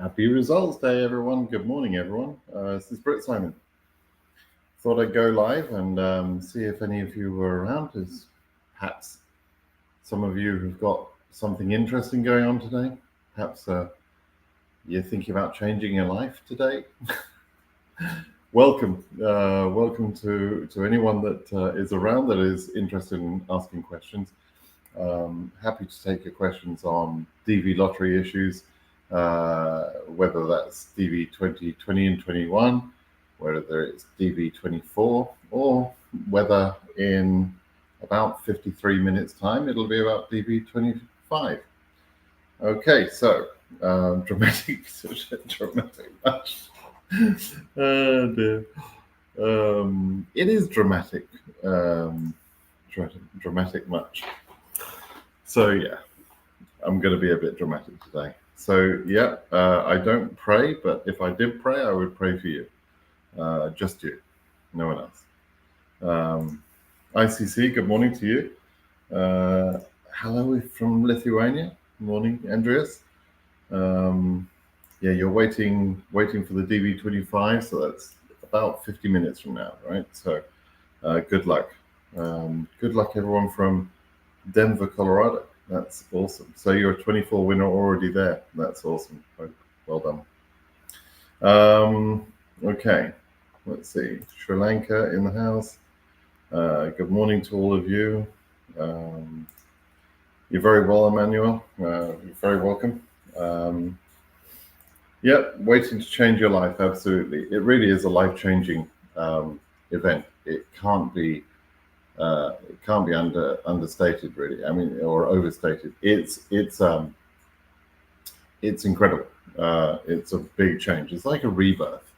Happy Results Day, everyone. Good morning, everyone. This is BritSimon. Thought I'd go live and see if any of you were around, as perhaps some of you have got something interesting going on today. Perhaps you're thinking about changing your life today. Welcome to anyone that is around that is interested in asking questions. Happy to take your questions on DV lottery issues, whether that's DV2020 and 21, whether it's DV24, or whether in about 53 minutes' time it'll be about DV25. Okay, so dramatic much. Oh dear. It is dramatic. Dramatic much. So yeah, I'm going to be a bit dramatic today. So yeah, I don't pray, but if I did pray, I would pray for you, just you, no one else. ICC, good morning to you. Hello from Lithuania. Morning, Andreas. Yeah, you're waiting for the DV25, so that's about 50 minutes from now, right? So good luck. Good luck, everyone from Denver, Colorado. That's awesome. So you're a 24 winner already there. That's awesome. Well done. Okay, let's see. Sri Lanka in the house. Good morning to all of you. You're very well, Emmanuel. You're very welcome. Yep, waiting to change your life. Absolutely, it really is a life-changing event. It can't be understated, really. I mean, or overstated. It's incredible. It's a big change. It's like a rebirth.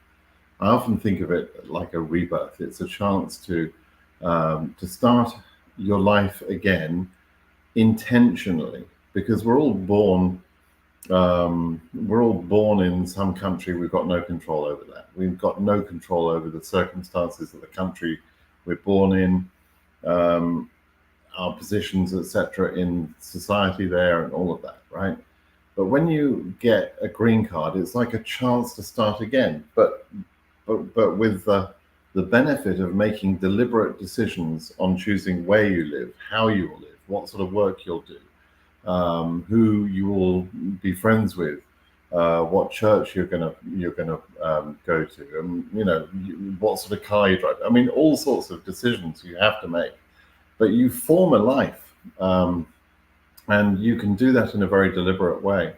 I often think of it like a rebirth. It's a chance to start your life again intentionally, because we're all born in some country. We've got no control over that. We've got no control over the circumstances of the country we're born in, our positions, etc., in society there, and all of that, right? But when you get a green card, it's like a chance to start again, but with the benefit of making deliberate decisions on choosing where you live, how you will live, what sort of work you'll do, who you will be friends with, what church you're gonna go to, and what sort of car you drive. I mean, all sorts of decisions you have to make, but you form a life, and you can do that in a very deliberate way.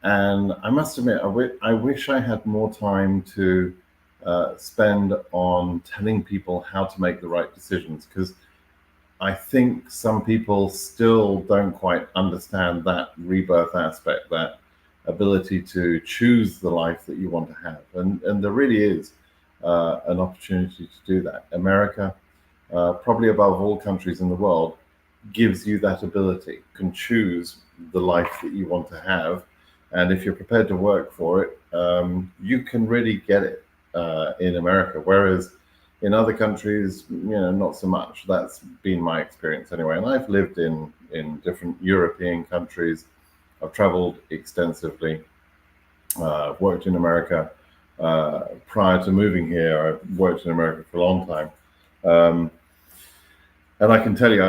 And I must admit, I wish I had more time to spend on telling people how to make the right decisions, because I think some people still don't quite understand that rebirth aspect, that ability to choose the life that you want to have. And there really is an opportunity to do that. America, probably above all countries in the world, gives you that ability. You can choose the life that you want to have. And if you're prepared to work for it, you can really get it in America. Whereas in other countries, not so much. That's been my experience anyway. And I've lived in different European countries. I've traveled extensively. I've worked in America. Prior to moving here, I've worked in America for a long time. And I can tell you,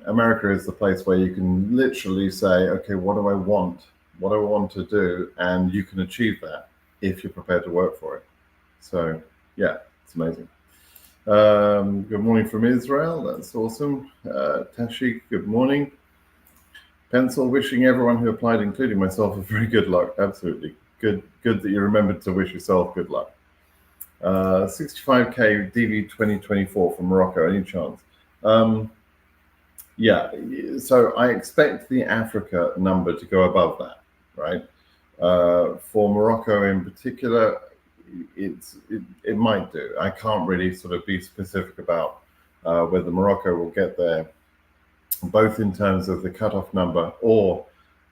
America is the place where you can literally say, okay, what do I want? What do I want to do? And you can achieve that if you're prepared to work for it. So, yeah, it's amazing. Good morning from Israel. That's awesome. Tashi, good morning. Pencil, wishing everyone who applied, including myself, a very good luck. Absolutely. Good that you remembered to wish yourself good luck. 65K DV2024 from Morocco, any chance? Yeah, so I expect the Africa number to go above that, right? For Morocco in particular, it might do. I can't really sort of be specific about whether Morocco will get there, both in terms of the cutoff number or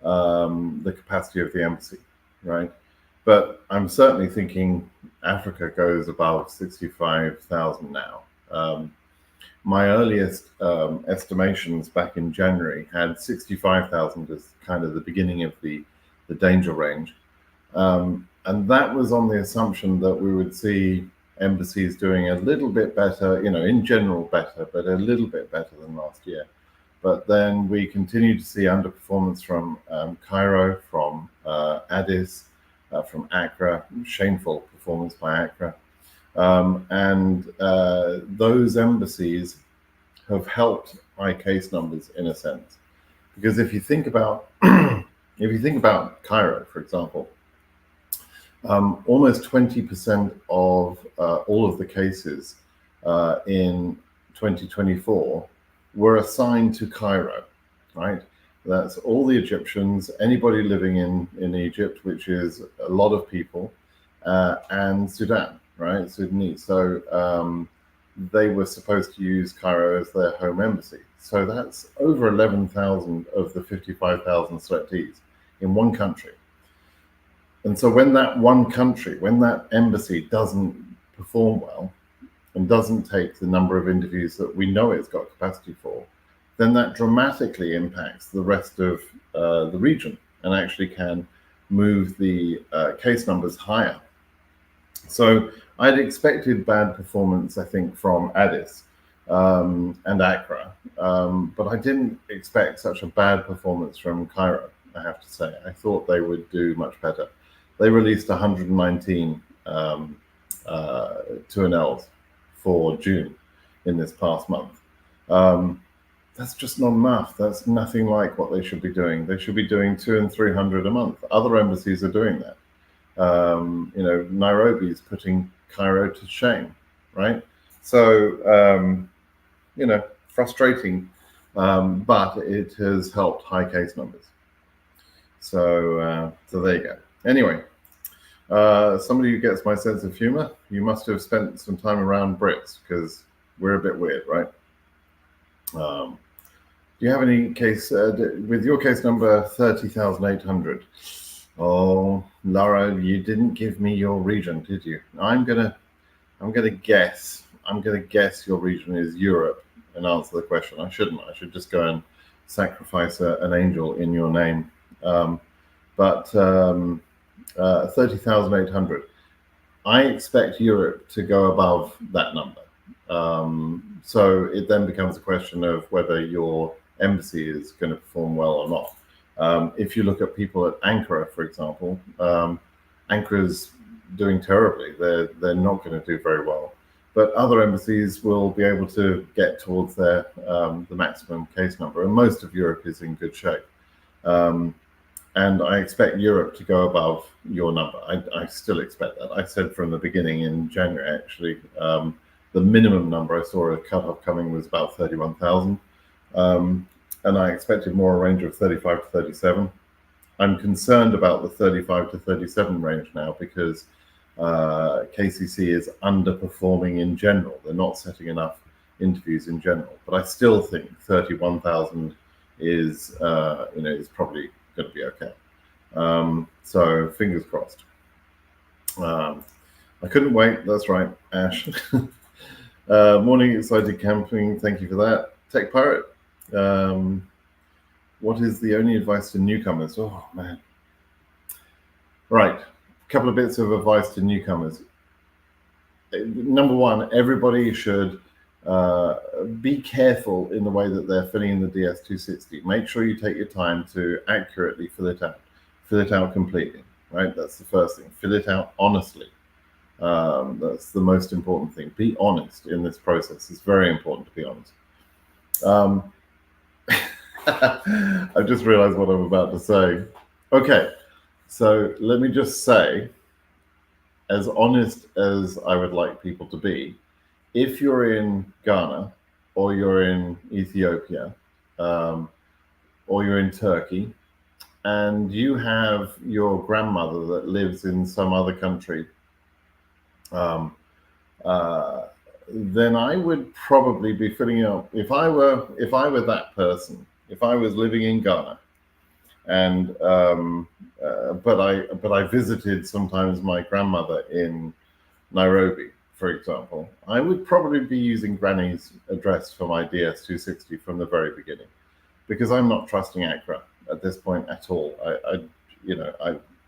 the capacity of the embassy, right? But I'm certainly thinking Africa goes above 65,000 now. My earliest estimations back in January had 65,000 as kind of the beginning of the danger range. And that was on the assumption that we would see embassies doing a little bit better, in general better, but a little bit better than last year. But then we continue to see underperformance from Cairo, from Addis, from Accra, shameful performance by Accra. And those embassies have helped high case numbers in a sense. Because if you think about Cairo, for example, almost 20% of all of the cases in 2024 were assigned to Cairo, right? That's all the Egyptians, anybody living in Egypt, which is a lot of people, and Sudan, right? Sudanese. So they were supposed to use Cairo as their home embassy. So that's over 11,000 of the 55,000 selectees in one country. And so when that embassy doesn't perform well and doesn't take the number of interviews that we know it's got capacity for, then that dramatically impacts the rest of the region and actually can move the case numbers higher. So I'd expected bad performance, I think, from Addis and Accra, but I didn't expect such a bad performance from Cairo, I have to say. I thought they would do much better. They released 119 2NLs for June in this past month. That's just not enough. That's nothing like what they should be doing. They should be doing 200 and 300 a month. Other embassies are doing that. Nairobi's putting Cairo to shame, right? So, frustrating, but it has helped high case numbers. So there you go. Anyway, somebody who gets my sense of humor, you must have spent some time around Brits because we're a bit weird, right? Do you have any case with your case number 30,800? Oh, Laura, you didn't give me your region, did you? I'm gonna guess your region is Europe and answer the question. I shouldn't. I should just go and sacrifice an angel in your name. But 30,800. I expect Europe to go above that number. So it then becomes a question of whether your embassy is going to perform well or not. If you look at people at Ankara, for example, Ankara's doing terribly. They're not going to do very well. But other embassies will be able to get towards their the maximum case number, and most of Europe is in good shape. And I expect Europe to go above your number. I still expect that. I said from the beginning in January, actually, the minimum number I saw a cutoff coming was about 31,000. And I expected more a range of 35 to 37. I'm concerned about the 35 to 37 range now because KCC is underperforming in general. They're not setting enough interviews in general. But I still think 31,000 is probably going to be okay. So fingers crossed. I couldn't wait. That's right, Ash. Morning, excited camping. Thank you for that. Tech Pirate. What is the only advice to newcomers? Oh man. Right. A couple of bits of advice to newcomers. Number one, everybody should be careful in the way that they're filling in the DS260. Make sure you take your time to accurately fill it out completely, right? That's the first thing. Fill it out honestly. That's the most important thing. Be honest in this process. It's very important to be honest. I've just realized what I'm about to say. Okay, so let me just say, as honest as I would like people to be, if you're in Ghana or you're in Ethiopia or you're in Turkey and you have your grandmother that lives in some other country, then I would probably be filling out, if I were that person, if I was living in Ghana and but I visited sometimes my grandmother in Nairobi, for example, I would probably be using Granny's address for my DS260 from the very beginning, because I'm not trusting Accra at this point at all. I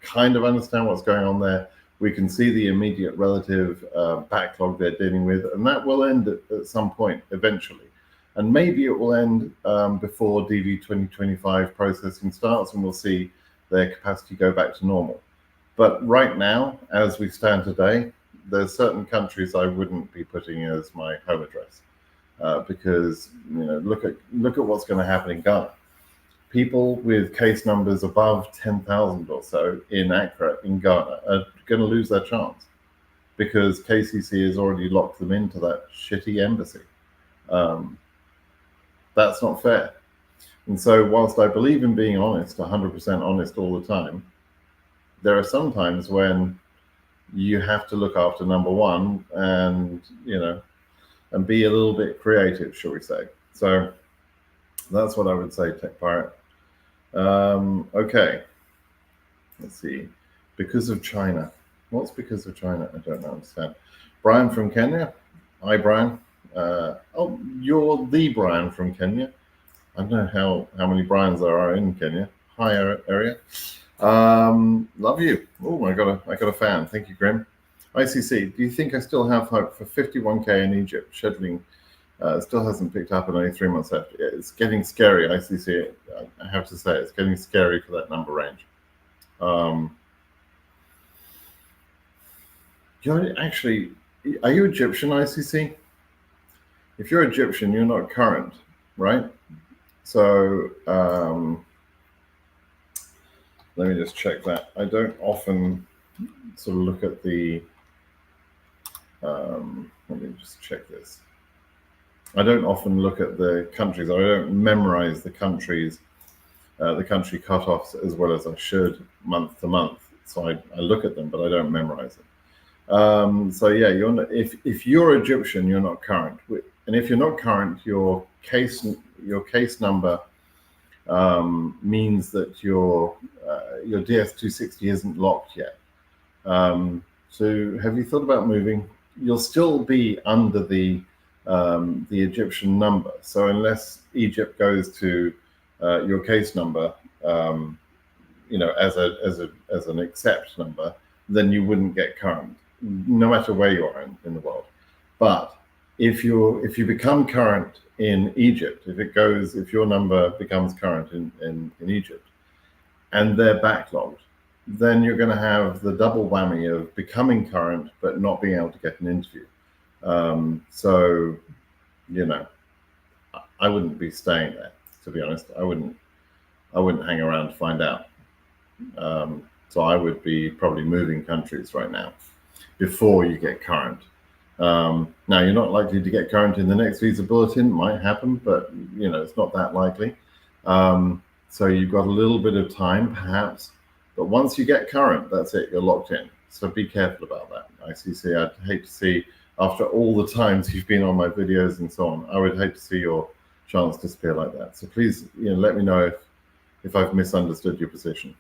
kind of understand what's going on there. We can see the immediate relative backlog they're dealing with, and that will end at some point eventually. And maybe it will end before DV2025 processing starts, and we'll see their capacity go back to normal. But right now, as we stand today, there's certain countries I wouldn't be putting as my home address because look at what's going to happen in Ghana. People with case numbers above 10,000 or so in Accra in Ghana are going to lose their chance because KCC has already locked them into that shitty embassy. That's not fair. And so whilst I believe in being honest, 100% honest all the time, there are some times when you have to look after number one and be a little bit creative, shall we say. So that's what I would say, Tech Pirate. Okay, let's see. Because of China. What's because of China? I don't understand. Brian from Kenya. Hi, Brian. Oh, you're the Brian from Kenya. I don't know how many Brians there are in Kenya. Hi, area. Love you. Oh, I got a fan. Thank you, Grim. ICC, do you think I still have hope for 51K in Egypt? Scheduling still hasn't picked up in only 3 months after. It's getting scary, ICC. I have to say, it's getting scary for that number range. Actually, are you Egyptian, ICC? If you're Egyptian, you're not current, right? So let me just check that. I don't often sort of look at the, let me just check this. I don't often look at the countries. I don't memorize the countries, the country cutoffs as well as I should month to month. So I look at them, but I don't memorize it. So yeah, if you're Egyptian, you're not current. And if you're not current, your case number means that your DS260 isn't locked yet. So have you thought about moving? You'll still be under the Egyptian number. So unless Egypt goes to your case number, as an accept number, then you wouldn't get current, no matter where you are in the world. But if you become current in Egypt, if your number becomes current in Egypt, and they're backlogged, then you're going to have the double whammy of becoming current but not being able to get an interview. So, I wouldn't be staying there, to be honest. I wouldn't hang around to find out. So I would be probably moving countries right now before you get current. Now, you're not likely to get current in the next visa bulletin. It might happen, but it's not that likely. So you've got a little bit of time, perhaps. But once you get current, that's it. You're locked in. So be careful about that. ICC, I'd hate to see, after all the times you've been on my videos and so on, I would hate to see your chance disappear like that. So please, let me know if I've misunderstood your position.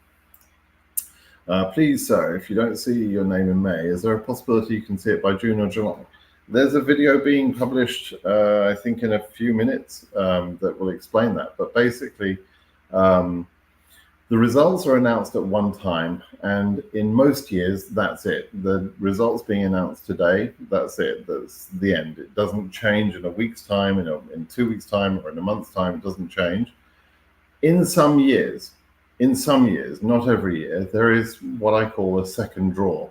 Please, sir, if you don't see your name in May, is there a possibility you can see it by June or July? There's a video being published, I think, in a few minutes that will explain that. But basically, the results are announced at one time, and in most years, that's it. The results being announced today, that's it. That's the end. It doesn't change in a week's time, in 2 weeks' time, or in a month's time. It doesn't change. In some years, not every year, there is what I call a second draw.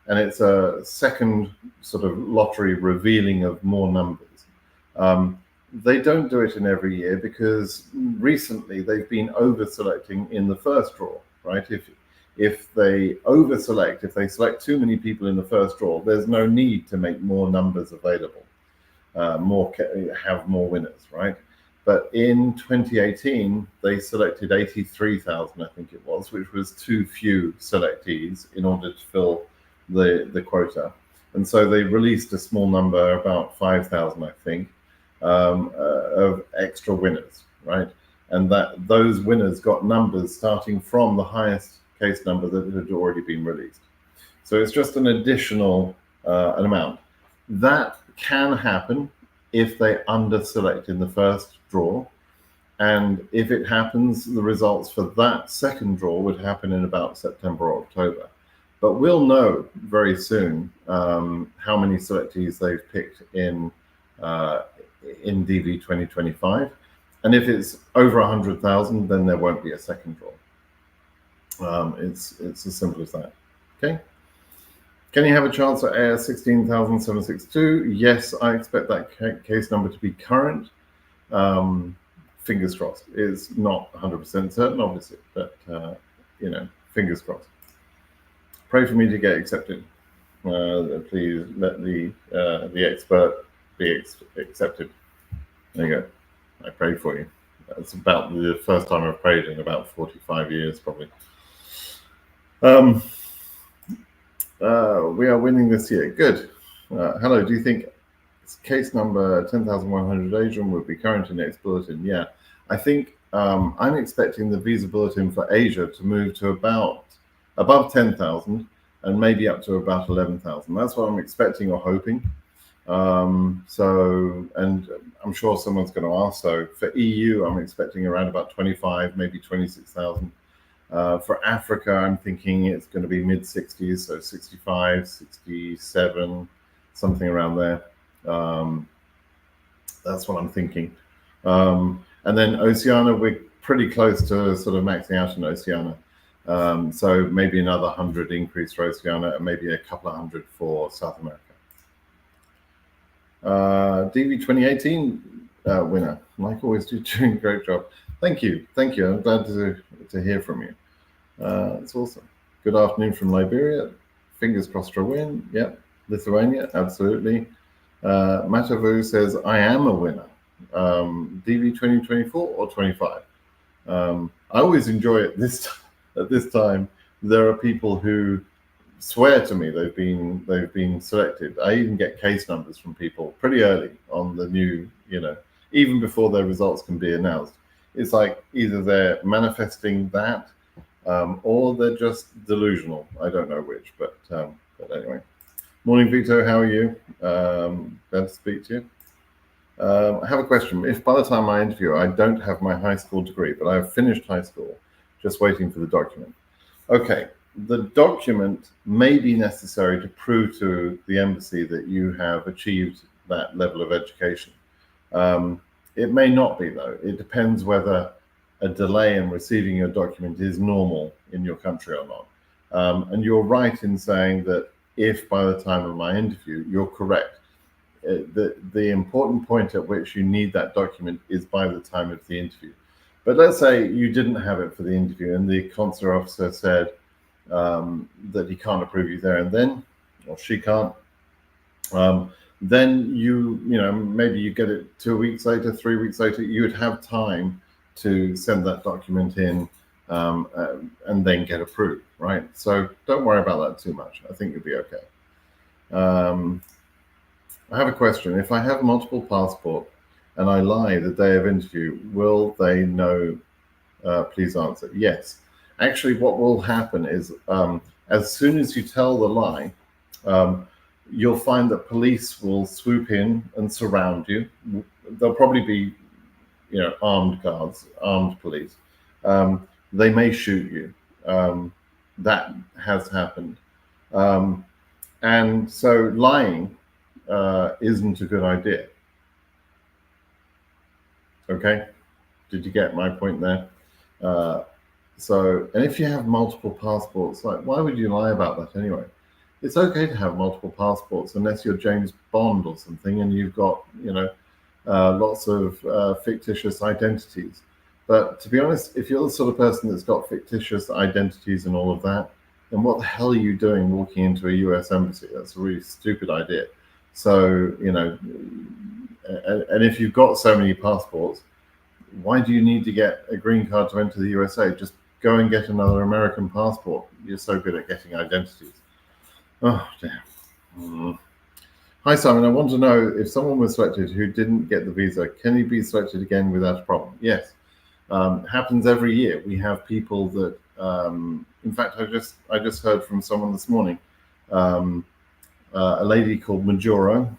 And it's a second sort of lottery revealing of more numbers. They don't do it in every year because recently they've been over-selecting in the first draw, right? If they over-select, if they select too many people in the first draw, there's no need to make more numbers available, have more winners, right? But in 2018, they selected 83,000, I think it was, which was too few selectees in order to fill the quota. And so they released a small number, about 5,000, I think, of extra winners, right? And those winners got numbers starting from the highest case number that had already been released. So it's just an additional an amount. That can happen if they under-select in the first draw, And if it happens, the results for that second draw would happen in about September or October. But we'll know very soon how many selectees they've picked in DV 2025. And if it's over 100,000, then there won't be a second draw. It's as simple as that. Okay. Can you have a chance at AS 16,762? Yes, I expect that case number to be current. Fingers crossed. It's not 100% certain, obviously, but fingers crossed. Pray for me to get accepted. Please let the expert be accepted. There you go. I prayed for you. That's about the first time I've prayed in about 45 years, probably. We are winning this year. Good. Hello. Do you think case number 10,100 Asian would be current in next bulletin? Yeah. I think I'm expecting the visa bulletin for Asia to move to about above 10,000 and maybe up to about 11,000. That's what I'm expecting or hoping. And I'm sure someone's going to ask. So for EU, I'm expecting around about 25, maybe 26,000. For Africa, I'm thinking it's going to be mid 60s, so 65, 67, something around there. That's what I'm thinking. And then Oceania, we're pretty close to sort of maxing out in Oceania. So maybe another 100 increase for Oceania and maybe a couple of hundred for South America. DV 2018 winner. Like always, doing a great job. Thank you. Thank you. I'm glad to hear from you. It's awesome. Good afternoon from Liberia. Fingers crossed for a win. Yep. Lithuania, absolutely. Matavu says, I am a winner. DV 2024 or 25. I always enjoy it at this time. There are people who swear to me they've been selected. I even get case numbers from people pretty early on the new, even before their results can be announced. It's like either they're manifesting that or they're just delusional. I don't know which, but anyway. Morning, Vito. How are you? Glad to speak to you. I have a question. If by the time I interview, I don't have my high school degree, but I've finished high school, just waiting for the document. Okay, the document may be necessary to prove to the embassy that you have achieved that level of education. It may not be, though. It depends whether a delay in receiving your document is normal in your country or not. And you're right in saying that if by the time of my interview, you're correct. The important point at which you need that document is by the time of the interview. But let's say you didn't have it for the interview and the consular officer said that he can't approve you there and then, or she can't. Then maybe you get it 2 weeks later, 3 weeks later, you would have time to send that document in and then get approved, right? So don't worry about that too much. I think you'll be okay. I have a question. If I have multiple passports and I lie the day of interview, will they know? Please answer. Yes. Actually, what will happen is as soon as you tell the lie, you'll find that police will swoop in and surround you. There'll probably be, armed guards, armed police. They may shoot you. That has happened. And so lying isn't a good idea. Okay? Did you get my point there? And if you have multiple passports, like, why would you lie about that anyway? It's okay to have multiple passports unless you're James Bond or something and you've got, lots of fictitious identities. But to be honest, if you're the sort of person that's got fictitious identities and all of that, then what the hell are you doing walking into a US embassy? That's a really stupid idea. So, and if you've got so many passports, why do you need to get a green card to enter the USA? Just go and get another American passport. You're so good at getting identities. Oh, damn. Hi, Simon. I want to know if someone was selected who didn't get the visa, can he be selected again without a problem? Yes. Happens every year. We have people that, in fact, I just heard from someone this morning. A lady called Majora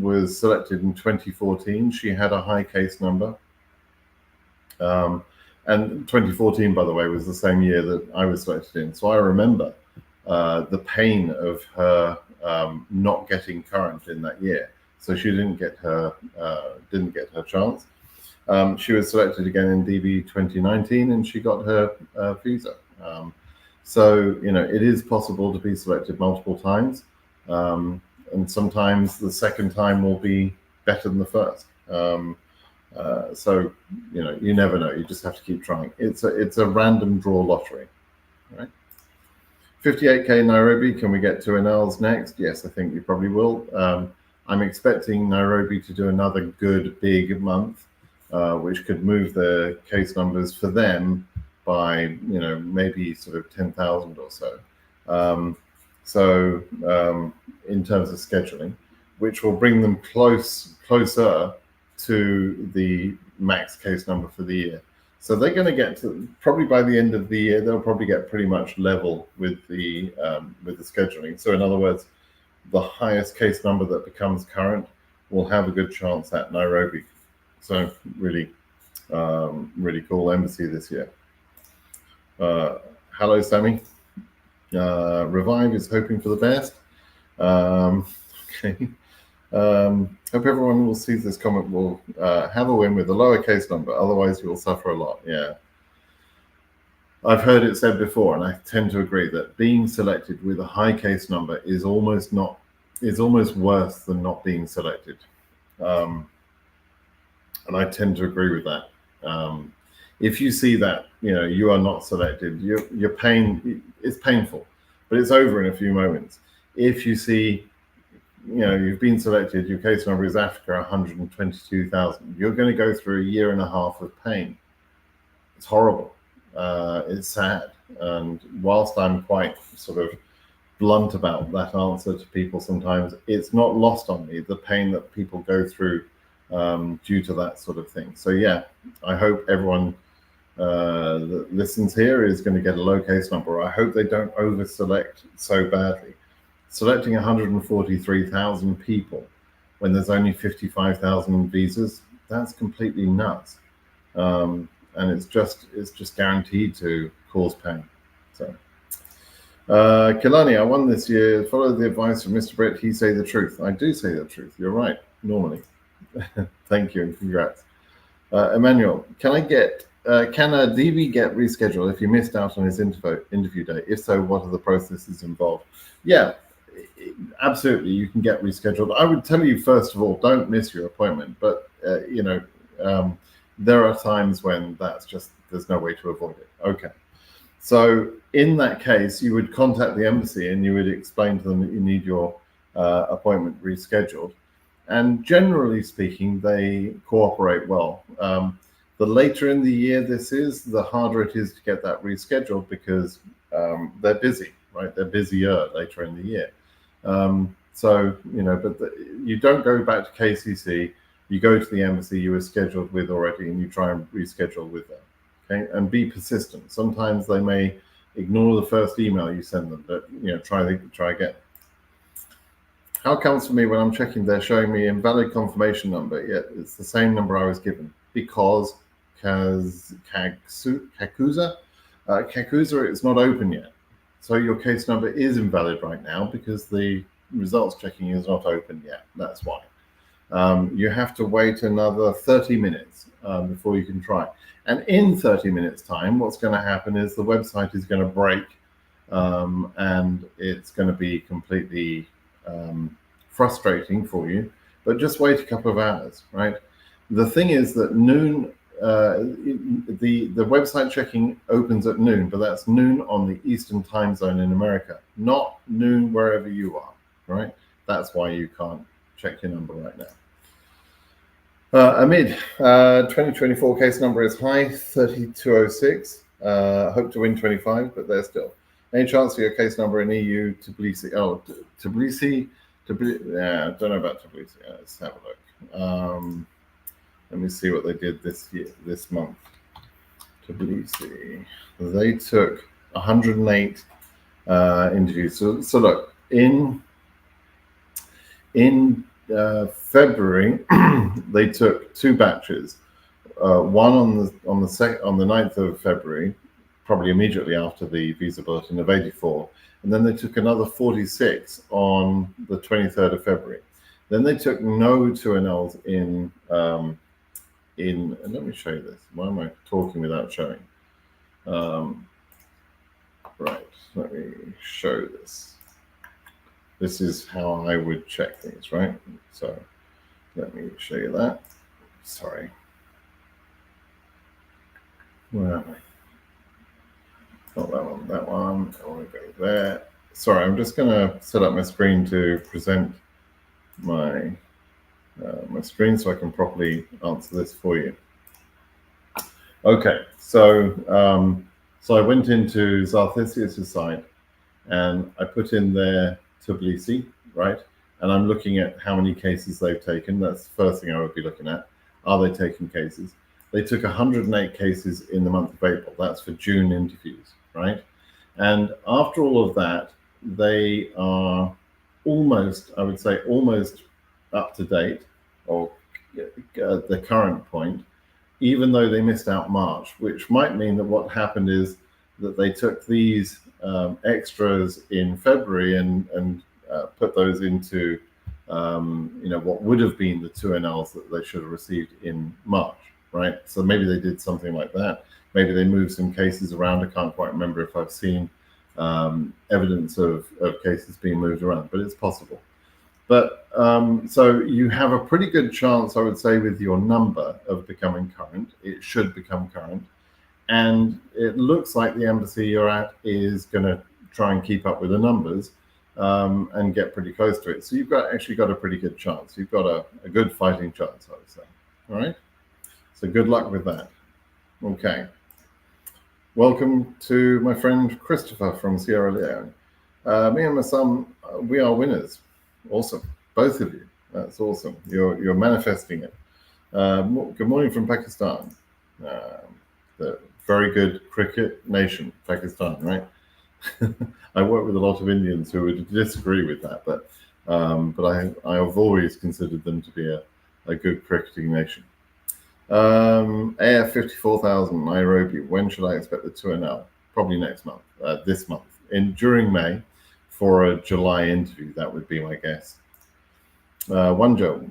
was selected in 2014. She had a high case number. And 2014, by the way, was the same year that I was selected in. So I remember the pain of her not getting current in that year. So she didn't get her chance. She was selected again in DV 2019, and she got her visa. So it is possible to be selected multiple times, and sometimes the second time will be better than the first. So you never know. You just have to keep trying. It's a random draw lottery, right? 58K Nairobi. Can we get to NLs next? Yes, I think we probably will. I'm expecting Nairobi to do another good big month, which could move the case numbers for them by maybe sort of 10,000 or so. In terms of scheduling, which will bring them closer to the max case number for the year. So they're going to get to, probably by the end of the year, they'll probably get pretty much level with the scheduling. So in other words, the highest case number that becomes current will have a good chance at Nairobi. So really cool embassy this year. Hello, Sammy. Revive is hoping for the best. Okay. Hope everyone will see this comment will have a win with a lower case number, otherwise you will suffer a lot. Yeah, I've heard it said before, and I tend to agree that being selected with a high case number is almost worse than not being selected, and I tend to agree with that. If you see that you are not selected, your pain is painful, but it's over in a few moments. If you see you've been selected, your case number is Africa 122,000. You're going to go through a year and a half of pain. It's horrible. It's sad. And whilst I'm quite sort of blunt about that answer to people sometimes, it's not lost on me, the pain that people go through due to that sort of thing. So yeah, I hope everyone that listens here is going to get a low case number. I hope they don't over-select so badly. Selecting 143,000 people when there's only 55,000 visas, that's completely nuts. And it's just guaranteed to cause pain. So Kilani, I won this year. Follow the advice of Mr. Britt. He say the truth. I do say the truth. You're right, normally. Thank you and congrats. Emmanuel, can a DV get rescheduled if you missed out on his interview day? If so, what are the processes involved? Yeah, absolutely, you can get rescheduled. I would tell you, first of all, don't miss your appointment. But there are times when there's no way to avoid it. Okay, so in that case, you would contact the embassy and you would explain to them that you need your appointment rescheduled. And generally speaking, they cooperate well. The later in the year this is, the harder it is to get that rescheduled because they're busy, right? They're busier later in the year. You don't go back to KCC. You go to the embassy you were scheduled with already, and you try and reschedule with them. Okay, and be persistent. Sometimes they may ignore the first email you send them, but try again. How comes for me when I'm checking they're showing me invalid confirmation number, yet it's the same number I was given? Because Kakuza is not open yet. So your case number is invalid right now because the results checking is not open yet. That's why. You have to wait another 30 minutes before you can try. And in 30 minutes time, what's going to happen is the website is going to break and it's going to be completely frustrating for you, but just wait a couple of hours, right? The thing is that noon, the website checking opens at noon, but that's noon on the Eastern time zone in America, not noon wherever you are, right? That's why you can't check your number right now. Amid, 2024 case number is high, 3206. Hope to win 25, but they're still. Any chance for your case number in EU, Tbilisi? Oh, Tbilisi, yeah, I don't know about Tbilisi. Let's have a look. Let me see what they did this month. Tbilisi, they took 108 interviews. So look, in February, they took 2 batches. one on the 9th of February, probably immediately after the visa bulletin of 84, and then they took another 46 on the 23rd of February. Then they took no 2NLs in. And let me show you this. Why am I talking without showing? Right, let me show this. This is how I would check things, right? So let me show you that. Sorry. Where am I? Not that one, that one. I want to go there. Sorry, I'm just going to set up my screen to present my my screen so I can properly answer this for you. Okay, so I went into Zarthesius' site and I put in there Tbilisi, right? And I'm looking at how many cases they've taken. That's the first thing I would be looking at. Are they taking cases? They took 108 cases in the month of April. That's for June interviews, right? And after all of that, they are almost, I would say, almost up to date, or at the current point, even though they missed out March, which might mean that what happened is that they took these extras in February and put those into what would have been the 2NLs that they should have received in March, right? So maybe they did something like that. Maybe they moved some cases around. I can't quite remember if I've seen evidence of cases being moved around, but it's possible. But so you have a pretty good chance, I would say, with your number of becoming current. It should become current. And it looks like the embassy you're at is going to try and keep up with the numbers and get pretty close to it. So you've actually got a pretty good chance. You've got a good fighting chance, I would say. All right? So good luck with that. Okay. Welcome to my friend Christopher from Sierra Leone. Me and my son, we are winners. Awesome, both of you. That's awesome. You're manifesting it. Good morning from Pakistan. The very good cricket nation, Pakistan, right? I work with a lot of Indians who would disagree with that, but I have always considered them to be a good cricketing nation. AF 54,000 Nairobi. When should I expect the 2NL? Probably next month. This month, during May. For a July interview, that would be my guess. Joe,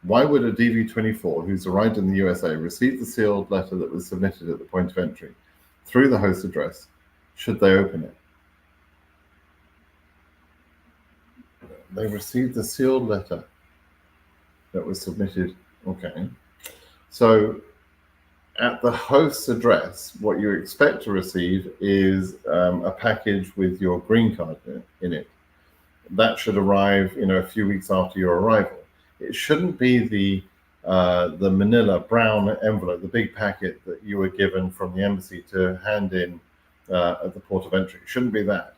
why would a DV24 who's arrived in the USA receive the sealed letter that was submitted at the point of entry through the host address? Should they open it? They received the sealed letter that was submitted. Okay. So at the host's address, what you expect to receive is a package with your green card in it. That should arrive, a few weeks after your arrival. It shouldn't be the manila brown envelope, the big packet that you were given from the embassy to hand in at the port of entry. It shouldn't be that.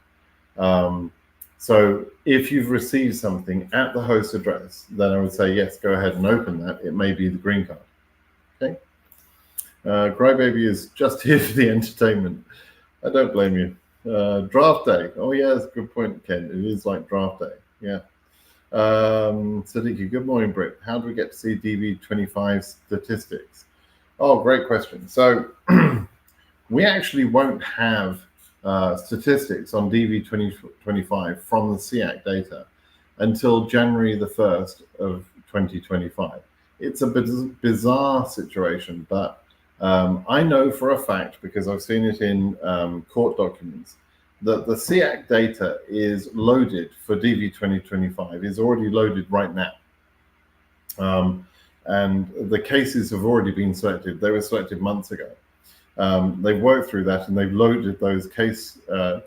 So if you've received something at the host address, then I would say, yes, go ahead and open that. It may be the green card. Okay. Crybaby is just here for the entertainment. I don't blame you. Draft day. Oh, yeah, that's a good point, Ken. It is like draft day. Yeah. Siddiqui, good morning, Brit. How do we get to see DV25 statistics? Oh, great question. So we actually won't have statistics on DV2025 from the SEAC data until January the 1st of 2025. It's a bizarre situation, but I know for a fact, because I've seen it in court documents, that the SEAC data is loaded for DV 2025, is already loaded right now. And the cases have already been selected. They were selected months ago. They've worked through that and they've loaded those case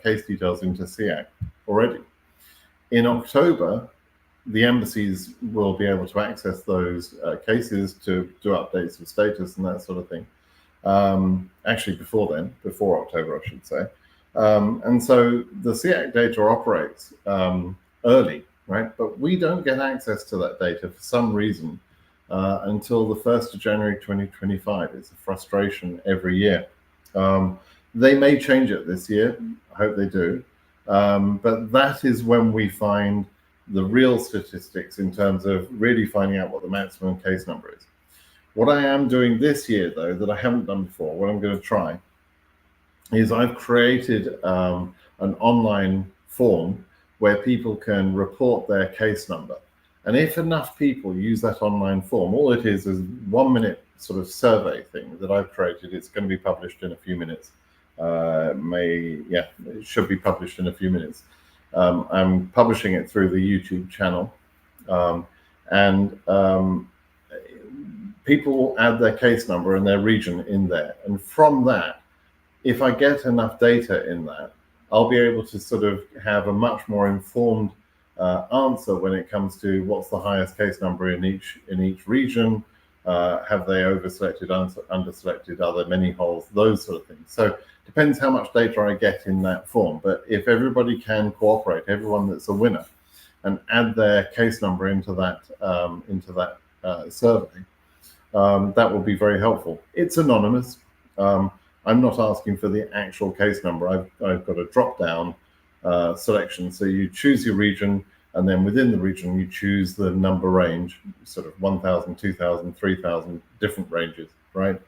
details into SEAC already. In October, the embassies will be able to access those cases to do updates of status and that sort of thing. Actually, before October, I should say. And so the SEAC data operates early, right? But we don't get access to that data for some reason until the 1st of January 2025. It's a frustration every year. They may change it this year. I hope they do. But that is when we find the real statistics in terms of really finding out what the maximum case number is. What I am doing this year, though, that I haven't done before, what I'm going to try is I've created an online form where people can report their case number. And if enough people use that online form, all it is 1 minute sort of survey thing that I've created. It's going to be published in a few minutes. It should be published in a few minutes. I'm publishing it through the YouTube channel. People will add their case number and their region in there. And from that, if I get enough data in that, I'll be able to sort of have a much more informed answer when it comes to what's the highest case number in each region. Have they over-selected, under-selected? Are there many holes? Those sort of things. So depends how much data I get in that form. But if everybody can cooperate, everyone that's a winner, and add their case number into that survey, that will be very helpful. It's anonymous. I'm not asking for the actual case number. I've got a drop-down selection. So you choose your region, and then within the region, you choose the number range, sort of 1,000, 2,000, 3,000, different ranges, right?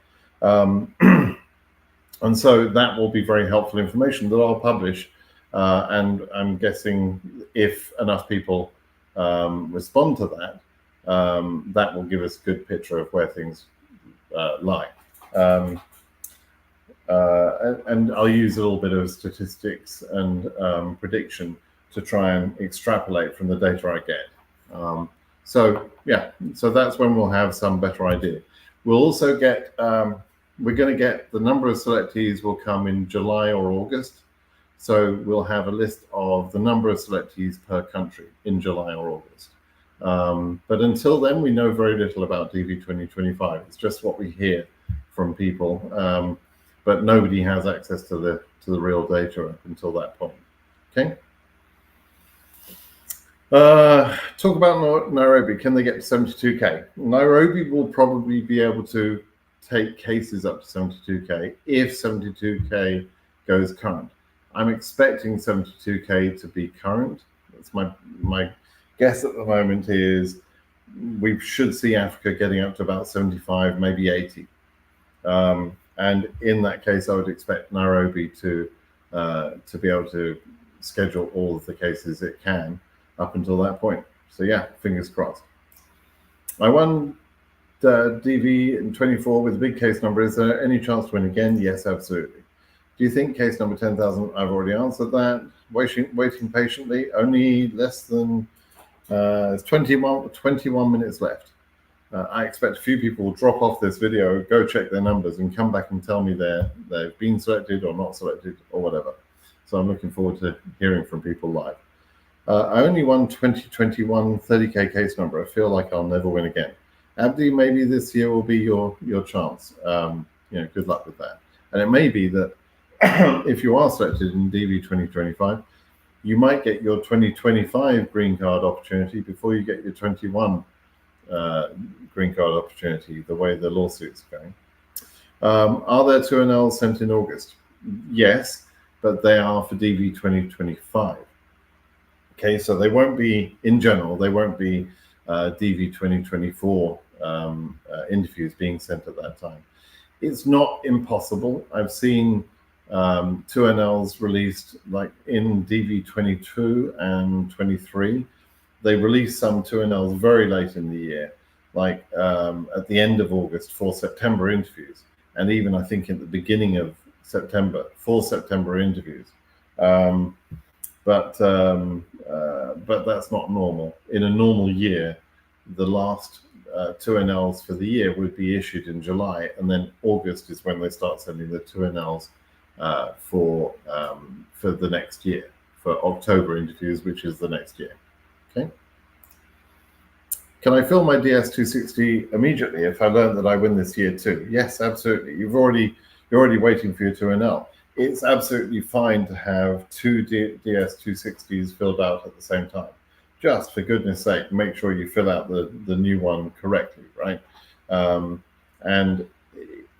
And so that will be very helpful information that I'll publish. And I'm guessing if enough people respond to that, that will give us a good picture of where things lie. And I'll use a little bit of statistics and prediction to try and extrapolate from the data I get. So that's when we'll have some better idea. We'll also get, we're going to get the number of selectees will come in July or August. So we'll have a list of the number of selectees per country in July or August. But until then, we know very little about DV2025. It's just what we hear from people. But nobody has access to the real data up until that point. Okay. Talk about Nairobi. Can they get to 72K? Nairobi will probably be able to take cases up to 72K if 72K goes current. I'm expecting 72K to be current. That's my guess at the moment is we should see Africa getting up to about 75, maybe 80. And in that case, I would expect Nairobi to be able to schedule all of the cases it can up until that point. So yeah, fingers crossed. I won DV24 with a big case number. Is there any chance to win again? Yes, absolutely. Do you think case number 10,000? I've already answered that. Waiting patiently. Only less than 21 minutes left. I expect a few people will drop off this video, go check their numbers, and come back and tell me they've been selected or not selected or whatever. So I'm looking forward to hearing from people live. I only won 2021 30K case number. I feel like I'll never win again. Abdi, maybe this year will be your chance. Good luck with that. And it may be that if you are selected in DV 2025, you might get your 2025 green card opportunity before you get your 21 green card opportunity, the way the lawsuit's going. Are there 2NLs sent in August? Yes, but they are for DV 2025. Okay, so they won't be, in general, they won't be DV 2024 interviews being sent at that time. It's not impossible. I've seen 2NLs released like in DV 22 and 23. They released some 2NLs very late in the year, like at the end of August for September interviews, and even I think at the beginning of September for September interviews. But that's not normal. In a normal year, the last 2NLs for the year would be issued in July, and then August is when they start sending the 2NLs for the next year, for October interviews, which is the next year. Okay. Can I fill my DS260 immediately if I learn that I win this year too? Yes, absolutely. You're already waiting for your 2NL. It's absolutely fine to have two DS260s filled out at the same time. Just for goodness sake, make sure you fill out the new one correctly, right? And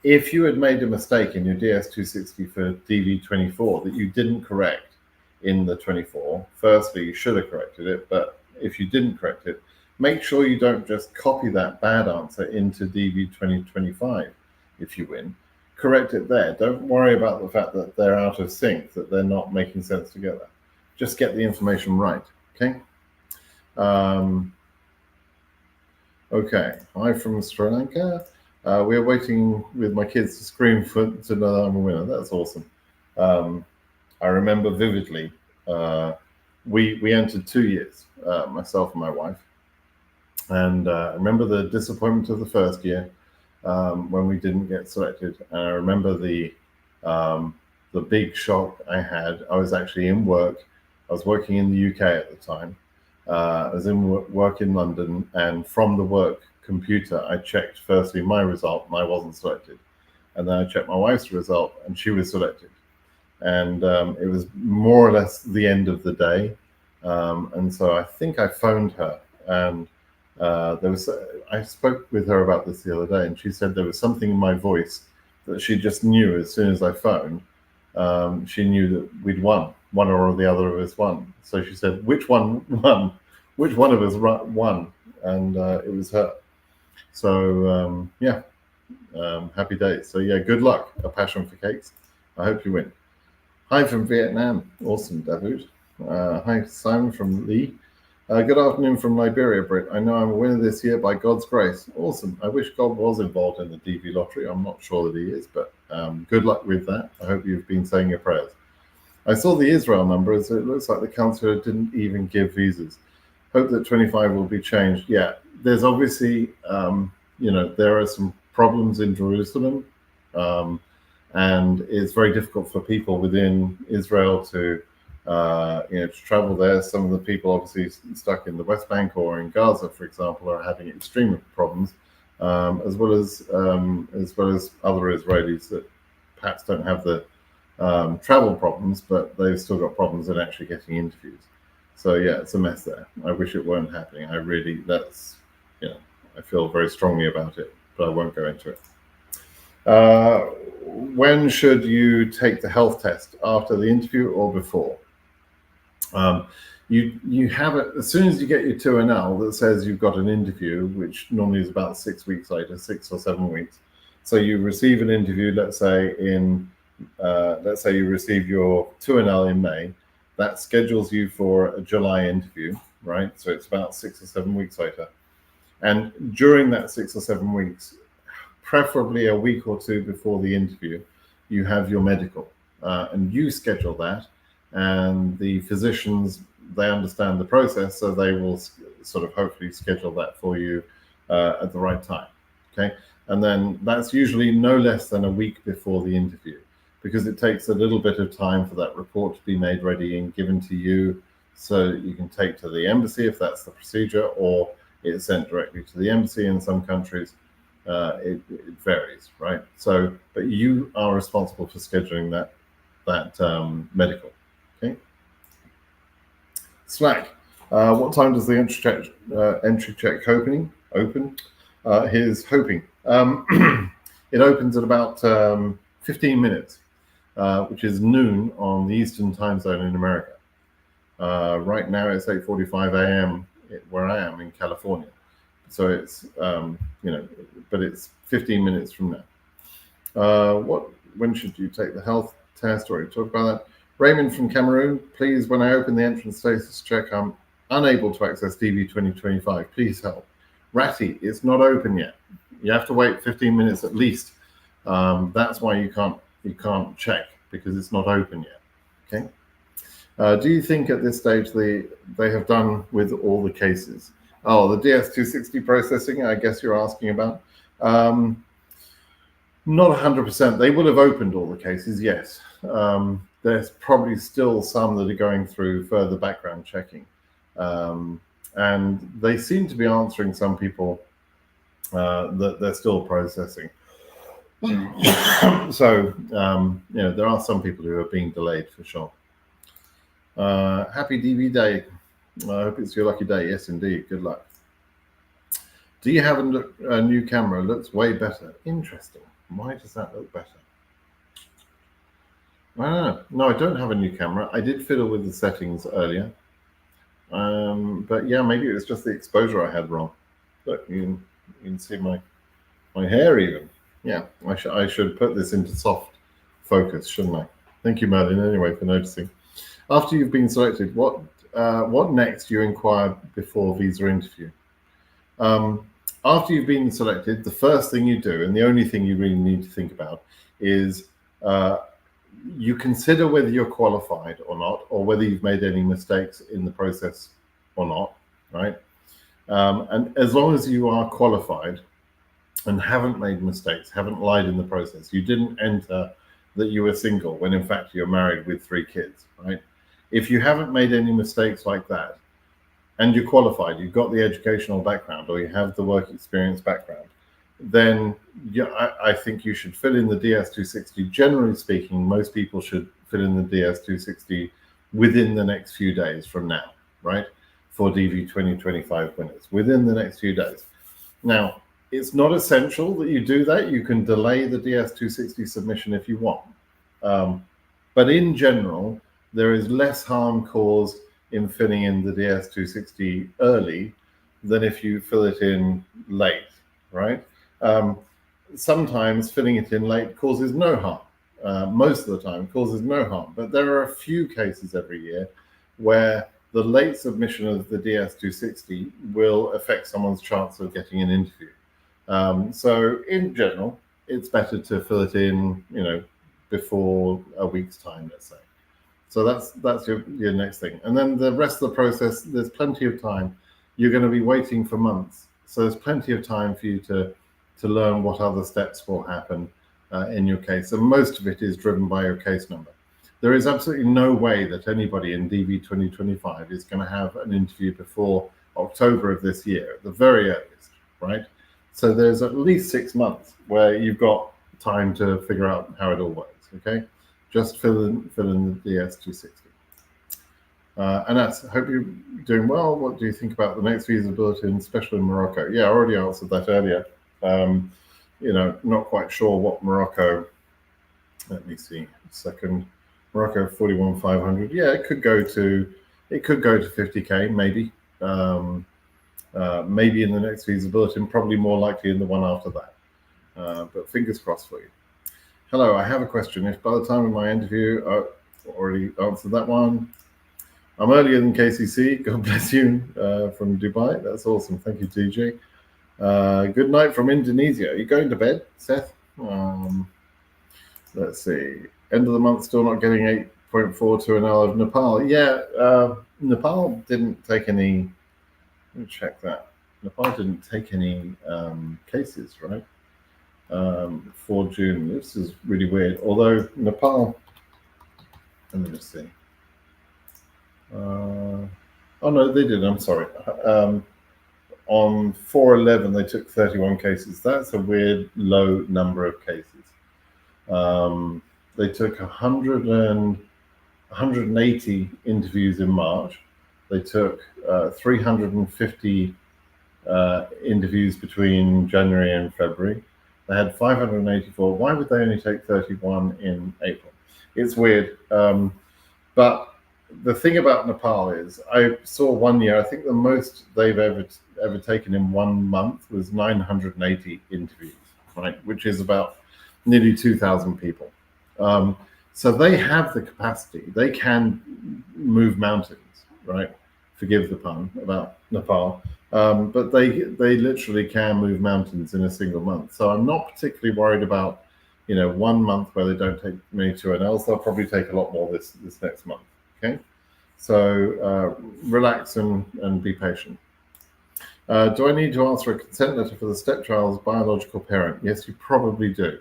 if you had made a mistake in your DS260 for DV24 that you didn't correct in the 24, firstly, you should have corrected it, but if you didn't correct it, Make sure you don't just copy that bad answer into DV2025 if you win. Correct it there. Don't worry about the fact that they're out of sync, that they're not making sense together. Just get the information right, okay? Okay, hi from Sri Lanka. We're waiting with my kids to scream to know that I'm a winner. That's awesome. I remember vividly, we entered 2 years, myself and my wife. And I remember the disappointment of the first year when we didn't get selected. And I remember the big shock I had. I was actually in work. I was working in the UK at the time. I was in work in London, and from the work computer, I checked firstly my result, and I wasn't selected. And then I checked my wife's result, and she was selected. And it was more or less the end of the day. And so I think I phoned her, and I spoke with her about this the other day, and she said there was something in my voice that she just knew as soon as I phoned. She knew that we'd won. One or the other of us won. So she said, which one won? Which one of us won? And it was her. So happy days. So yeah, good luck. A passion for cakes. I hope you win. Hi from Vietnam. Awesome, David. Hi, Simon from Lee. Good afternoon from Liberia, Brit. I know I'm a winner this year by God's grace. Awesome. I wish God was involved in the DV lottery. I'm not sure that he is, but good luck with that. I hope you've been saying your prayers. I saw the Israel numbers. It looks like the council didn't even give visas. Hope that 25 will be changed. Yeah, there's obviously, there are some problems in Jerusalem, and it's very difficult for people within Israel to travel there. Some of the people obviously stuck in the West Bank or in Gaza, for example, are having extreme problems, as well as other Israelis that perhaps don't have the travel problems, but they've still got problems in actually getting interviews. So yeah, it's a mess there. I wish it weren't happening. I feel very strongly about it, but I won't go into it. When should you take the health test? After the interview or before? You have it as soon as you get your 2NL that says you've got an interview, which normally is about 6 weeks later, 6 or 7 weeks. So you receive an interview, let's say you receive your 2NL in May. That schedules you for a July interview, right? So it's about 6 or 7 weeks later. And during that 6 or 7 weeks, preferably a week or two before the interview, you have your medical, and you schedule that. And the physicians, they understand the process, so they will sort of hopefully schedule that for you at the right time. Okay, and then that's usually no less than a week before the interview, because it takes a little bit of time for that report to be made ready and given to you, so that you can take to the embassy if that's the procedure, or it's sent directly to the embassy. In some countries, it varies, right? So, but you are responsible for scheduling that medical. Okay. Slack. What time does the entry check open? Here's hoping. It opens at about 15 minutes, which is noon on the Eastern time zone in America. Right now it's 8:45 a.m. where I am in California. So it's, but it's 15 minutes from now. When should you take the health test? Already talked about that. Raymond from Cameroon, please, when I open the entrance status check, I'm unable to access DV2025. Please help. Ratty, it's not open yet. You have to wait 15 minutes at least. That's why you can't check, because it's not open yet. Okay. Do you think at this stage they have done with all the cases? Oh, the DS260 processing, I guess you're asking about. Not 100%. They will have opened all the cases, yes. There's probably still some that are going through further background checking. And they seem to be answering some people that they're still processing. So, there are some people who are being delayed for sure. Happy DV day. I hope it's your lucky day. Yes, indeed. Good luck. Do you have a new camera? It looks way better. Interesting. Why does that look better? I don't know. No, I don't have a new camera. I did fiddle with the settings earlier. But yeah, maybe it was just the exposure I had wrong. Look, you can see my hair even. Yeah, I should put this into soft focus, shouldn't I? Thank you, Merlin, anyway, for noticing. After you've been selected, what next you inquire before visa interview? After you've been selected, the first thing you do, and the only thing you really need to think about, is you consider whether you're qualified or not, or whether you've made any mistakes in the process or not, right? And as long as you are qualified and haven't made mistakes, haven't lied in the process, you didn't enter that you were single when in fact you're married with 3 kids, right? If you haven't made any mistakes like that, and you're qualified, you've got the educational background, or you have the work experience background, then I think you should fill in the DS260. Generally speaking, most people should fill in the DS260 within the next few days from now, right? For DV2025 winners, within the next few days. Now, it's not essential that you do that. You can delay the DS260 submission if you want. But in general, there is less harm caused in filling in the DS260 early than if you fill it in late, right? Sometimes filling it in late causes no harm. Most of the time causes no harm, but there are a few cases every year where the late submission of the DS260 will affect someone's chance of getting an interview. So in general, it's better to fill it in, before a week's time, let's say. So that's your next thing. And then the rest of the process, there's plenty of time. You're going to be waiting for months. So there's plenty of time for you to learn what other steps will happen in your case. And most of it is driven by your case number. There is absolutely no way that anybody in DV 2025 is going to have an interview before October of this year, at the very earliest, right? So there's at least 6 months where you've got time to figure out how it all works, okay? Just fill in the DS260. And that's, hope you're doing well. What do you think about the next visa bulletin, especially in Morocco? Yeah, I already answered that earlier. Not quite sure what Morocco, let me see, second, Morocco 41,500. Yeah, it could go to 50K, maybe. Maybe in the next visa bulletin, probably more likely in the one after that. But fingers crossed for you. Hello, I have a question. If by the time of my interview, I already answered that one. I'm earlier than KCC. God bless you from Dubai. That's awesome. Thank you, TJ. Good night from Indonesia. Are you going to bed, Seth? Let's see. End of the month, still not getting 8.42 an hour of Nepal. Yeah, Nepal didn't take any. Let me check that. Nepal didn't take any cases, right? For June. This is really weird. Although Nepal, let me just see. Oh no, they did. I'm sorry. On 4/11, they took 31 cases. That's a weird low number of cases. They took 180 interviews in March. They took 350 interviews between January and February. They had 584. Why would they only take 31 in April? It's weird. But the thing about Nepal is, I saw one year, I think the most they've ever taken in 1 month was 980 interviews, right? Which is about nearly 2,000 people. So they have the capacity. They can move mountains, right? Forgive the pun about Nepal. But they literally can move mountains in a single month. So I'm not particularly worried about, 1 month where they don't take many 2NLs. They'll probably take a lot more this next month. Okay, so relax and be patient. Do I need to answer a consent letter for the stepchild's biological parent? Yes, you probably do.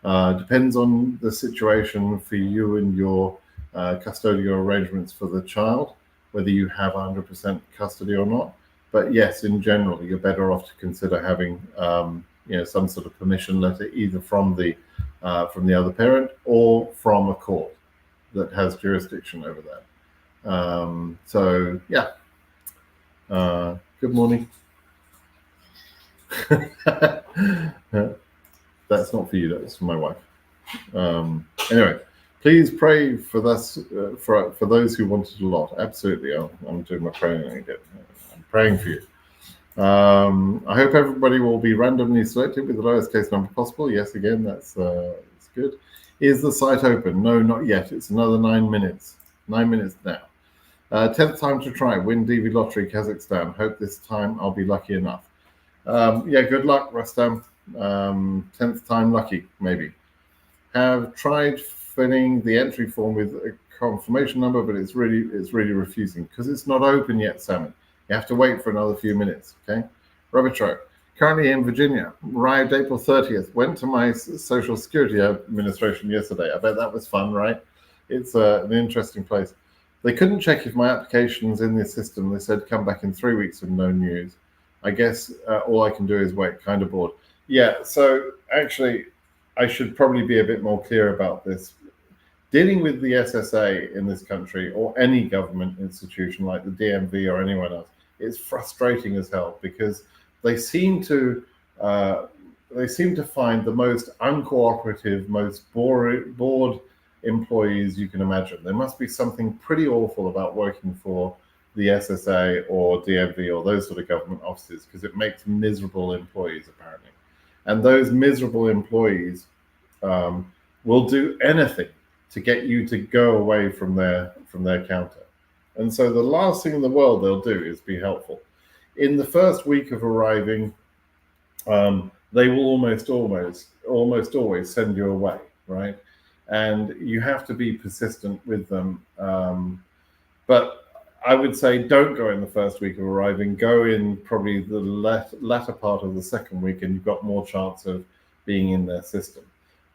Depends on the situation for you and your custodial arrangements for the child, whether you have 100% custody or not. But yes, in general, you're better off to consider having some sort of permission letter, either from the other parent or from a court that has jurisdiction over that. So yeah. Good morning. That's not for you. That's for my wife. Anyway, Please pray for this, for those who wanted a lot. Absolutely, I'm doing my praying again. I'm praying for you. I hope everybody will be randomly selected with the lowest case number possible. Yes, again, that's good. Is the site open? No, not yet. It's another 9 minutes. 9 minutes now. 10th time to try. Win DV Lottery Kazakhstan. Hope this time I'll be lucky enough. Yeah, good luck, Rustam. 10th time lucky, maybe. Have tried filling the entry form with a confirmation number, but it's really refusing because it's not open yet, Salmon. You have to wait for another few minutes, okay? Robitro, currently in Virginia, arrived April 30th, went to my Social Security Administration yesterday. I bet that was fun, right? It's an interesting place. They couldn't check if my application's in the system. They said come back in 3 weeks with no news. I guess all I can do is wait, kind of bored. Yeah, so actually, I should probably be a bit more clear about this. Dealing with the SSA in this country or any government institution like the DMV or anyone else, it's frustrating as hell because they seem to find the most uncooperative, most bored employees you can imagine. There must be something pretty awful about working for the SSA or DMV or those sort of government offices because it makes miserable employees apparently, and those miserable employees will do anything to get you to go away from their counter. And so the last thing in the world they'll do is be helpful. In the first week of arriving, they will almost always send you away, right? And you have to be persistent with them. But I would say don't go in the first week of arriving. Go in probably the latter part of the second week, and you've got more chance of being in their system.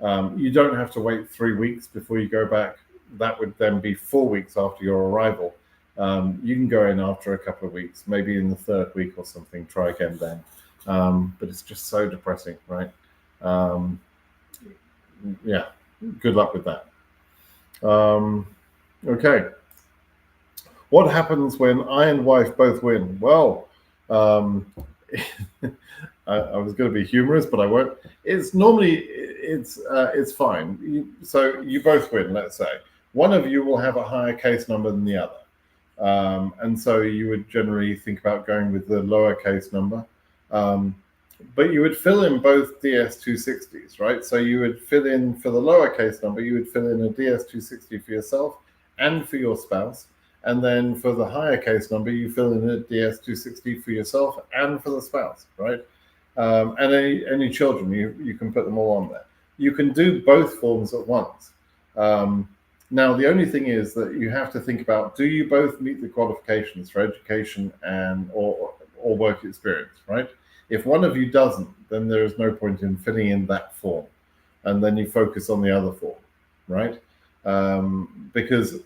You don't have to wait 3 weeks before you go back. That would then be 4 weeks after your arrival. You can go in after a couple of weeks, maybe in the third week or something, try again then. But it's just so depressing, right? Yeah, good luck with that. Okay. What happens when I and wife both win? Well, I was going to be humorous, but I won't. It's normally, it's fine. So you both win, let's say. One of you will have a higher case number than the other. And so you would generally think about going with the lower case number. But you would fill in both DS260s, right? So you would fill in for the lower case number, you would fill in a DS260 for yourself and for your spouse. And then for the higher case number, you fill in a DS260 for yourself and for the spouse, right? And any children, you can put them all on there. You can do both forms at once. Now, the only thing is that you have to think about, do you both meet the qualifications for education and or work experience, right? If one of you doesn't, then there is no point in filling in that form. And then you focus on the other form, right? Because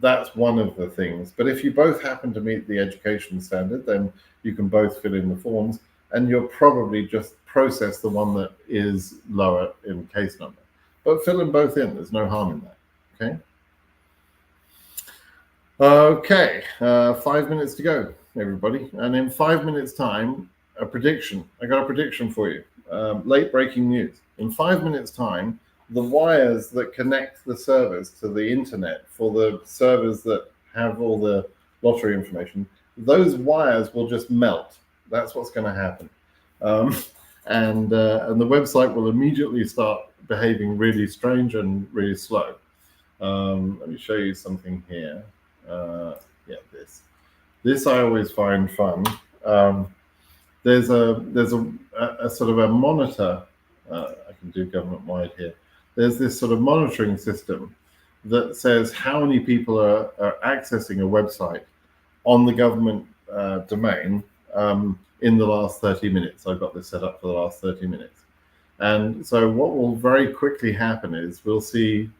that's one of the things. But if you both happen to meet the education standard, then you can both fill in the forms, and you'll probably just process the one that is lower in case number. But fill them both in. There's no harm in that. Okay. Okay. 5 minutes to go, everybody. And in 5 minutes' time, a prediction. I got a prediction for you. Late breaking news. In 5 minutes' time, the wires that connect the servers to the internet for the servers that have all the lottery information, those wires will just melt. That's what's going to happen. And the website will immediately start behaving really strange and really slow. Let me show you something here. Yeah, this I always find fun. There's a sort of a monitor. I can do government wide here. There's this sort of monitoring system that says how many people are accessing a website on the government domain in the last 30 minutes. I've got this set up for the last 30 minutes. And so what will very quickly happen is we'll see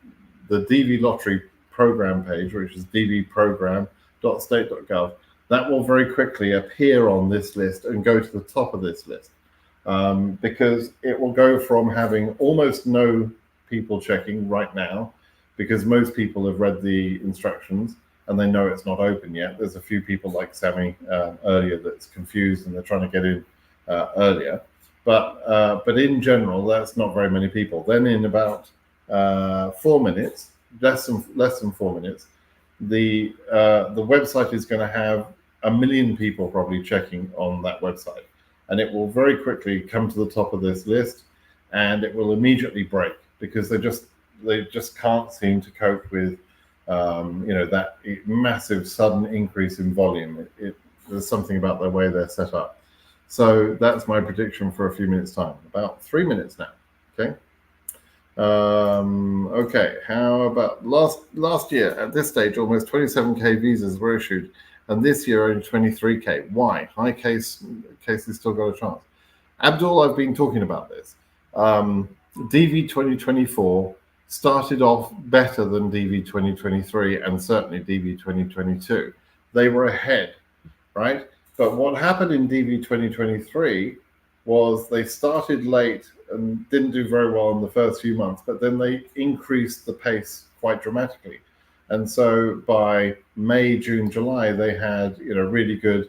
the DV lottery program page, which is dvprogram.state.gov. That will very quickly appear on this list and go to the top of this list because it will go from having almost no people checking right now because most people have read the instructions and they know it's not open yet. There's a few people like Sammy earlier that's confused and they're trying to get in earlier. But in general, that's not very many people. Then in about 4 minutes, less than 4 minutes. The website is going to have 1 million people probably checking on that website, and it will very quickly come to the top of this list, and it will immediately break because they just can't seem to cope with that massive sudden increase in volume. There's something about the way they're set up. So that's my prediction for a few minutes time, about 3 minutes now. Okay. Okay, how about last year at this stage almost 27k visas were issued, and this year only 23k. Why? High cases still got a chance. Abdul, I've been talking about this. DV 2024 started off better than DV 2023 and certainly DV 2022. They were ahead, right? But what happened in DV 2023 was they started late and didn't do very well in the first few months, but then they increased the pace quite dramatically. And so by May, June, July, they had really good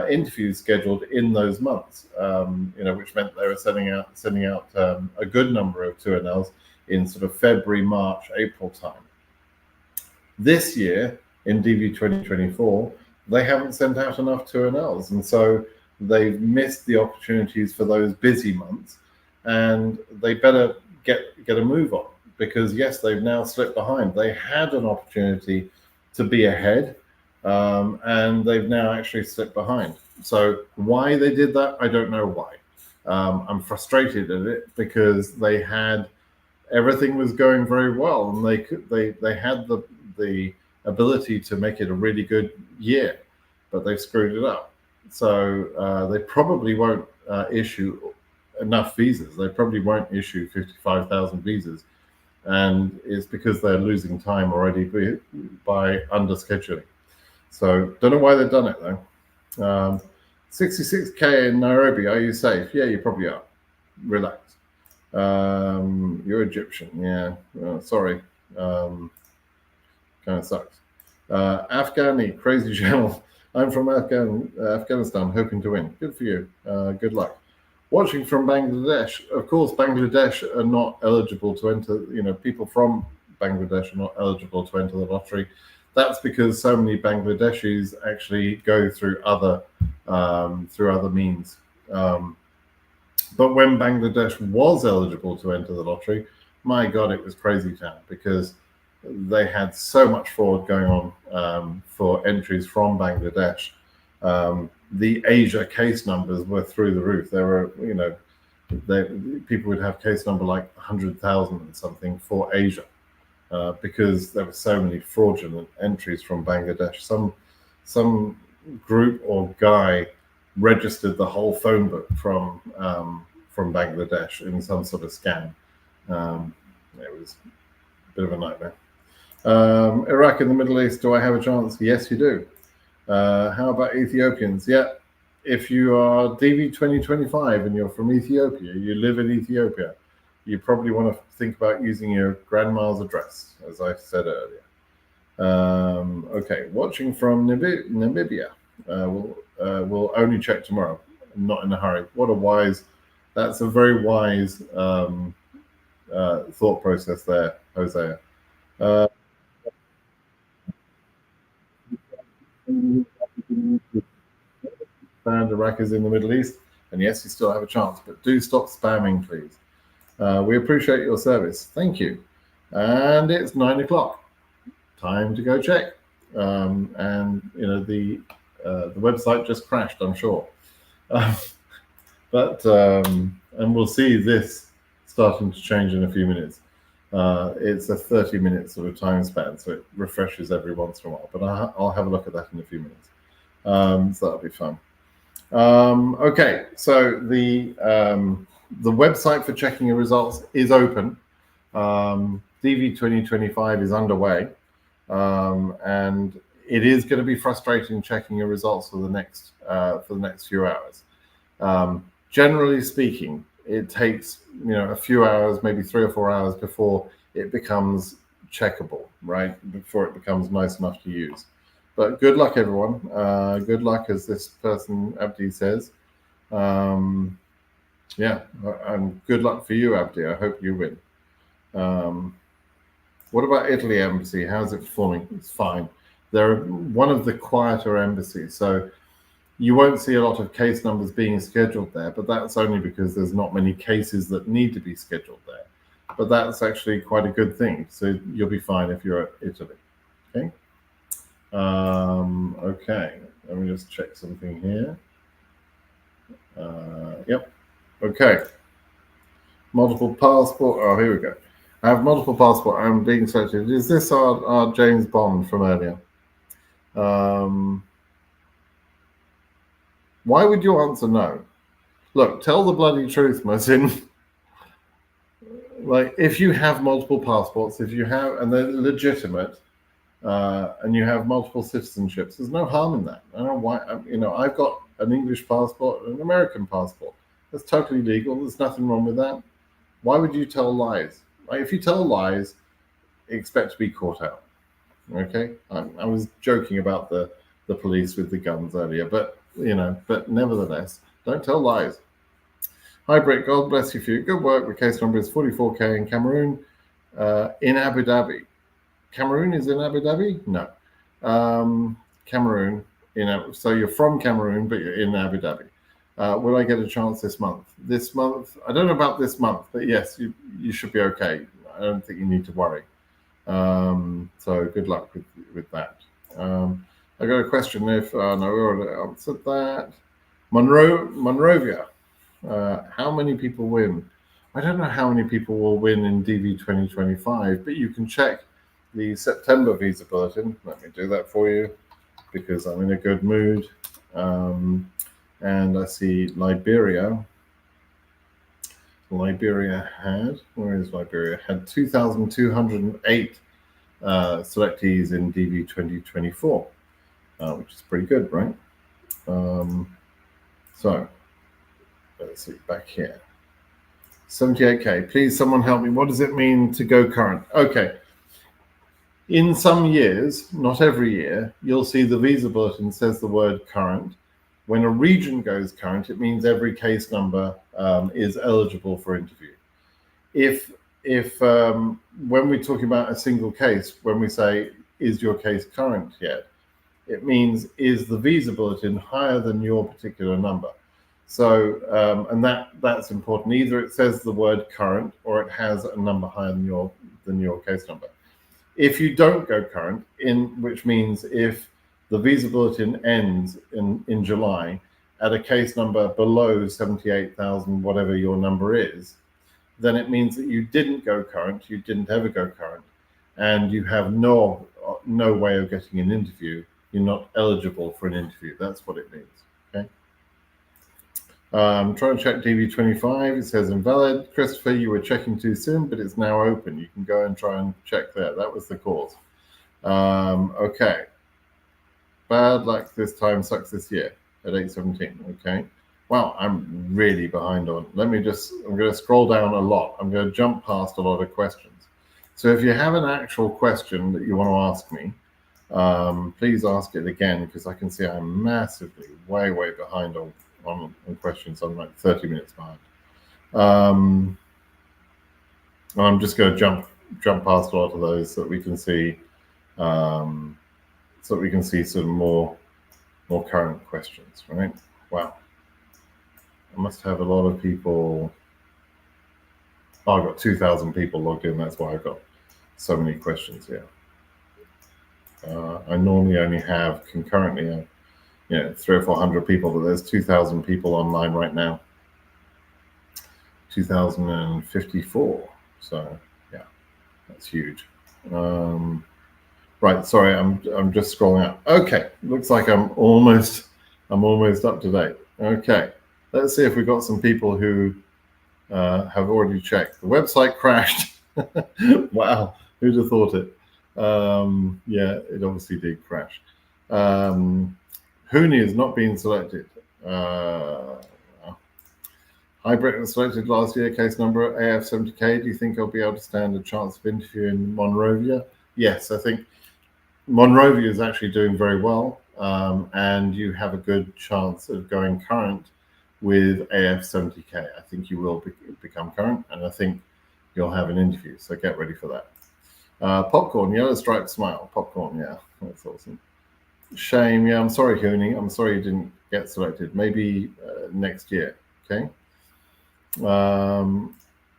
interviews scheduled in those months, which meant they were sending out a good number of 2NLs in sort of February, March, April time. This year in DV 2024, they haven't sent out enough 2NLs, and so they've missed the opportunities for those busy months, and they better get a move on, because yes, they've now slipped behind. They had an opportunity to be ahead, and they've now actually slipped behind. So why they did that, I don't know why. I'm frustrated at it because they had everything was going very well, and they had the ability to make it a really good year, but they screwed it up. So they probably won't issue enough visas. They probably won't issue 55,000 visas, and it's because they're losing time already by underscheduling. So don't know why they've done it though. 66k in Nairobi. Are you safe? Yeah, you probably are. Relax. You're Egyptian. Yeah. Sorry. Kind of sucks. Afghani, crazy channel. I'm from Afghanistan, hoping to win. Good for you. Good luck. Watching from Bangladesh. Of course, Bangladesh are not eligible to enter. People from Bangladesh are not eligible to enter the lottery. That's because so many Bangladeshis actually go through other means. But when Bangladesh was eligible to enter the lottery, my God, it was crazy town, because they had so much fraud going on for entries from Bangladesh. The Asia case numbers were through the roof. There were, people would have case number like 100,000 and something for Asia, because there were so many fraudulent entries from Bangladesh. Some group or guy registered the whole phone book from Bangladesh in some sort of scam. It was a bit of a nightmare. Iraq and the Middle East, do I have a chance? Yes, you do. How about Ethiopians? Yeah, if you are DV 2025 and you're from Ethiopia, you live in Ethiopia, you probably want to think about using your grandma's address, as I said earlier. Okay, watching from Namibia. We'll only check tomorrow. I'm not in a hurry. That's a very wise thought process there, Hosea. And Iraq is in the Middle East, and yes, you still have a chance, but do stop spamming, please. We appreciate your service. Thank you. And it's 9 o'clock. Time to go check. And the website just crashed, I'm sure. But and we'll see this starting to change in a few minutes. It's a 30-minute sort of time span, so it refreshes every once in a while. But I'll have a look at that in a few minutes. So that'll be fun. Okay, so the website for checking your results is open. DV 2025 is underway, and it is going to be frustrating checking your results for the next few hours. Generally speaking, it takes a few hours, maybe 3 or 4 hours before it becomes checkable, right? Before it becomes nice enough to use. But good luck, everyone. Good luck, as this person, Abdi, says. Yeah, and good luck for you, Abdi. I hope you win. What about Italy embassy? How's it performing? It's fine. They're one of the quieter embassies, so you won't see a lot of case numbers being scheduled there, but that's only because there's not many cases that need to be scheduled there. But that's actually quite a good thing. So you'll be fine if you're at Italy. Okay. Okay. Let me just check something here. Yep. Okay. Multiple passport. Oh, here we go. I have multiple passport. I'm being selected. Is this our James Bond from earlier? Why would you answer no? Look, tell the bloody truth, Martin. Like, if you have multiple passports, if you have, and they're legitimate, and you have multiple citizenships, there's no harm in that. I don't know why. I've got an English passport and an American passport. That's totally legal. There's nothing wrong with that. Why would you tell lies? Like, if you tell lies, expect to be caught out. Okay, I was joking about the police with the guns earlier, but nevertheless, don't tell lies. Hi, Brit. God bless you for your good work. The case number is 44K in Cameroon, in Abu Dhabi. Cameroon is in Abu Dhabi? No. Cameroon. So you're from Cameroon, but you're in Abu Dhabi. Will I get a chance this month? This month? I don't know about this month, but yes, you should be okay. I don't think you need to worry. So good luck with that. I got a question no, we already answered that. Monrovia. How many people win? I don't know how many people will win in DV2025, but you can check the September visa bulletin. Let me do that for you because I'm in a good mood. And I see Liberia. Liberia had 2,208 selectees in DV 2024, which is pretty good, right? So let's see, back here. 78K. Please, someone help me. What does it mean to go current? Okay. In some years, not every year, you'll see the visa bulletin says the word current. When a region goes current, it means every case number is eligible for interview. If when we're talking about a single case, when we say, is your case current yet? It means, is the visa bulletin higher than your particular number? So, and that's important. Either it says the word current or it has a number higher than your case number. If you don't go current, which means if the visa bulletin ends in July at a case number below 78,000, whatever your number is, then it means that you didn't go current, you didn't ever go current, and you have no way of getting an interview. You're not eligible for an interview. That's what it means. Okay. Trying to check DV25. It says invalid. Christopher, you were checking too soon, but it's now open. You can go and try and check there. That was the cause. Okay. Bad luck this time, sucks this year at 8:17. Okay. Wow, I'm really behind on. I'm going to scroll down a lot. I'm going to jump past a lot of questions. So if you have an actual question that you want to ask me, please ask it again, because I can see I'm massively way behind on questions. I'm like 30 minutes behind. And I'm just going to jump past a lot of those so that we can see some more current questions, right? Wow. I must have a lot of people. Oh, I've got 2,000 people logged in. That's why I've got so many questions here. I normally only have concurrently, 300 or 400 people, but there's 2,000 people online right now. 2,054. So yeah, that's huge. Right, sorry, I'm just scrolling up. Okay, looks like I'm almost up to date. Okay, let's see if we've got some people who have already checked. The website crashed. Wow, who'd have thought it? Yeah, it obviously did crash. Hooney is not being selected. Hi, Britain selected last year, case number AF70K. Do you think I'll be able to stand a chance of interview in Monrovia? Yes, I think Monrovia is actually doing very well, and you have a good chance of going current with AF70K. I think you will become current, and I think you'll have an interview, so get ready for that. Popcorn, yellow striped smile. Popcorn, yeah, that's awesome. Shame, yeah, I'm sorry, Hooney. I'm sorry you didn't get selected. Maybe next year, okay?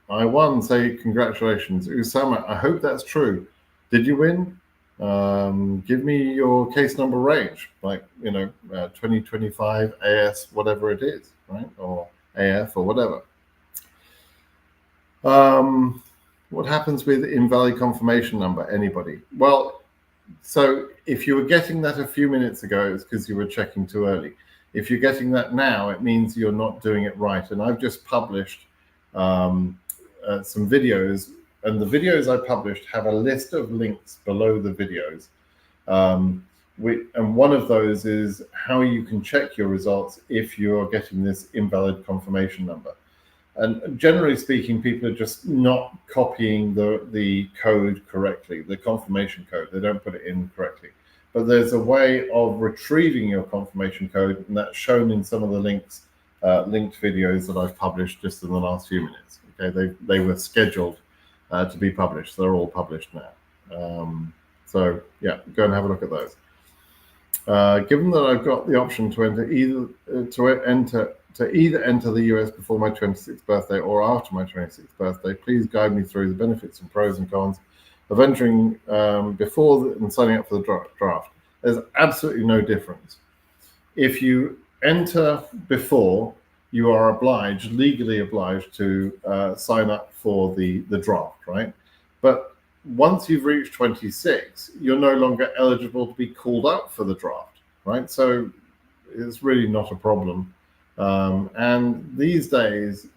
I won, say congratulations. Usama, I hope that's true. Did you win? Give me your case number range, like, 2025 AS, whatever it is, right? Or AF or whatever. What happens with invalid confirmation number? Anybody? Well, so if you were getting that a few minutes ago, it's because you were checking too early. If you're getting that now, it means you're not doing it right. And I've just published some videos, and the videos I published have a list of links below the videos. And one of those is how you can check your results if you're getting this invalid confirmation number. And generally speaking, people are just not copying the code correctly, the confirmation code. They don't put it in correctly. But there's a way of retrieving your confirmation code, and that's shown in some of the linked videos that I've published just in the last few minutes. Okay, they were scheduled to be published. They're all published now. So yeah, go and have a look at those. Given that I've got the option to either enter the US before my 26th birthday or after my 26th birthday, please guide me through the benefits and pros and cons of entering before and signing up for the draft. There's absolutely no difference. If you enter before, you are legally obliged to sign up for the draft, right? But once you've reached 26, you're no longer eligible to be called up for the draft, right? So it's really not a problem. And these days,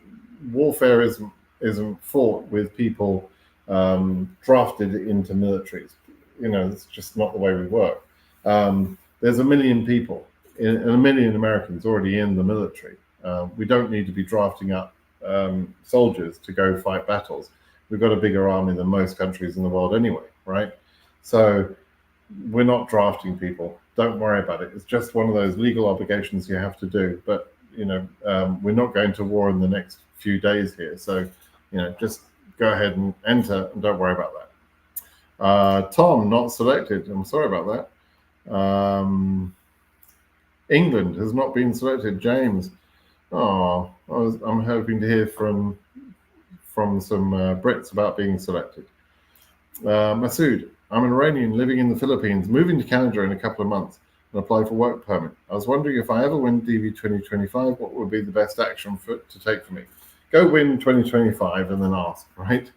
warfare isn't fought with people drafted into militaries. It's just not the way we work. There's 1 million people, and 1 million Americans already in the military. We don't need to be drafting up soldiers to go fight battles. We've got a bigger army than most countries in the world anyway, right? So we're not drafting people. Don't worry about it. It's just one of those legal obligations you have to do. But we're not going to war in the next few days here. So, just go ahead and enter and don't worry about that. Tom, not selected. I'm sorry about that. England has not been selected. James. Oh, I'm hoping to hear from some Brits about being selected. Masood, I'm an Iranian living in the Philippines, moving to Canada in a couple of months and apply for work permit. I was wondering if I ever win DV 2025, what would be the best action to take for me? Go win 2025 and then ask, right?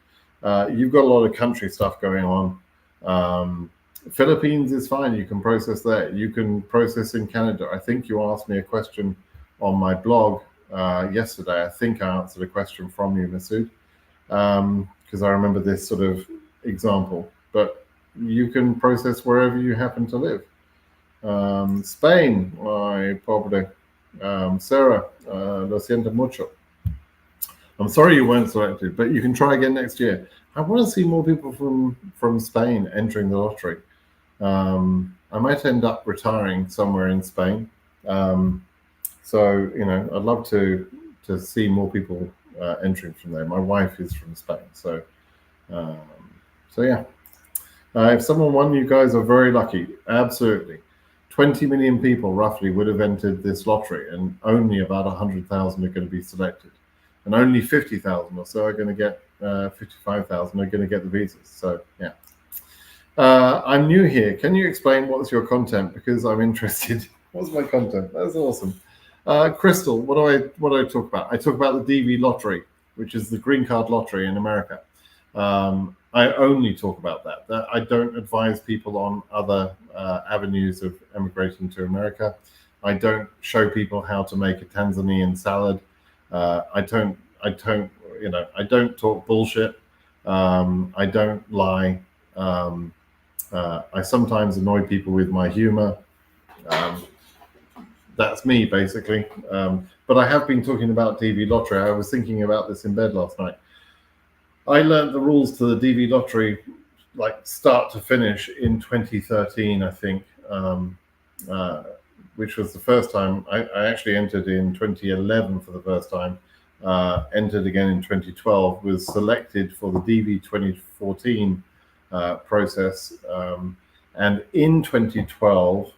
You've got a lot of country stuff going on. Philippines is fine. You can process there. You can process in Canada. I think you asked me a question on my blog yesterday. I think I answered a question from you, Masood, because I remember this sort of example. But you can process wherever you happen to live. Spain, pobre. Sarah, lo siento mucho. I'm sorry you weren't selected, but you can try again next year. I want to see more people from Spain entering the lottery. I might end up retiring somewhere in Spain. So, I'd love to see more people entering from there. My wife is from Spain, so yeah. If someone won, you guys are very lucky. Absolutely. 20 million people roughly would have entered this lottery, and only about 100,000 are going to be selected. And only 50,000 or so are going to get 55,000 are going to get the visas. So, yeah. I'm new here. Can you explain what's your content? Because I'm interested. What's my content? That's awesome. Crystal, what do I talk about? I talk about the DV lottery, which is the green card lottery in America. I only talk about that. I don't advise people on other avenues of emigrating to America. I don't show people how to make a Tanzanian salad. I don't talk bullshit. I don't lie. I sometimes annoy people with my humor. That's me, basically. But I have been talking about DV lottery. I was thinking about this in bed last night. I learned the rules to the DV lottery, like start to finish, in 2013, I think, which was the first time. I actually entered in 2011 for the first time, entered again in 2012, was selected for the DV 2014 process. And in 2012,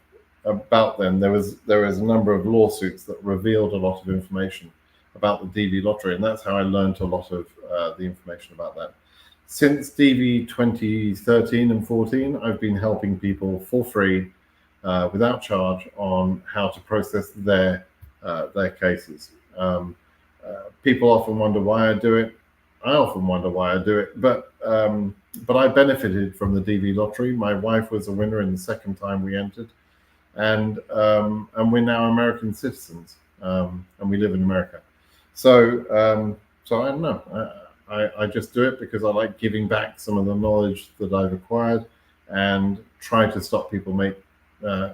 about then, there was a number of lawsuits that revealed a lot of information about the DV lottery, and that's how I learned a lot of the information about that. Since DV 2013 and 14, I've been helping people for free, without charge, on how to process their cases. People often wonder why I do it. I often wonder why I do it, but I benefited from the DV lottery. My wife was a winner in the second time we entered, and we're now American citizens, and we live in America. So I don't know. I just do it because I like giving back some of the knowledge that I've acquired, and try to stop people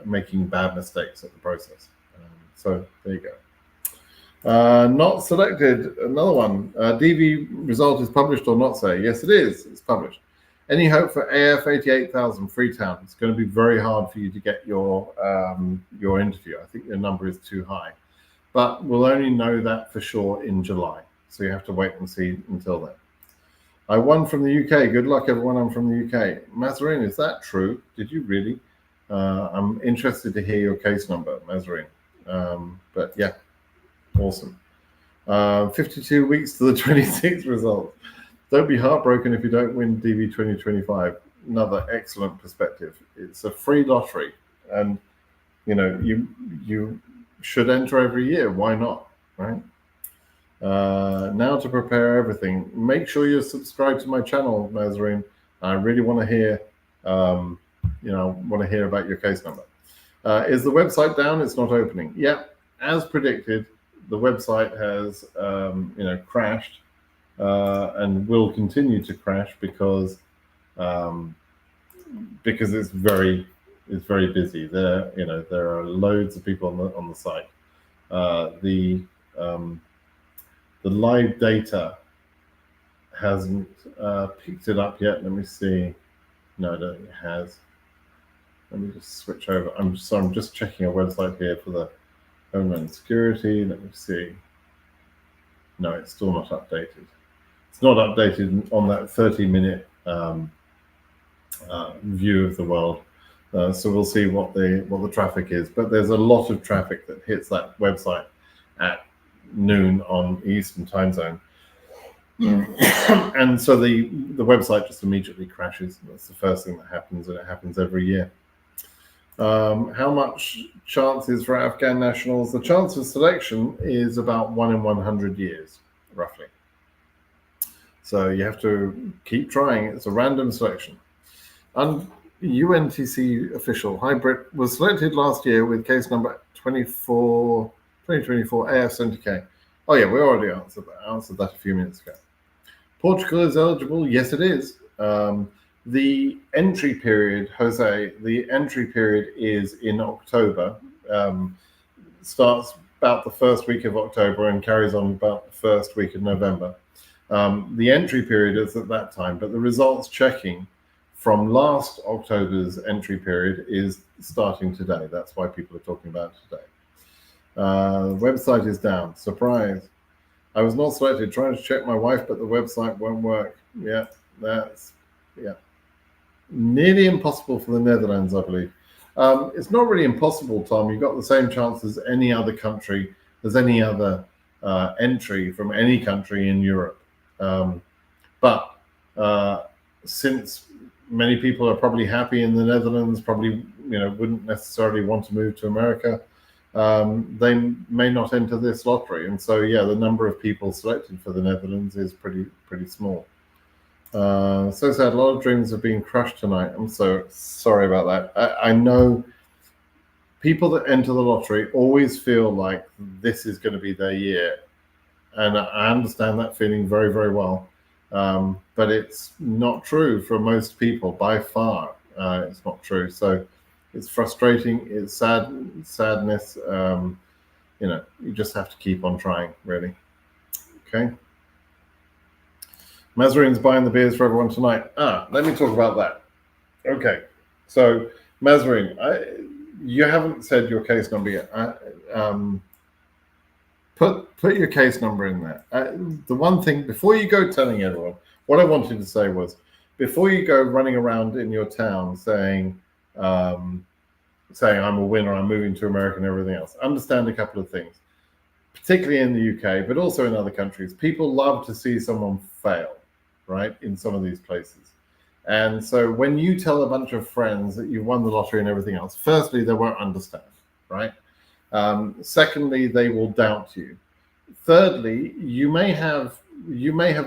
making bad mistakes at the process. So there you go. Not selected. Another one. DV result is published or not, say? Yes, it is. It's published. Any hope for AF 88,000 Freetown? It's going to be very hard for you to get your interview. I think your number is too high, but we'll only know that for sure in July. So you have to wait and see until then. I won from the UK. Good luck, everyone. I'm from the UK. Mazarine, is that true? Did you really? I'm interested to hear your case number, Mazarine. But yeah, awesome. 52 weeks to the 26th result. Don't be heartbroken if you don't win DV 2025. Another excellent perspective. It's a free lottery, and you should enter every year. Why not, right? Now to prepare everything. Make sure you're subscribed to my channel, Mazarine. I really want to hear, about your case number. Is the website down? It's not opening. Yeah, as predicted, the website has, crashed, and will continue to crash because it's very busy. There are loads of people on the site. The live data hasn't picked it up yet. Let me see. No, I don't think it has. Let me just switch over. I'm just checking a website here for the Homeland Security. Let me see. No, it's still not updated. It's not updated on that 30-minute view of the world. So we'll see what the traffic is. But there's a lot of traffic that hits that website at noon on Eastern time zone. And so the website just immediately crashes. That's the first thing that happens, and it happens every year. How much chance is for Afghan nationals? The chance of selection is about 1 in 100 years, roughly. So you have to keep trying. It's a random selection. UNTC official, Hybrid, was selected last year with case number 2024 AF70K. Oh yeah, we already answered that. I answered that a few minutes ago. Portugal is eligible. Yes, it is. The entry period, Jose, the entry period is in October. Starts about the first week of October and carries on about the first week of November. The entry period is at that time, but the results checking from last October's entry period is starting today. That's why people are talking about it today. The website is down. Surprise. I was not selected. Trying to check my wife, but the website won't work. Yeah, nearly impossible for the Netherlands, I believe. It's not really impossible, Tom. You've got the same chance as any other country, as any other entry from any country in Europe. But since many people are probably happy in the Netherlands, probably wouldn't necessarily want to move to America, they may not enter this lottery. And so, yeah, the number of people selected for the Netherlands is pretty small. So sad. A lot of dreams have been crushed tonight. I'm so sorry about that. I know people that enter the lottery always feel like this is going to be their year. And I understand that feeling very, very well. But it's not true for most people by far. It's not true. So it's frustrating. It's sadness. You just have to keep on trying, really. Okay. Mazarine's buying the beers for everyone tonight. Let me talk about that. Okay. So Mazarine, you haven't said your case number yet. Put your case number in there. The one thing, before you go telling everyone, what I wanted to say was, before you go running around in your town saying I'm a winner, I'm moving to America and everything else, understand a couple of things, particularly in the UK, but also in other countries. People love to see someone fail, right, in some of these places. And so when you tell a bunch of friends that you won the lottery and everything else, firstly, they won't understand, right? Secondly, they will doubt you. Thirdly, you may have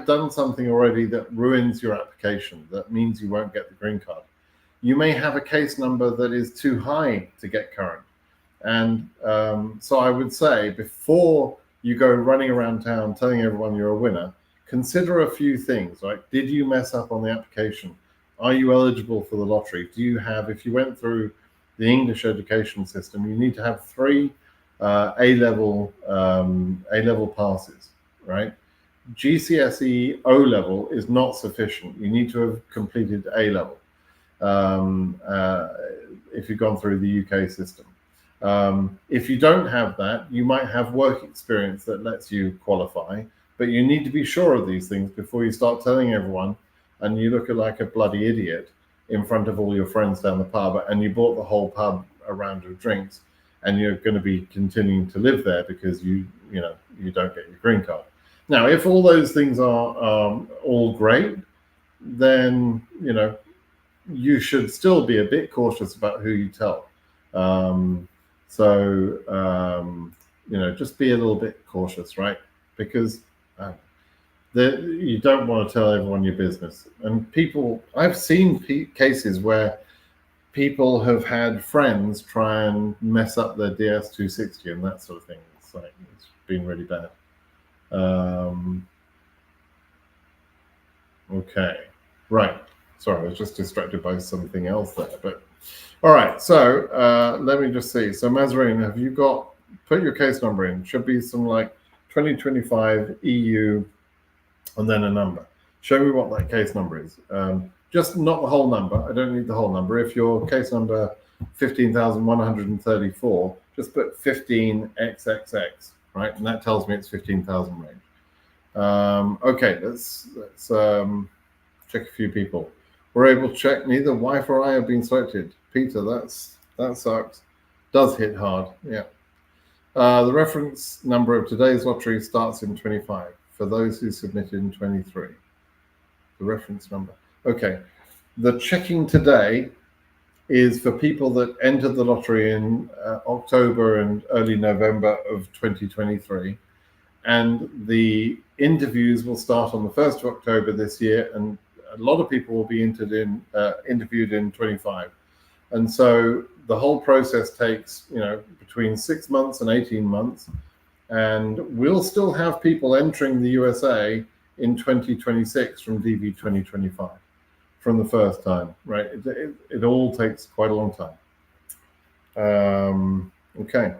done something already that ruins your application. That means you won't get the green card. You may have a case number that is too high to get current. And so I would say, before you go running around town telling everyone you're a winner, consider a few things, right? Did you mess up on the application? Are you eligible for the lottery? Do you have, if you went through the English education system, you need to have 3 A-level passes, right? GCSE O-level is not sufficient. You need to have completed A-level if you've gone through the UK system. If you don't have that, you might have work experience that lets you qualify, but you need to be sure of these things before you start telling everyone, and you look like a bloody idiot in front of all your friends down the pub, and you bought the whole pub a round of drinks, and you're going to be continuing to live there because you don't get your green card. Now, if all those things are all great, then you should still be a bit cautious about who you tell. Just be a little bit cautious, right? Because you don't want to tell everyone your business. And I've seen cases where people have had friends try and mess up their DS260 and that sort of thing. It's been really bad. Okay, right. Sorry, I was just distracted by something else there. But all right, so let me just see. So Mazarine, have you put your case number in? Should be some like 2025 EU and then a number. Show me what that case number is. Just not the whole number. I don't need the whole number. If your case number 15,134, just put 15XXX, right? And that tells me it's 15,000 range. Okay, let's check a few people. We're able to check neither wife or I have been selected. Peter, that sucks. Does hit hard, yeah. The reference number of today's lottery starts in 25 for those who submitted in 23. The reference number. Okay, the checking today is for people that entered the lottery in October and early November of 2023. And the interviews will start on the 1st of October this year, and a lot of people will be interviewed in 25. And so the whole process takes, between 6 months and 18 months. And we'll still have people entering the USA in 2026 from DV2025 from the first time, right? It all takes quite a long time. Okay.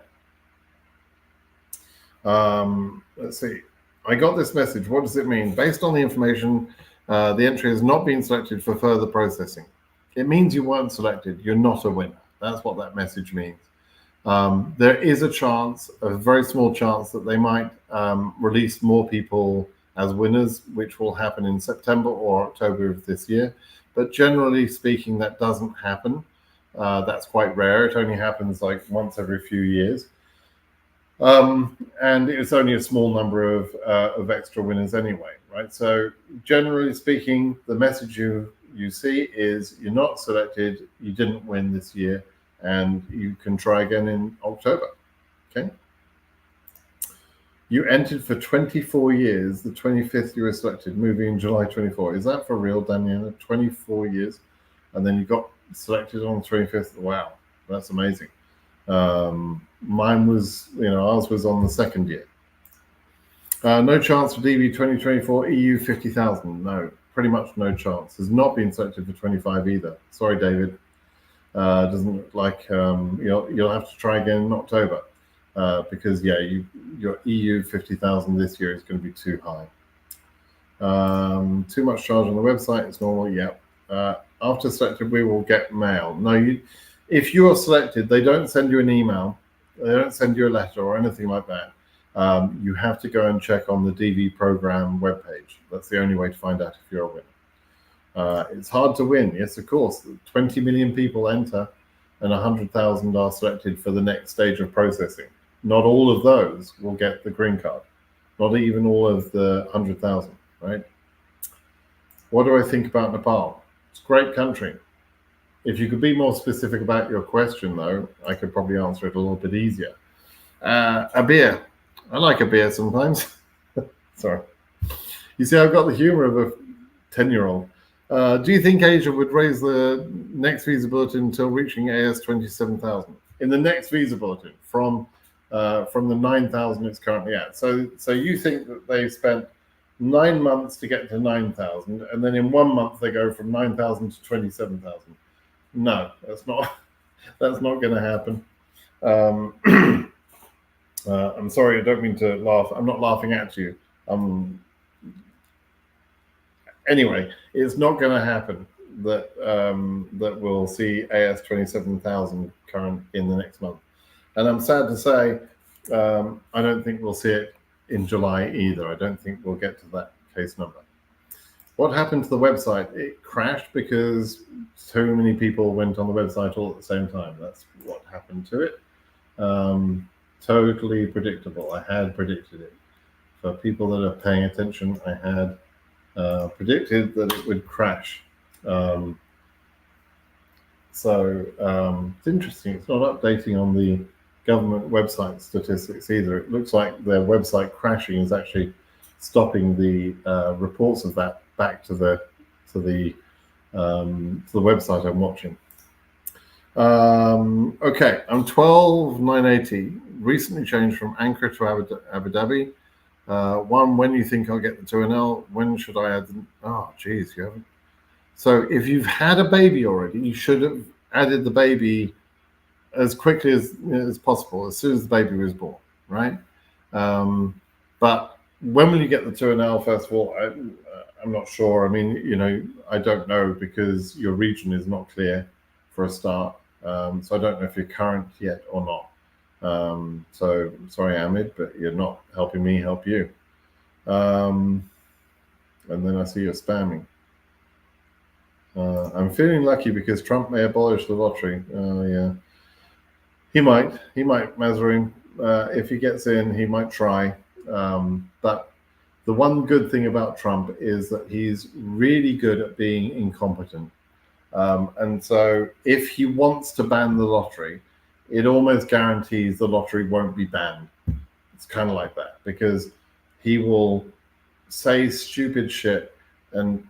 Let's see. I got this message. What does it mean? Based on the information, the entry has not been selected for further processing. It means you weren't selected. You're not a winner. That's what that message means. There is a chance, a very small chance, that they might release more people as winners, which will happen in September or October of this year. But generally speaking, that doesn't happen. That's quite rare. It only happens like once every few years. And it's only a small number of extra winners anyway, right? So generally speaking, the message you see is you're not selected, you didn't win this year, and you can try again in October, okay? You entered for 24 years, the 25th you were selected, moving in July 24. Is that for real, Daniela? 24 years, and then you got selected on the 25th? Wow, that's amazing. Mine was, ours was on the 2nd year. No chance for DV 2024 EU 50,000. No, pretty much no chance. Has not been selected for 25 either. Sorry, David. Doesn't look like you'll have to try again in October because your EU 50,000 this year is going to be too high. Too much charge on the website. It's normal. Yeah. After selected, we will get mail. No, if you are selected, they don't send you an email. They don't send you a letter or anything like that. You have to go and check on the DV program webpage. That's the only way to find out if you're a winner. It's hard to win. Yes, of course. 20 million people enter and 100,000 are selected for the next stage of processing. Not all of those will get the green card. Not even all of the 100,000, right? What do I think about Nepal? It's a great country. If you could be more specific about your question, though, I could probably answer it a little bit easier. A beer. I like a beer sometimes. Sorry. You see, I've got the humor of a 10-year-old. Do you think Asia would raise the next visa bulletin until reaching AS 27,000? In the next visa bulletin, from the 9,000 it's currently at. So you think that they spent 9 months to get to 9,000, and then in 1 month they go from 9,000 to 27,000? No, that's not going to happen. I'm sorry, I don't mean to laugh. I'm not laughing at you. Anyway, it's not going to happen that we'll see AS 27,000 current in the next month. And I'm sad to say, I don't think we'll see it in July either. I don't think we'll get to that case number. What happened to the website? It crashed because so many people went on the website all at the same time. That's what happened to it. Totally predictable. I had predicted it. For people that are paying attention, I had predicted that it would crash. It's interesting. It's not updating on the government website statistics either. It looks like their website crashing is actually stopping the reports of that back to the website I'm watching. Okay, I'm 12,980. Recently changed from Ankara to Abu Dhabi. When you think I'll get the 2NL? When should I add them? Oh, geez, you haven't. So if you've had a baby already, you should have added the baby as quickly as possible, as soon as the baby was born, right? But when will you get the 2NL? First of all, I'm not sure. I mean, I don't know because your region is not clear for a start. So I don't know if you're current yet or not. So sorry, Ahmed, but you're not helping me help you. And then I see you're spamming. I'm feeling lucky because Trump may abolish the lottery. Yeah, he might, Mazarine. If he gets in, he might try. But the one good thing about Trump is that he's really good at being incompetent. And so if he wants to ban the lottery, it almost guarantees the lottery won't be banned. It's kind of like that because he will say stupid shit and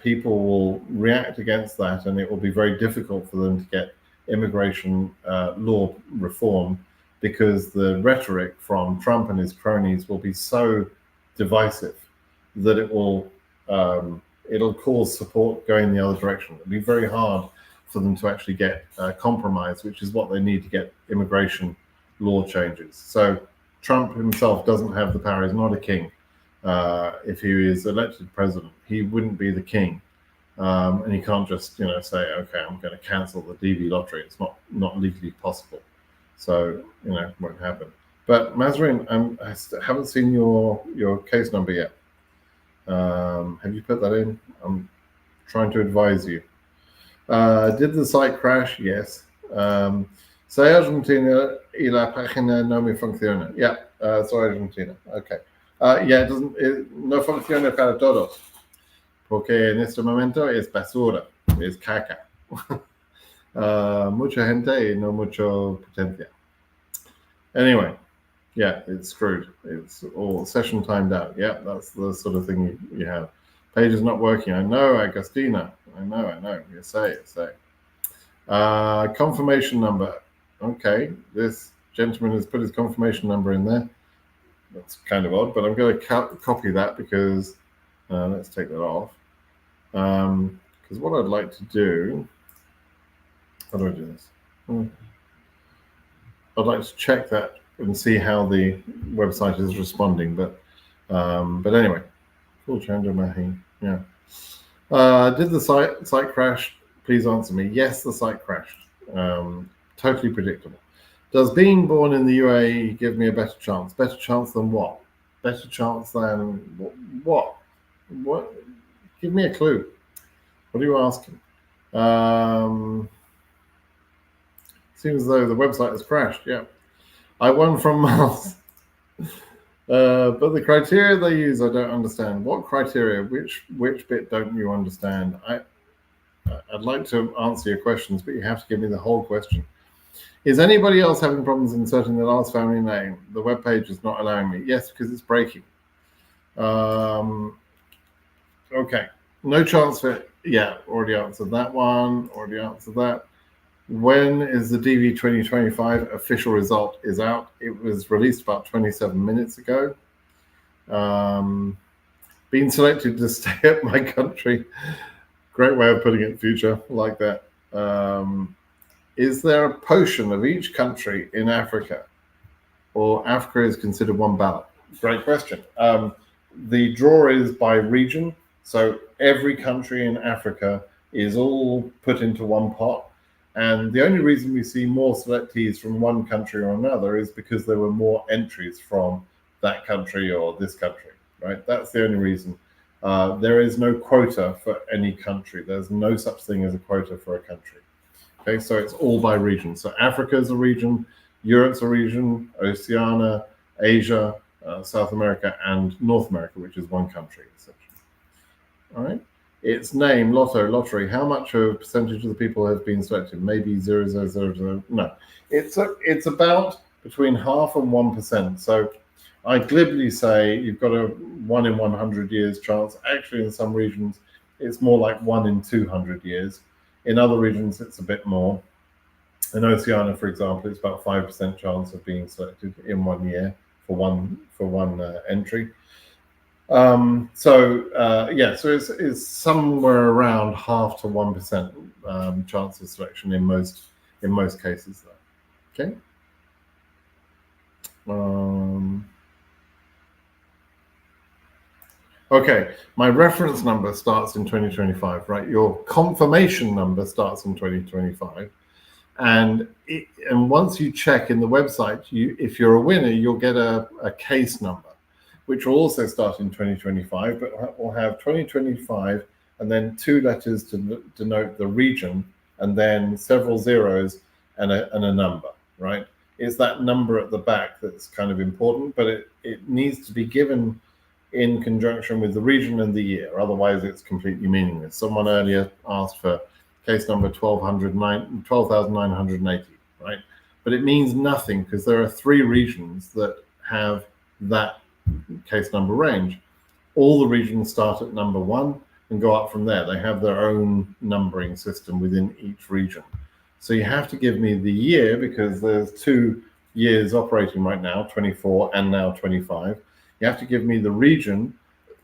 people will react against that, and it will be very difficult for them to get immigration law reform because the rhetoric from Trump and his cronies will be so divisive that it will it'll cause support going the other direction. It'll be very hard for them to actually get compromise, which is what they need to get immigration law changes. So Trump himself doesn't have the power. He's not a king. If he is elected president, he wouldn't be the king. And he can't just, say, okay, I'm going to cancel the DV lottery. It's not legally possible. So, it won't happen. But Mazarine, I haven't seen your case number yet. Have you put that in? I'm trying to advise you. Did the site crash? Yes. Soy Argentina y la página no me funciona. Yeah, soy Argentina. Okay. Yeah, no funciona para todos. Porque en este momento es basura, es caca. Mucha gente y no mucho potencia. Anyway, yeah, it's screwed. It's all session timed out. Yeah, that's the sort of thing you have. Page is not working. I know, Agustina. I know. You say. Confirmation number. Okay, this gentleman has put his confirmation number in there. That's kind of odd, but I'm going to copy that because let's take that off. Because what I'd like to do, how do I do this? I'd like to check that and see how the website is responding. But anyway, cool. Chandra Mahi. Yeah. Did the site crash? Please answer me. Yes, the site crashed. Totally predictable. Does being born in the UAE give me a better chance? Better chance than what? Better chance than what? What? Give me a clue. What are you asking? Seems as though the website has crashed. Yeah, I won from Mars. But the criteria they use, I don't understand. What criteria? Which bit don't you understand? I'd like to answer your questions, but you have to give me the whole question. Is anybody else having problems inserting the last family name? The web page is not allowing me. Yes, because it's breaking. Okay, no chance for, yeah, already answered that one, already answered that. When is the DV2025 official result is out? It was released about 27 minutes ago. Being selected to stay at my country. Great way of putting it, future, like that. Is there a potion of each country in Africa? Or Africa is considered one ballot? Great question. The draw is by region. So every country in Africa is all put into one pot. And the only reason we see more selectees from one country or another is because there were more entries from that country or this country, right? That's the only reason. There is no quota for any country. There's no such thing as a quota for a country. Okay, so it's all by region. So Africa is a region, Europe's a region, Oceania, Asia, South America, and North America, which is one country, essentially. All right. Its name, Lotto, lottery. How much of a percentage of the people have been selected? Maybe 0.000. No, it's about between 0.5% and 1%. So I glibly say you've got a 1 in 100 years chance. Actually, in some regions, it's more like 1 in 200 years. In other regions, it's a bit more. In Oceania, for example, it's about 5% chance of being selected in 1 year for one entry. So it's somewhere around 0.5% to 1% chance of selection in most cases, though. Okay. Okay, my reference number starts in 2025, right? Your confirmation number starts in 2025. And once you check in the website, if you're a winner, you'll get a case number, which will also start in 2025, but will have 2025 and then 2 letters to denote the region, and then several zeros and a number, right? It's that number at the back that's kind of important, but it needs to be given in conjunction with the region and the year. Otherwise, it's completely meaningless. Someone earlier asked for case number 12,980, right? But it means nothing because there are 3 regions that have that case number range. All the regions start at number 1 and go up from there. They have their own numbering system within each region. So you have to give me the year because there's 2 years operating right now, 24 and now 25. You have to give me the region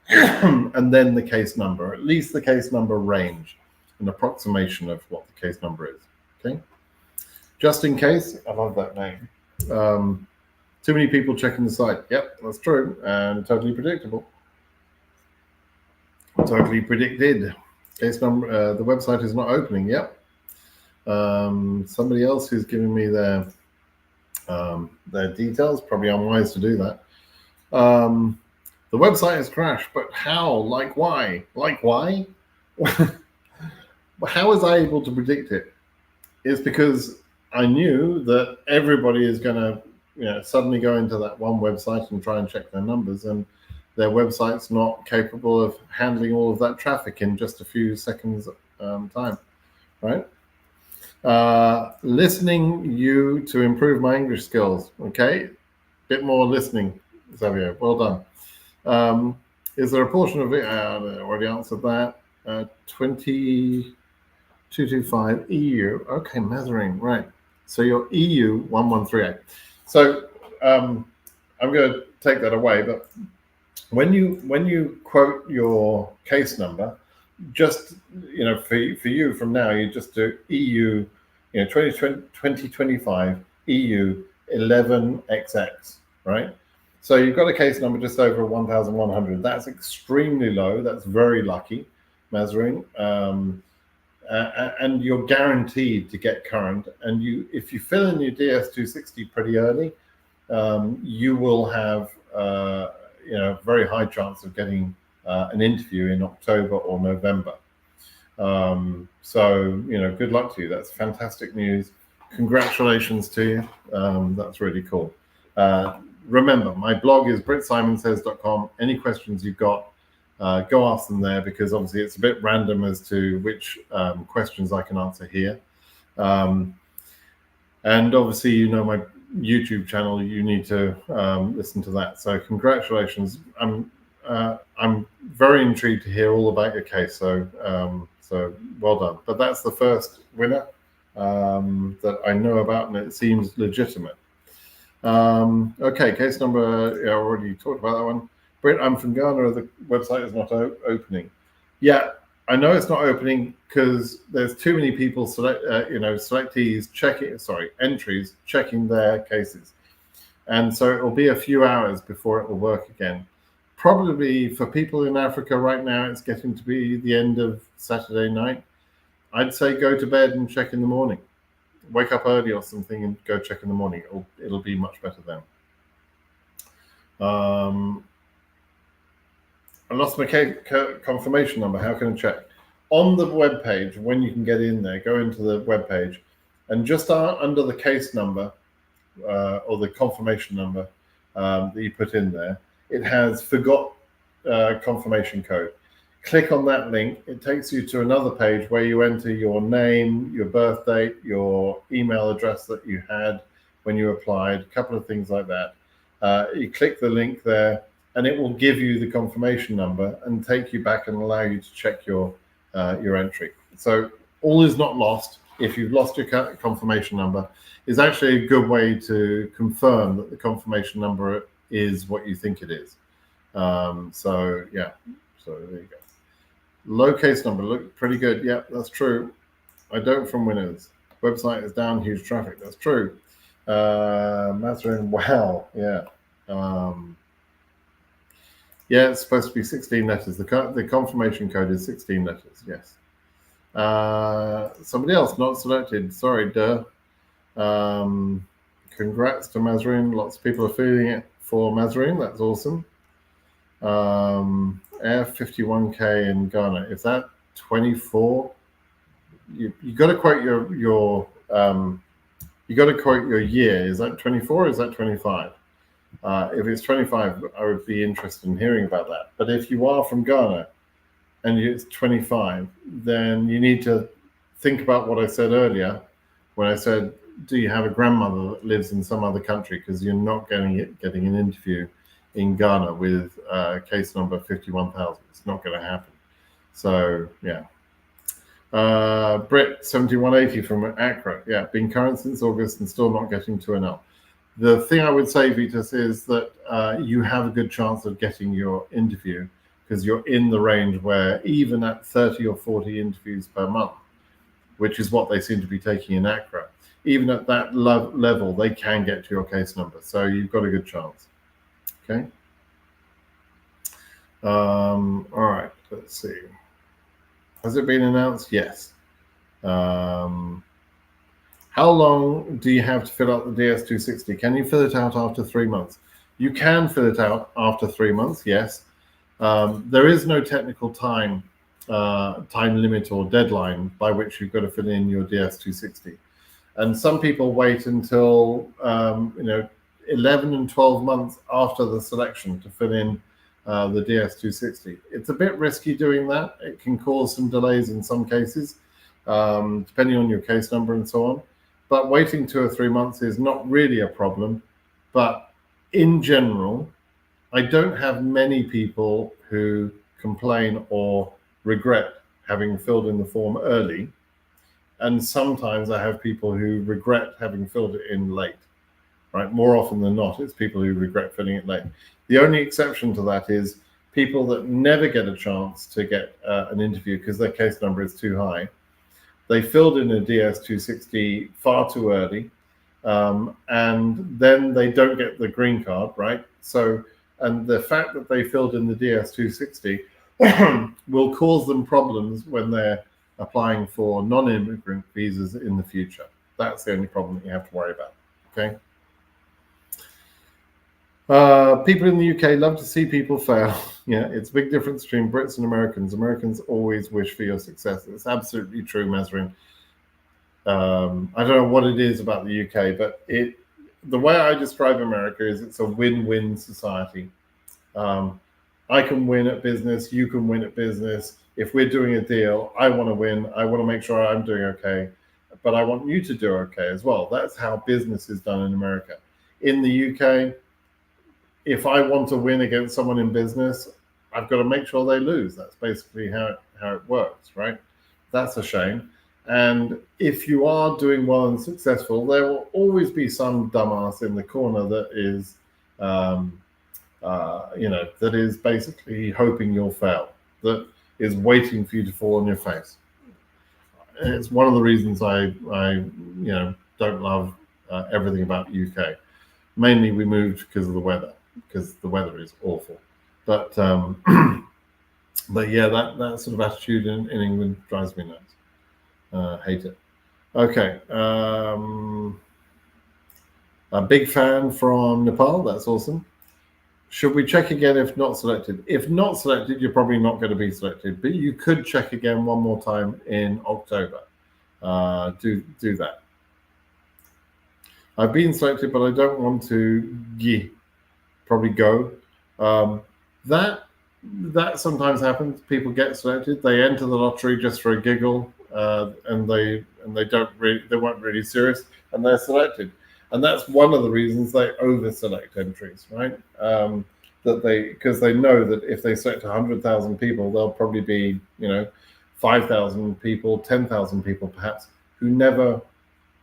and then the case number, at least the case number range, an approximation of what the case number is. Okay. Just in case, I love that name. Too many people checking the site. Yep, that's true, and totally predictable. Totally predicted. Case number. The website is not opening. Yep. Somebody else who's giving me their details. Probably unwise to do that. The website has crashed, but how? Like why? Like why? How was I able to predict it? It's because I knew that everybody is going to suddenly go into that one website and try and check their numbers, and their website's not capable of handling all of that traffic in just a few seconds time, right? Listening you to improve my English skills. Okay, bit more listening, Xavier. Well done. Is there a portion of it? I already answered that. 225 EU. Okay, Mathering, right. So your EU 1138. So I'm going to take that away. But when you quote your case number, just for you from now, you just do EU 2025 EU 11XX, right? So you've got a case number just over 1,100. That's extremely low. That's very lucky, Mathering. And you're guaranteed to get current. And if you fill in your DS260 pretty early, you will have very high chance of getting an interview in October or November. So, good luck to you. That's fantastic news. Congratulations to you. That's really cool. Remember, my blog is BritSimonSays.com. Any questions you've got, go ask them there, because obviously it's a bit random as to which questions I can answer here. And obviously, my YouTube channel, you need to listen to that. So congratulations. I'm very intrigued to hear all about your case. So well done. But that's the first winner that I know about, and it seems legitimate. Okay, case number, I already talked about that one. Brit, I'm from Ghana. The website is not opening. Yeah, I know it's not opening because there's too many people entries checking their cases, and so it will be a few hours before it will work again. Probably for people in Africa right now, it's getting to be the end of Saturday night. I'd say go to bed and check in the morning. Wake up early or something and go check in the morning. It'll be much better then. I lost my confirmation number. How can I check? On the web page, when you can get in there, go into the web page, and just under the case number or the confirmation number that you put in there, it has forgot confirmation code. Click on that link. It takes you to another page where you enter your name, your birth date, your email address that you had when you applied, a couple of things like that. You click the link there, and it will give you the confirmation number and take you back and allow you to check your entry. So all is not lost. If you've lost your confirmation number, is actually a good way to confirm that the confirmation number is what you think it is. So yeah, so there you go. Low case number, look pretty good. Yeah, that's true. I don't from winners. Website is down, huge traffic. That's true. Mazarin, wow, yeah. Yeah, it's supposed to be 16 letters. The confirmation code is 16 letters, yes. Somebody else not selected. Sorry, duh. Congrats to Mazarin. Lots of people are feeling it for Mazarin. That's awesome. Air 51K in Ghana. Is that 24? You got to quote your you got to quote your year. Is that 24 or is that 25? If it's 25, I would be interested in hearing about that. But if you are from Ghana and it's 25, then you need to think about what I said earlier when I said, do you have a grandmother that lives in some other country? Because you're not getting an interview in Ghana with case number 51,000. It's not going to happen. So, yeah. Brit 7180 from Accra. Yeah, been current since August and still not getting to an L. The thing I would say, Vitas, is that you have a good chance of getting your interview because you're in the range where even at 30 or 40 interviews per month, which is what they seem to be taking in Accra, even at that level, they can get to your case number. So you've got a good chance. Okay. All right, let's see. Has it been announced? Yes. How long do you have to fill out the DS260? Can you fill it out after 3 months? You can fill it out after 3 months, yes. There is no technical time limit or deadline by which you've got to fill in your DS260. And some people wait until 11 and 12 months after the selection to fill in the DS260. It's a bit risky doing that. It can cause some delays in some cases, depending on your case number and so on. But waiting 2 or 3 months is not really a problem. But in general, I don't have many people who complain or regret having filled in the form early. And sometimes I have people who regret having filled it in late. Right? More often than not, it's people who regret filling it late. The only exception to that is people that never get a chance to get an interview because their case number is too high. They filled in a DS260 far too early, and then they don't get the green card, right? So, and the fact that they filled in the DS260 will cause them problems when they're applying for non-immigrant visas in the future. That's the only problem that you have to worry about, okay? People in the UK love to see people fail. Yeah, it's a big difference between Brits and Americans. Americans always wish for your success. It's absolutely true, Mazrin. I don't know what it is about the UK, but the way I describe America is it's a win-win society. I can win at business, you can win at business. If we're doing a deal, I want to win. I want to make sure I'm doing okay, but I want you to do okay as well. That's how business is done in America. In the UK, if I want to win against someone in business, I've got to make sure they lose. That's basically how it works, right? That's a shame. And if you are doing well and successful, there will always be some dumbass in the corner that is, that is basically hoping you'll fail, that is waiting for you to fall on your face. It's one of the reasons I don't love everything about the UK. Mainly, we moved because of the weather, because the weather is awful. But but yeah, that sort of attitude in England drives me nuts. Hate it. Okay. A big fan from Nepal. That's awesome. Should we check again if not selected? If not selected, you're probably not going to be selected, but you could check again one more time in October. Do that. I've been selected, but I don't want to probably go. That sometimes happens. People get selected. They enter the lottery just for a giggle, and they weren't really serious, and they're selected. And that's one of the reasons they over-select entries, right? Because they know that if they select 100,000 people, there'll probably be 5,000 people, 10,000 people perhaps who never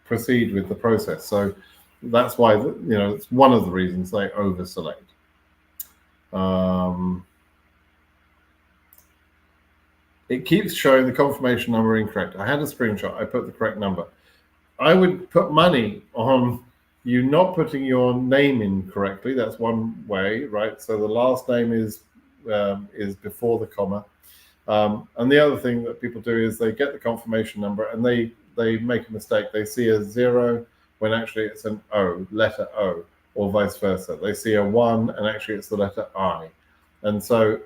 proceed with the process. So that's why it's one of the reasons they over-select. It keeps showing the confirmation number incorrect. I had a screenshot. I put the correct number. I would put money on you not putting your name in correctly. That's one way, right? So the last name is before the comma. And the other thing that people do is they get the confirmation number and they make a mistake. They see a 0 when actually it's an O, letter O, or vice versa. They see a 1 and actually it's the letter I. And so,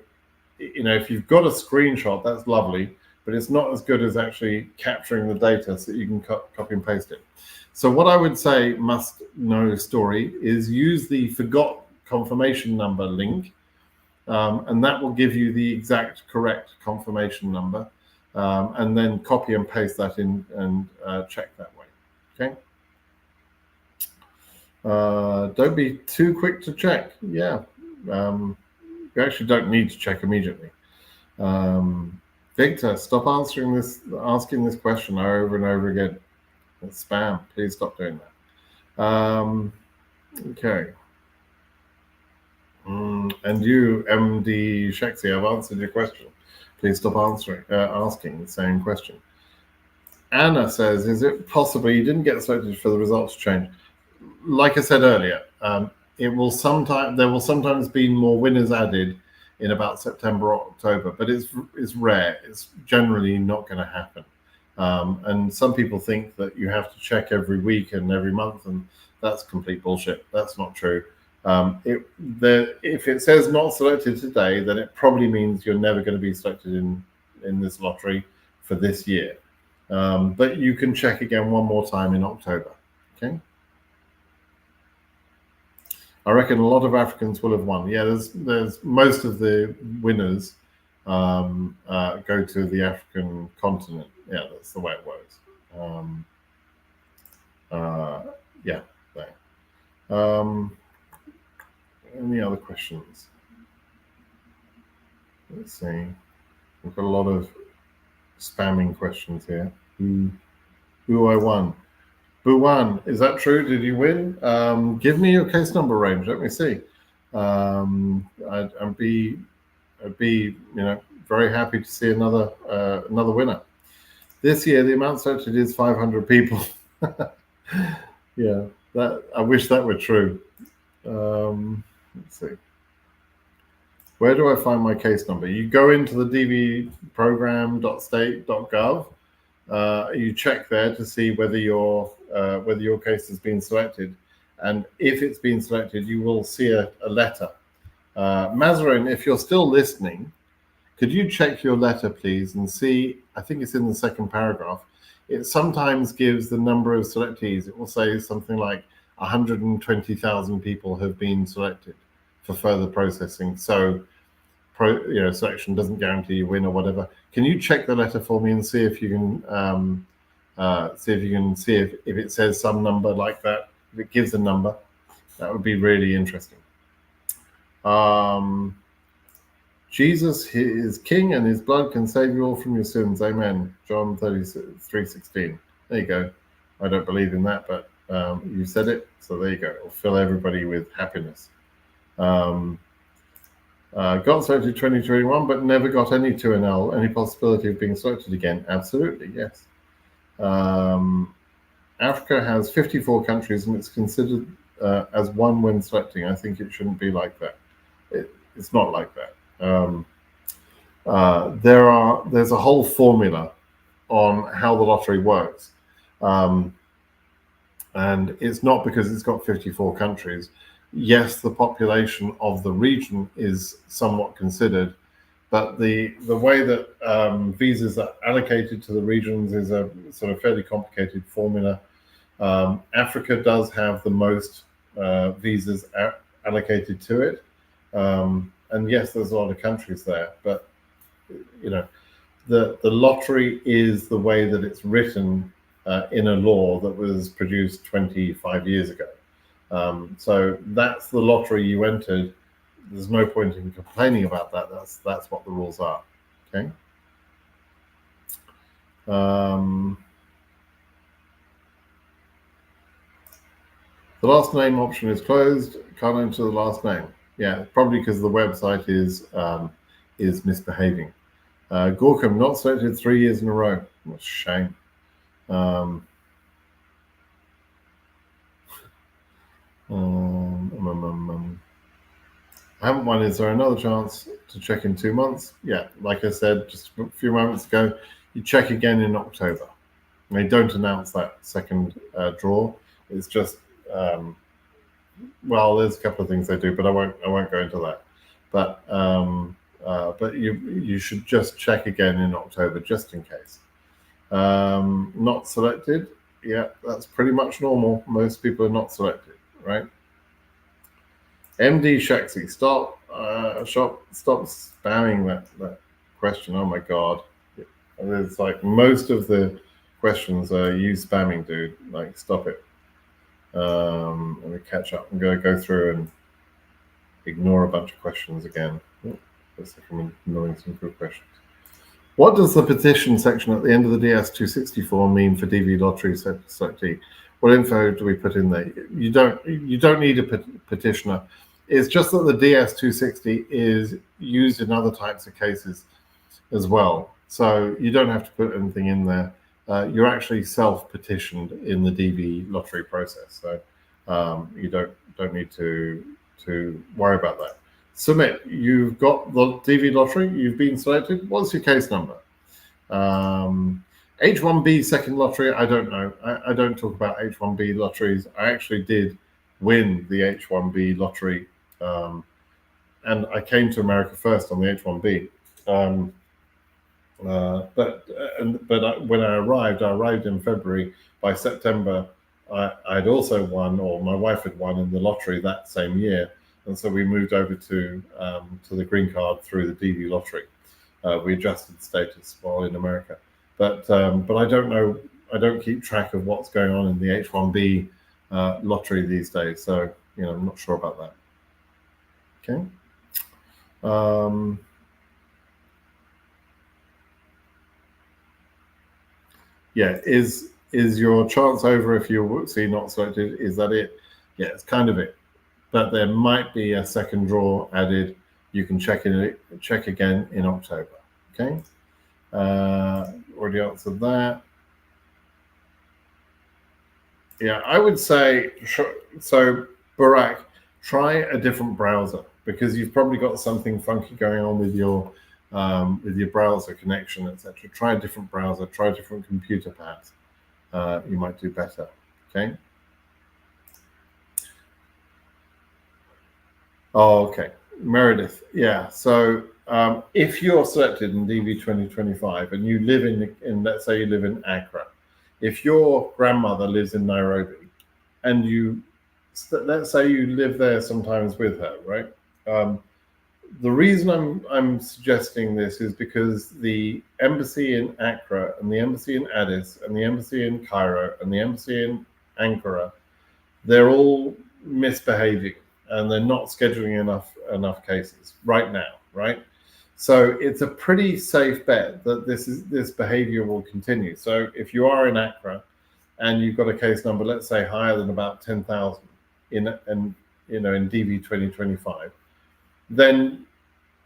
if you've got a screenshot, that's lovely, but it's not as good as actually capturing the data so that you can copy and paste it. So what I would say, must know story, is use the forgot confirmation number link, and that will give you the exact correct confirmation number, and then copy and paste that in and check that way. Okay. Don't be too quick to check. Yeah. You actually don't need to check immediately. Victor, stop asking this question over and over again. It's spam. Please stop doing that. Okay. And you, MD Shexy, I've answered your question. Please stop asking the same question. Anna says, is it possible you didn't get selected for the results change? Like I said earlier, there will sometimes be more winners added in about September or October, but it's rare. It's generally not going to happen. And some people think that you have to check every week and every month, and that's complete bullshit. That's not true. If it says not selected today, then it probably means you're never going to be selected in this lottery for this year. But you can check again one more time in October. Okay. I reckon a lot of Africans will have won. Yeah, there's most of the winners go to the African continent. Yeah, that's the way it works. Yeah. There. Any other questions? Let's see. We've got a lot of spamming questions here. Who I won? Buwan, is that true? Did you win? Give me your case number range. Let me see. I'd be very happy to see another winner. This year, the amount selected is 500 people. Yeah, I wish that were true. Let's see. Where do I find my case number? You go into the dvprogram.state.gov. You check there to see whether your case has been selected, and if it's been selected, you will see a letter. Mazarin, if you're still listening, could you check your letter, please, and see, I think it's in the second paragraph, it sometimes gives the number of selectees. It will say something like 120,000 people have been selected for further processing. So, selection doesn't guarantee you win or whatever. Can you check the letter for me and see if you can see if it says some number like that? If it gives a number, that would be really interesting. Jesus is king, and his blood can save you all from your sins. Amen. John 33:16. There you go. I don't believe in that, but you said it, so there you go. It'll fill everybody with happiness. Got selected 2021, but never got any 2NL. Any possibility of being selected again? Absolutely, yes. Africa has 54 countries, and it's considered as one when selecting. I think it shouldn't be like that. It's not like that. There's a whole formula on how the lottery works, and it's not because it's got 54 countries. Yes, the population of the region is somewhat considered, but the way that visas are allocated to the regions is a sort of fairly complicated formula. Africa does have the most visas allocated to it. And yes, there's a lot of countries there, but the lottery is the way that it's written in a law that was produced 25 years ago. So that's the lottery you entered. There's no point in complaining about that. That's what the rules are. Okay. The last name option is closed. Can't enter the last name. Yeah, probably because the website is misbehaving. Gorkum not selected 3 years in a row. What a shame. I haven't won. Is there another chance to check in 2 months? Yeah, like I said just a few moments ago, you check again in October. And they don't announce that second draw. It's just well, there's a couple of things they do, but I won't go into that. But you should just check again in October just in case. Not selected. Yeah, that's pretty much normal. Most people are not selected, right? MD Shaxi, stop spamming that question. Oh my god, it's like most of the questions are you spamming, dude. Like, stop it. Let me catch up and go through and ignore a bunch of questions again. Looks like I'm ignoring some good questions. What does the petition section at the end of the DS264 mean for DV lottery selectee? What info do we put in there? You don't need a petitioner. It's just that the DS260 is used in other types of cases as well. So you don't have to put anything in there. You're actually self-petitioned in the DV lottery process, so you don't need to worry about that. Submit. You've got the DV lottery. You've been selected. What's your case number? H1B second lottery. I don't know. I don't talk about H1B lotteries. I actually did win the H1B lottery, and I came to America first on the H1B. But when I arrived in February. By September, I'd also won, or my wife had won in the lottery that same year, and so we moved over to the green card through the DV lottery. We adjusted status while in America, but I don't know. I don't keep track of what's going on in the H1B lottery these days, so I'm not sure about that. Okay. Yeah, is your chance over if you're not selected? Is that it? Yeah, it's kind of it. But there might be a second draw added. You can check again in October. Okay. Already answered that. Yeah, I would say so. Barack, try a different browser because you've probably got something funky going on with your browser connection, etc. Try a different browser, try a different computer perhaps. You might do better. Okay. Oh, okay. Meredith. Yeah. So if you're selected in DV2025 and you live in, let's say you live in Accra, if your grandmother lives in Nairobi and let's say you live there sometimes with her, right? The reason I'm suggesting this is because the embassy in Accra and the embassy in Addis and the embassy in Cairo and the embassy in Ankara, they're all misbehaving and they're not scheduling enough cases right now, right? So it's a pretty safe bet that this behavior will continue. So if you are in Accra and you've got a case number, let's say higher than about 10,000 in DV 2025, then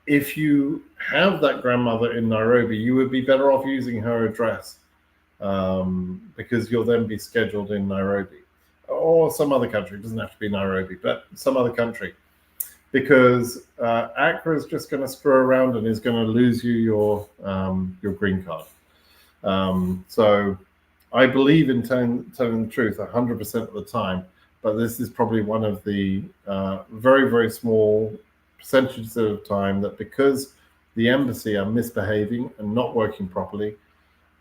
if you have that grandmother in Nairobi, you would be better off using her address because you'll then be scheduled in Nairobi or some other country. It doesn't have to be Nairobi, but some other country, because Accra is just going to screw around and is going to lose you your green card. So I believe in telling the truth 100% of the time, but this is probably one of the very, very small percentages of time that, because the embassy are misbehaving and not working properly,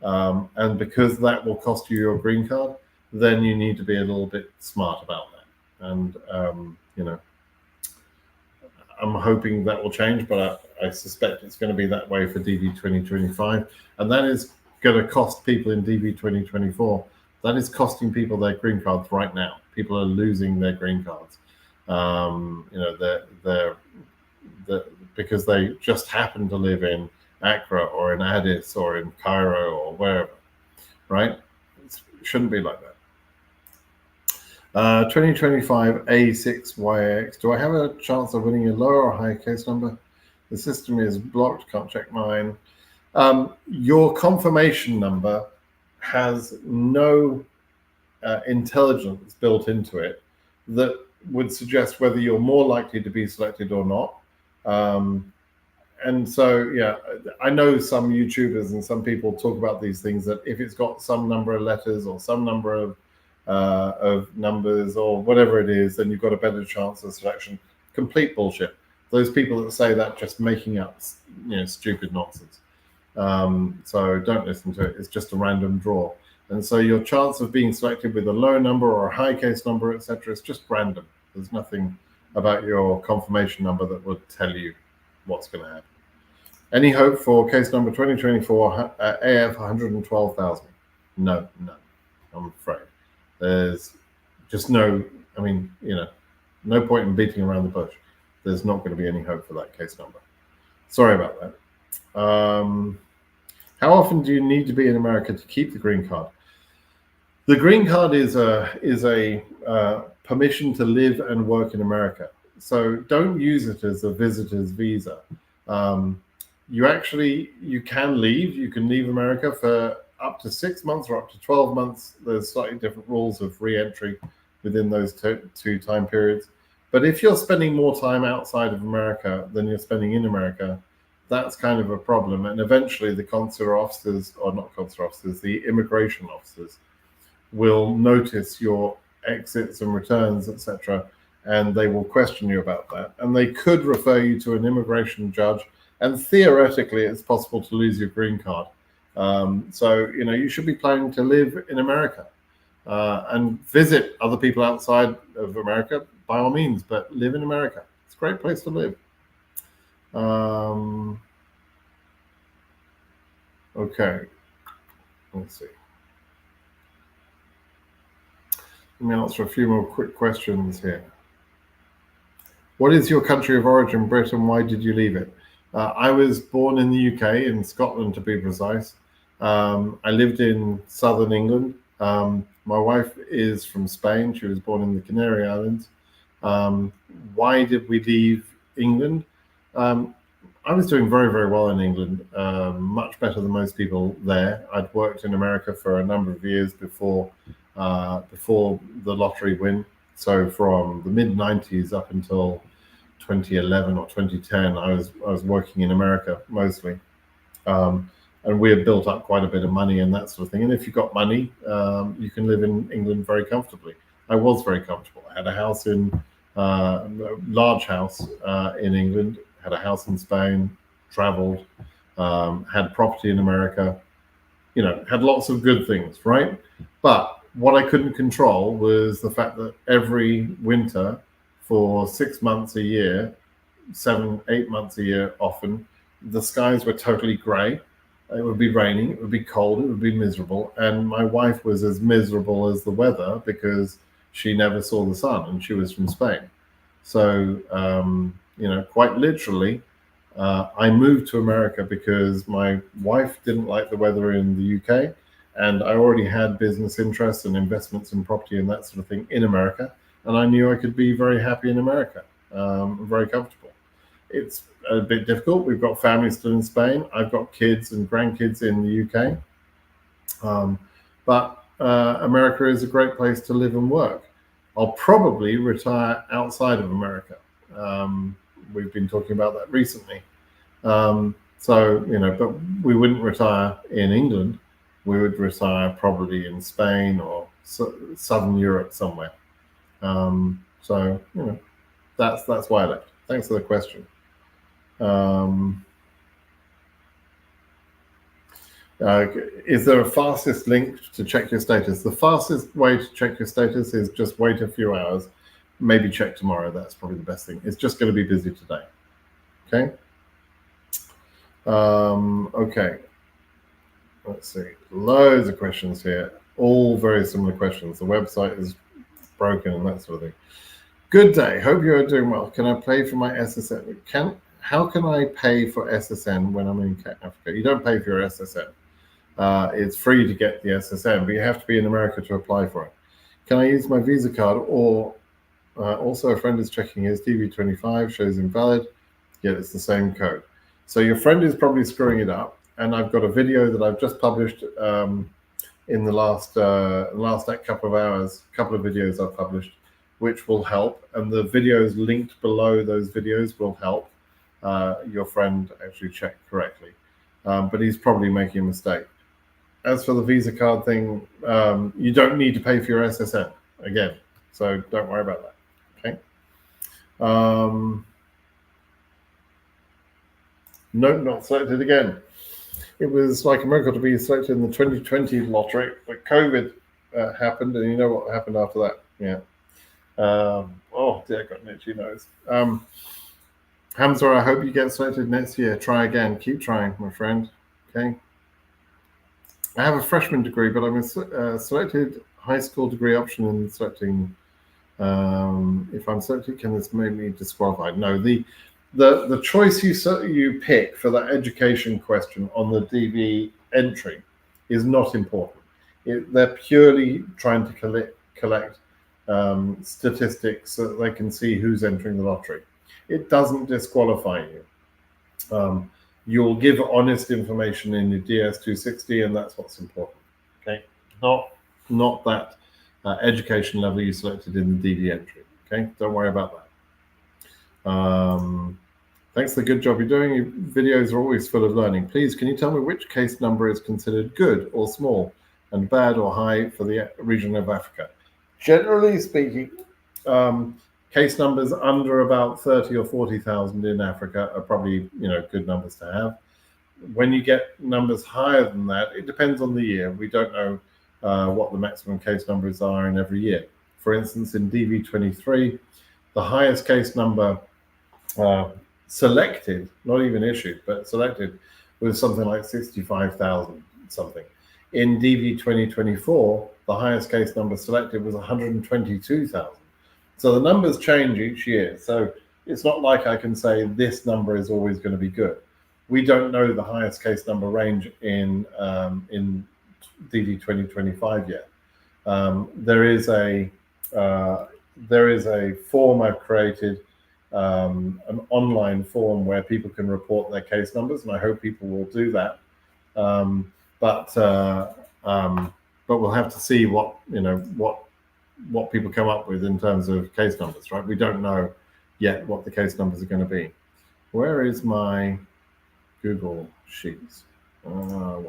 and because that will cost you your green card, then you need to be a little bit smart about that. And I'm hoping that will change, but I suspect it's going to be that way for DV 2025, and that is going to cost people in DV 2024. That is costing people their green cards right now. People are losing their green cards. They're because they just happen to live in Accra or in Addis or in Cairo or wherever, right? It shouldn't be like that. 2025 A6YX. Do I have a chance of winning a lower or higher case number? The system is blocked. Can't check mine. Your confirmation number has no intelligence built into it that would suggest whether you're more likely to be selected or not. And so, yeah, I know some YouTubers and some people talk about these things, that if it's got some number of letters or some number of numbers or whatever it is, then you've got a better chance of selection. Complete bullshit. Those people that say that just making up, stupid nonsense. So don't listen to it. It's just a random draw. And so your chance of being selected with a low number or a high case number, etc., is just random. There's nothing about your confirmation number that would tell you what's going to happen. Any hope for case number 2024 AF 112,000? No, I'm afraid. There's just no point in beating around the bush. There's not going to be any hope for that case number. Sorry about that. How often do you need to be in America to keep the green card? The green card is a permission to live and work in America. So don't use it as a visitor's visa. You can leave. You can leave America for up to 6 months or up to 12 months. There's slightly different rules of re-entry within those two time periods. But if you're spending more time outside of America than you're spending in America, that's kind of a problem. And eventually the consular officers, or not consular officers, the immigration officers will notice your exits and returns, etc., and they will question you about that. And they could refer you to an immigration judge, and theoretically it's possible to lose your green card. So you should be planning to live in America and visit other people outside of America, by all means, but live in America. It's a great place to live. Okay, let's see. Let me answer a few more quick questions here. What is your country of origin, Brit, and why did you leave it? I was born in the UK, in Scotland to be precise. I lived in southern England. My wife is from Spain. She was born in the Canary Islands. Why did we leave England? I was doing very, very well in England, much better than most people there. I'd worked in America for a number of years before the lottery win. So from the mid-90s up until 2011 or 2010, I was working in America mostly. And we had built up quite a bit of money and that sort of thing. And if you've got money, you can live in England very comfortably. I was very comfortable. I had a house in large house in England, had a house in Spain, traveled, had property in America, had lots of good things, right? But what I couldn't control was the fact that every winter for 6 months a year, 7, 8 months a year often, the skies were totally grey. It would be raining, it would be cold, it would be miserable. And my wife was as miserable as the weather because she never saw the sun and she was from Spain. So, quite literally, I moved to America because my wife didn't like the weather in the UK, and I already had business interests and investments in property and that sort of thing in America, and I knew I could be very happy in America, very comfortable. It's a bit difficult. We've got family still in Spain. I've got kids and grandkids in the UK, but America is a great place to live and work. I'll probably retire outside of America. We've been talking about that recently. But we wouldn't retire in England. We would retire probably in Spain or Southern Europe somewhere. That's why I left. Thanks for the question. Is there a fastest link to check your status? The fastest way to check your status is just wait a few hours, maybe check tomorrow. That's probably the best thing. It's just going to be busy today. Okay. Okay. Let's see. Loads of questions here. All very similar questions. The website is broken and that sort of thing. Good day. Hope you are doing well. Can I pay for my SSN? How can I pay for SSN when I'm in Africa? You don't pay for your SSN. It's free to get the SSN, but you have to be in America to apply for it. Can I use my Visa card? Or also, a friend is checking his DV25, shows invalid, yet it's the same code. So your friend is probably screwing it up. And I've got a video that I've just published in the last couple of hours, couple of videos I've published, which will help. And the videos linked below those videos will help your friend actually check correctly. But he's probably making a mistake. As for the Visa card thing, you don't need to pay for your SSN again. So don't worry about that. Okay. Nope, not selected again. It was like a miracle to be selected in the 2020 lottery, but COVID happened, and you know what happened after that. Yeah. Oh dear, I've got an itchy nose. Hamza, I hope you get selected next year. Try again. Keep trying, my friend. Okay. I have a freshman degree, but I'm a selected high school degree option in selecting. If I'm selected, can this make me disqualified? No. The choice you pick for that education question on the DV entry is not important. They're purely trying to collect statistics so that they can see who's entering the lottery. It doesn't disqualify you. You'll give honest information in your DS260, and that's what's important. Okay, not that education level you selected in the DV entry. Okay, don't worry about that. Thanks for the good job you're doing. Your videos are always full of learning. Please, can you tell me which case number is considered good or small and bad or high for the region of Africa? Generally speaking, case numbers under about 30 or 40,000 in Africa are probably, good numbers to have. When you get numbers higher than that, it depends on the year. We don't know what the maximum case numbers are in every year. For instance, in DV23, the highest case number selected, not even issued, but selected, was something like 65,000 something. In DV 2024, the highest case number selected was 122,000. So the numbers change each year. So it's not like I can say this number is always going to be good. We don't know the highest case number range in DV 2025 yet. There is a form I've created, an online form where people can report their case numbers, and I hope people will do that. But we'll have to see what people come up with in terms of case numbers, right? We don't know yet what the case numbers are going to be. Where is my Google Sheets? No,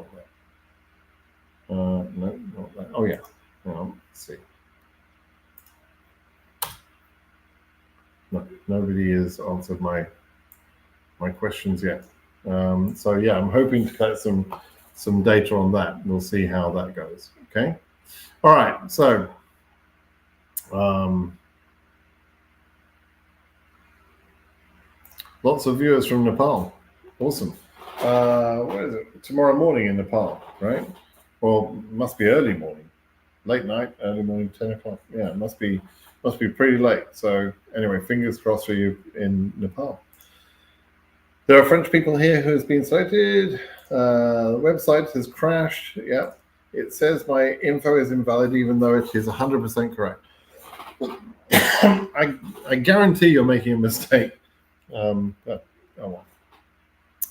not that. Oh yeah. Let's see. No, nobody has answered my questions yet. So yeah, I'm hoping to collect some data on that. We'll see how that goes. Okay. All right. So lots of viewers from Nepal. Awesome. Where is it? Tomorrow morning in Nepal, right? Well, must be early morning, late night, early morning, 10 o'clock. Yeah, it must be pretty late. So anyway, fingers crossed for you in Nepal. There are French people here who has been selected. The website has crashed. Yeah, it says my info is invalid, even though it is 100% correct. I guarantee you're making a mistake. But oh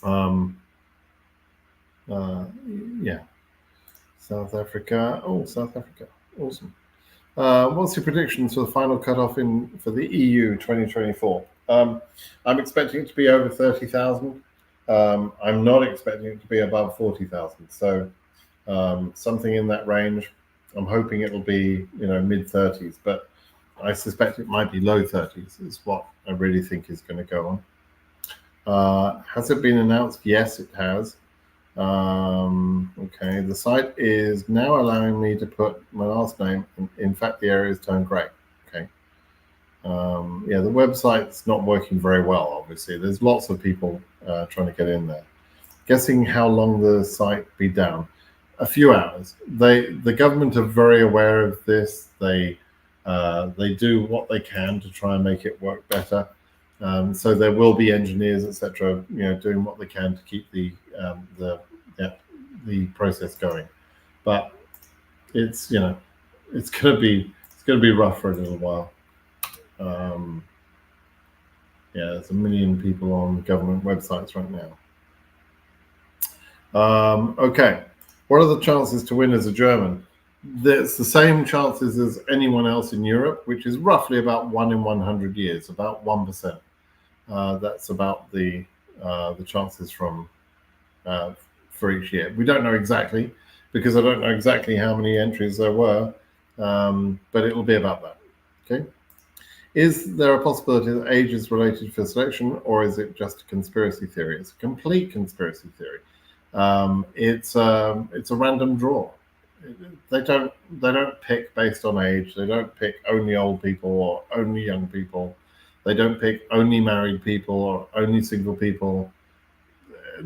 well. Yeah. South Africa. Oh, South Africa. Awesome. What's your predictions for the final cutoff for the EU 2024? I'm expecting it to be over 30,000. I'm not expecting it to be above 40,000. So something in that range. I'm hoping it'll be mid 30s, but I suspect it might be low 30s. Is what I really think is going to go on. Has it been announced? Yes, it has. Okay, the site is now allowing me to put my last name. In fact, the area has turned grey. Okay. Yeah, the website's not working very well, obviously. There's lots of people trying to get in there. Guessing how long the site be down? A few hours. The government are very aware of this. They do what they can to try and make it work better. So there will be engineers, etc., doing what they can to keep the process going. But it's it's gonna be rough for a little while. Yeah, there's 1 million people on government websites right now. Okay, what are the chances to win as a German? There's the same chances as anyone else in Europe, which is roughly about 1 in 100 years, about 1%. That's about the chances for each year. We don't know exactly, because I don't know exactly how many entries there were, but it'll be about that. Okay. Is there a possibility that age is related for selection, or is it just a conspiracy theory? It's a complete conspiracy theory. It's a random draw. They don't pick based on age. They don't pick only old people or only young people. They don't pick only married people or only single people.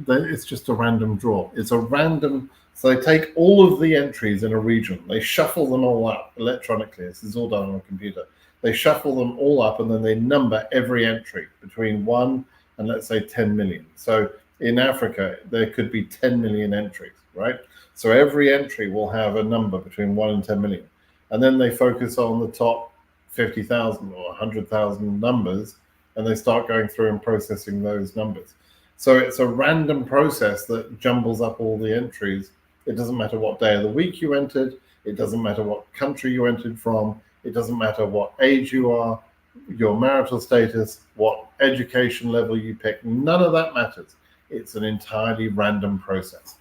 It's just a random draw. It's a random. So they take all of the entries in a region. They shuffle them all up electronically. This is all done on a computer. They shuffle them all up, and then they number every entry between 1 and, let's say, 10 million. So in Africa, there could be 10 million entries, right? So every entry will have a number between 1 and 10 million. And then they focus on the top 50,000 or 100,000 numbers, and they start going through and processing those numbers. So it's a random process that jumbles up all the entries. It doesn't matter what day of the week you entered. It doesn't matter what country you entered from. It doesn't matter what age you are, your marital status, what education level you pick. None of that matters. It's an entirely random process.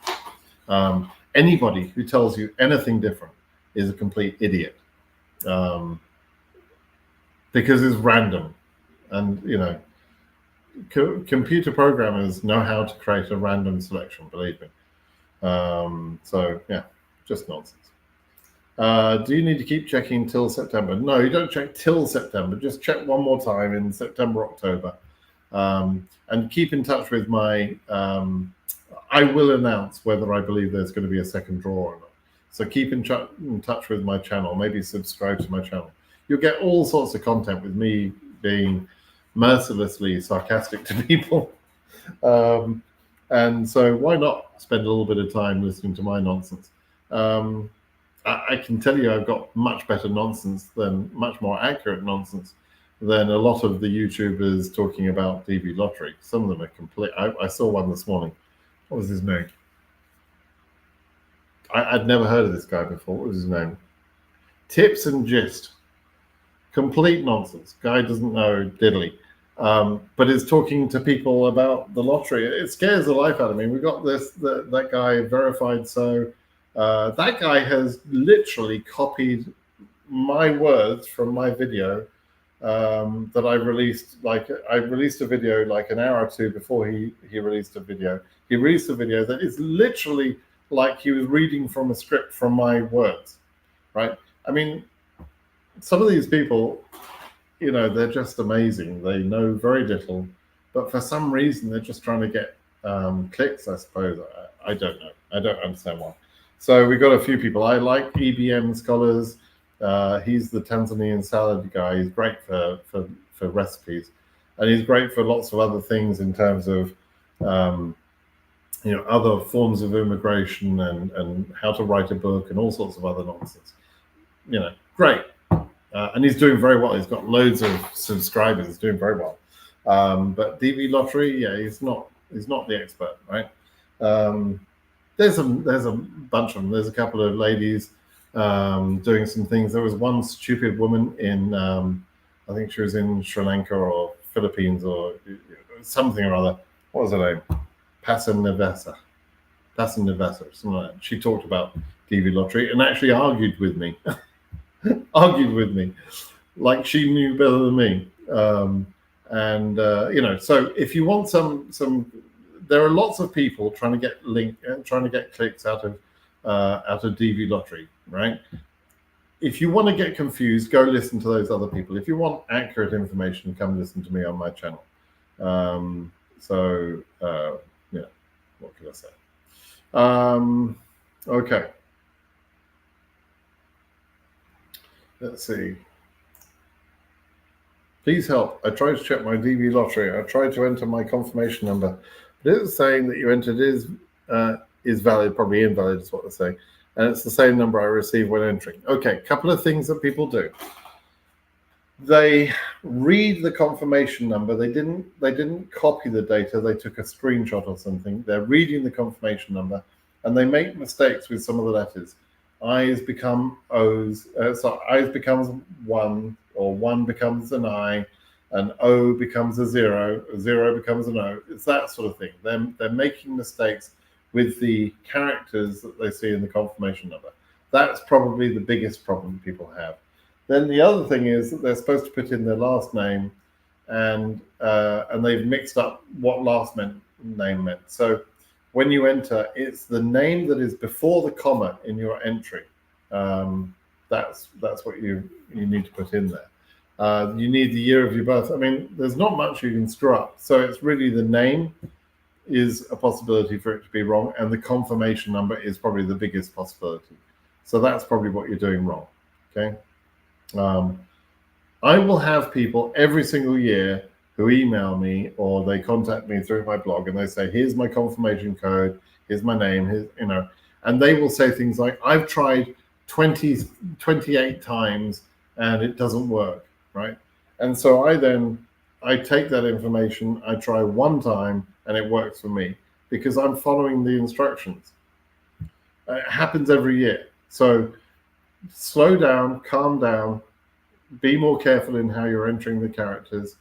Anybody who tells you anything different is a complete idiot, because it's random. And, computer programmers know how to create a random selection, believe me. So, yeah, just nonsense. Do you need to keep checking till September? No, you don't check till September. Just check one more time in September, October. And keep in touch with my... I will announce whether I believe there's going to be a second draw or not. So keep in touch with my channel. Maybe subscribe to my channel. You'll get all sorts of content with me being mercilessly sarcastic to people. And so why not spend a little bit of time listening to my nonsense? I can tell you I've got much better nonsense, much more accurate nonsense than a lot of the YouTubers talking about DV lottery. Some of them are complete. I saw one this morning. What was his name? I'd never heard of this guy before. What was his name? Tips and Gist. Complete nonsense. Guy doesn't know diddly. But is talking to people about the lottery. It scares the life out of me. We got that guy verified. So that guy has literally copied my words from my video that I released. Like I released a video like an hour or two before he released a video. He released a video that is literally like he was reading from a script from my words, right? I mean, some of these people, you know, they're just amazing. They know very little, but for some reason they're just trying to get clicks, I suppose. I don't know. I don't understand why. So we got a few people. I like EBM Scholars. He's the Tanzanian salad guy. He's great for recipes, and he's great for lots of other things in terms of you know, other forms of immigration and how to write a book and all sorts of other nonsense. You know, great. And he's doing very well. He's got loads of subscribers. He's doing very well. But DV Lottery, yeah, he's not the expert, right? There's a bunch of them. There's a couple of ladies doing some things. There was one stupid woman in, I think she was in Sri Lanka or Philippines or something or other. What was her name? Passanivasa, something like that. She talked about DV Lottery and actually argued with me. Like she knew better than me. You know, so if you want some, there are lots of people trying to get trying to get clicks out of DV Lottery, right? If you want to get confused, go listen to those other people. If you want accurate information, come listen to me on my channel. Yeah, what can I say? Okay. Let's see. Please help. I tried to check my DV Lottery. I tried to enter my confirmation number, but it's saying that you entered is valid, probably invalid is what they're saying. And it's the same number I received when entering. Okay, couple of things that people do. They read the confirmation number. They didn't copy the data. They took a screenshot or something. They're reading the confirmation number, and they make mistakes with some of the letters. I's become O's. So I's becomes 1, or 1 becomes an I, an O becomes a 0 becomes an O. It's that sort of thing. They're making mistakes with the characters that they see in the confirmation number. That's probably the biggest problem people have. Then the other thing is that they're supposed to put in their last name, and they've mixed up what last name meant. So when you enter, it's the name that is before the comma in your entry. That's what you need to put in there. You need the year of your birth. I mean, there's not much you can screw up. So it's really the name is a possibility for it to be wrong, and the confirmation number is probably the biggest possibility. So that's probably what you're doing wrong. Okay. I will have people every single year who email me or they contact me through my blog and they say, here's my confirmation code, here's my name, here's, you know, and they will say things like, I've tried 28 times and it doesn't work, right? And so I take that information, I try one time and it works for me because I'm following the instructions. It happens every year. So slow down, calm down, be more careful in how you're entering the characters.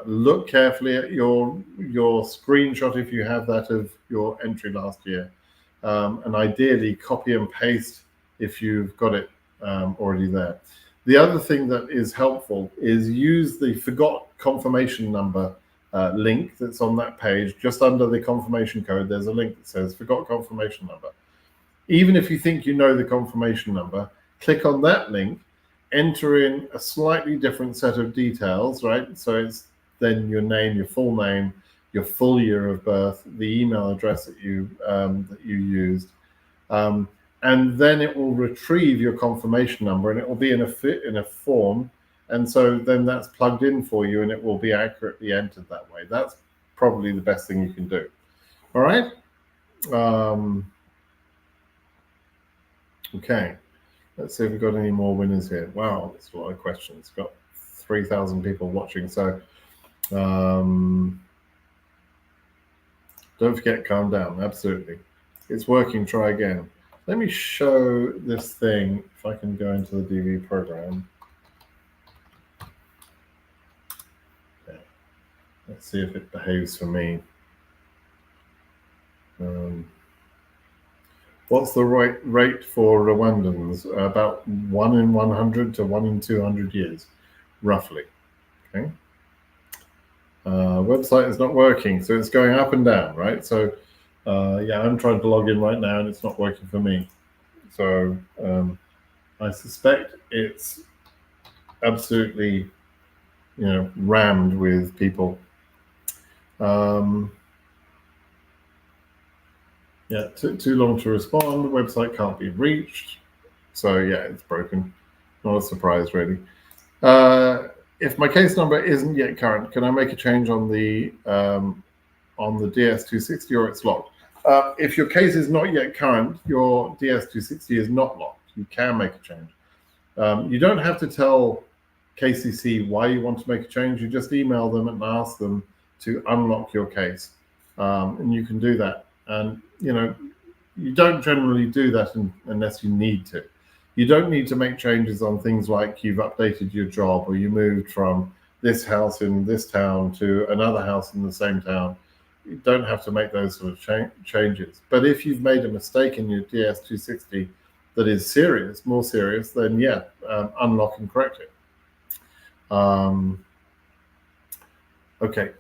Look carefully at your screenshot if you have that of your entry last year, and ideally copy and paste if you've got it already there. The other thing that is helpful is use the forgot confirmation number link that's on that page. Just under the confirmation code, there's a link that says forgot confirmation number. Even if you think you know the confirmation number, click on that link, enter in a slightly different set of details, right? So it's then your name, your full name, your full year of birth, the email address that you used, and then it will retrieve your confirmation number, and it will be in a form, and so then that's plugged in for you, and it will be accurately entered that way. That's probably the best thing you can do. All right. Okay. Let's see if we've got any more winners here. Wow, that's a lot of questions. Got 3,000 people watching. So don't forget, calm down. Absolutely. It's working. Try again. Let me show this thing, if I can go into the DV program. Okay. Let's see if it behaves for me. What's the rate for Rwandans? About 1 in 100 to 1 in 200 years. roughly. Okay. Website is not working, so it's going up and down, right? So yeah, I'm trying to log in right now and it's not working for me. So I suspect it's absolutely, rammed with people. Yeah, too long to respond. The website can't be reached. So yeah, it's broken. Not a surprise, really. If my case number isn't yet current, can I make a change on the DS260 or it's locked? If your case is not yet current, your DS260 is not locked. You can make a change. You don't have to tell KCC why you want to make a change. You just email them and ask them to unlock your case, and you can do that. And you don't generally do that unless you need to. You don't need to make changes on things like you've updated your job or you moved from this house in this town to another house in the same town. You don't have to make those sort of changes. But if you've made a mistake in your DS260 that is serious, more serious, then yeah, unlock and correct it. Okay.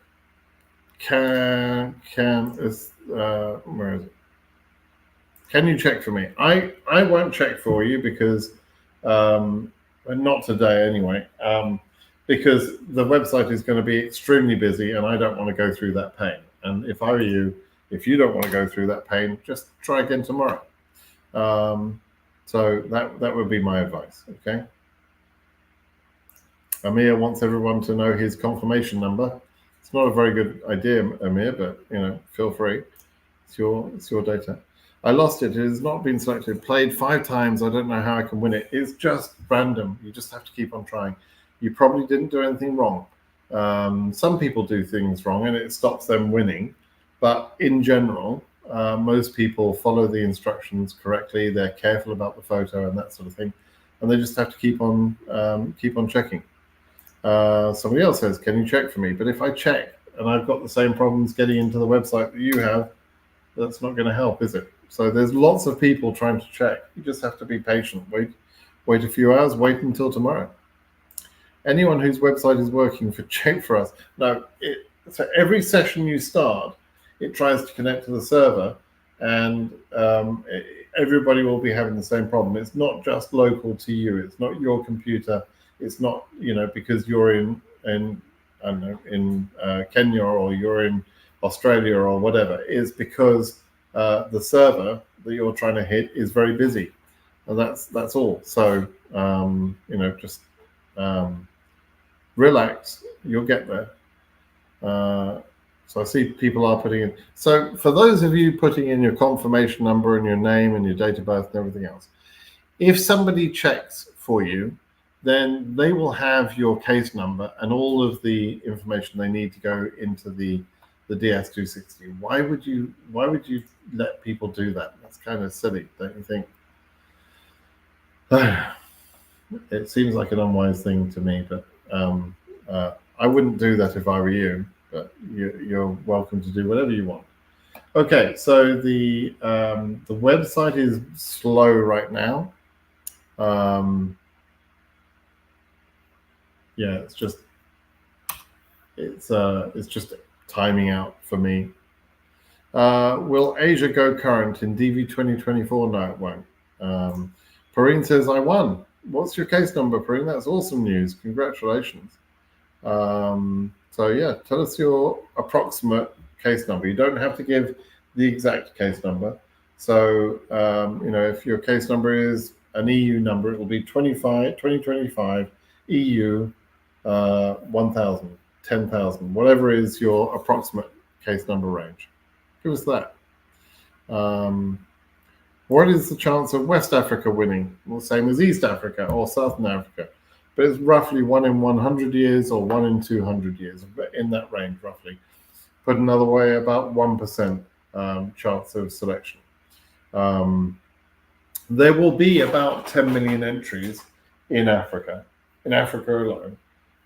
Where is it? Can you check for me? I won't check for you because, not today anyway, because the website is going to be extremely busy and I don't want to go through that pain. And if I were you, if you don't want to go through that pain, just try again tomorrow. So that would be my advice, okay? Amir wants everyone to know his confirmation number. It's not a very good idea, Amir, but feel free. It's your data. I lost it. It has not been selected. Played 5 times. I don't know how I can win it. It's just random. You just have to keep on trying. You probably didn't do anything wrong. Some people do things wrong and it stops them winning. But in general, most people follow the instructions correctly. They're careful about the photo and that sort of thing. And they just have to keep on checking. Somebody else says, can you check for me? But if I check and I've got the same problems getting into the website that you have, that's not going to help, is it? So there's lots of people trying to check. You just have to be patient. Wait a few hours. Wait until tomorrow. Anyone whose website is working, check for us. No, so every session you start, it tries to connect to the server, and everybody will be having the same problem. It's not just local to you. It's not your computer. It's not because you're in I don't know, in Kenya or you're in Australia or whatever. It's because the server that you're trying to hit is very busy, and that's all. So just relax. You'll get there. So I see people are putting in. So for those of you putting in your confirmation number and your name and your date of birth and everything else, if somebody checks for you, then they will have your case number and all of the information they need to go into the DS260. Why would you let people do that? That's kind of silly, don't you think? It seems like an unwise thing to me, but I wouldn't do that if I were you. But you're welcome to do whatever you want. Okay, so the website is slow right now. Yeah, it's just timing out for me. Will Asia go current in DV2024? No, it won't. Perrine says, I won. What's your case number, Perrine? That's awesome news. Congratulations. So yeah, tell us your approximate case number. You don't have to give the exact case number. So, if your case number is an EU number, it will be 2025 EU 1,000, 10,000, whatever is your approximate case number range. Give us that. What is the chance of West Africa winning? Well, same as East Africa or Southern Africa, but it's roughly 1 in 100 years or 1 in 200 years, in that range roughly. Put another way, about 1% chance of selection. There will be about 10 million entries in Africa alone.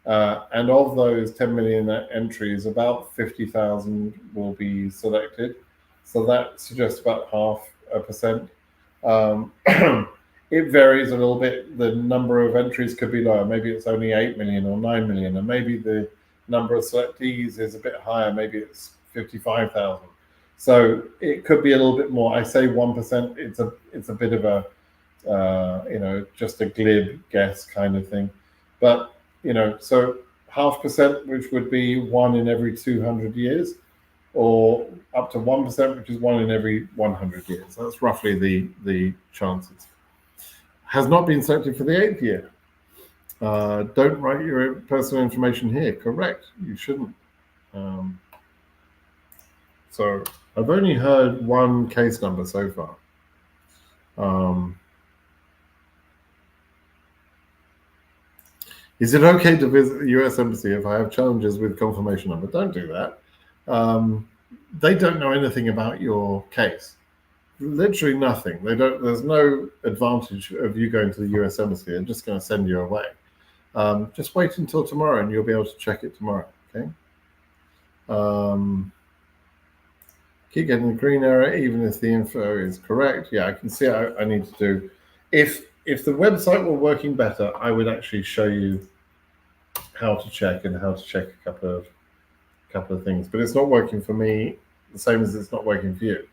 And of those 10 million entries, about 50,000 will be selected. So that suggests about 0.5%. it varies a little bit. The number of entries could be lower. Maybe it's only 8 million or 9 million, and maybe the number of selectees is a bit higher. Maybe it's 55,000. So it could be a little bit more. I say 1%. It's a bit of a just a glib guess kind of thing. But so 0.5%, which would be 1 in every 200 years, or up to 1%, which is 1 in every 100 years. That's roughly the chances. Has not been selected for the 8th year. Don't write your personal information here. Correct. You shouldn't. So I've only heard one case number so far. Is it okay to visit the US Embassy if I have challenges with confirmation number? Don't do that. They don't know anything about your case. Literally nothing. There's no advantage of you going to the US Embassy. They're just going to send you away. Just wait until tomorrow and you'll be able to check it tomorrow. Okay. Keep getting the green error even if the info is correct. Yeah, I can see I need to do. If the website were working better, I would actually show you how to check and how to check a couple of things. But it's not working for me, the same as it's not working for you.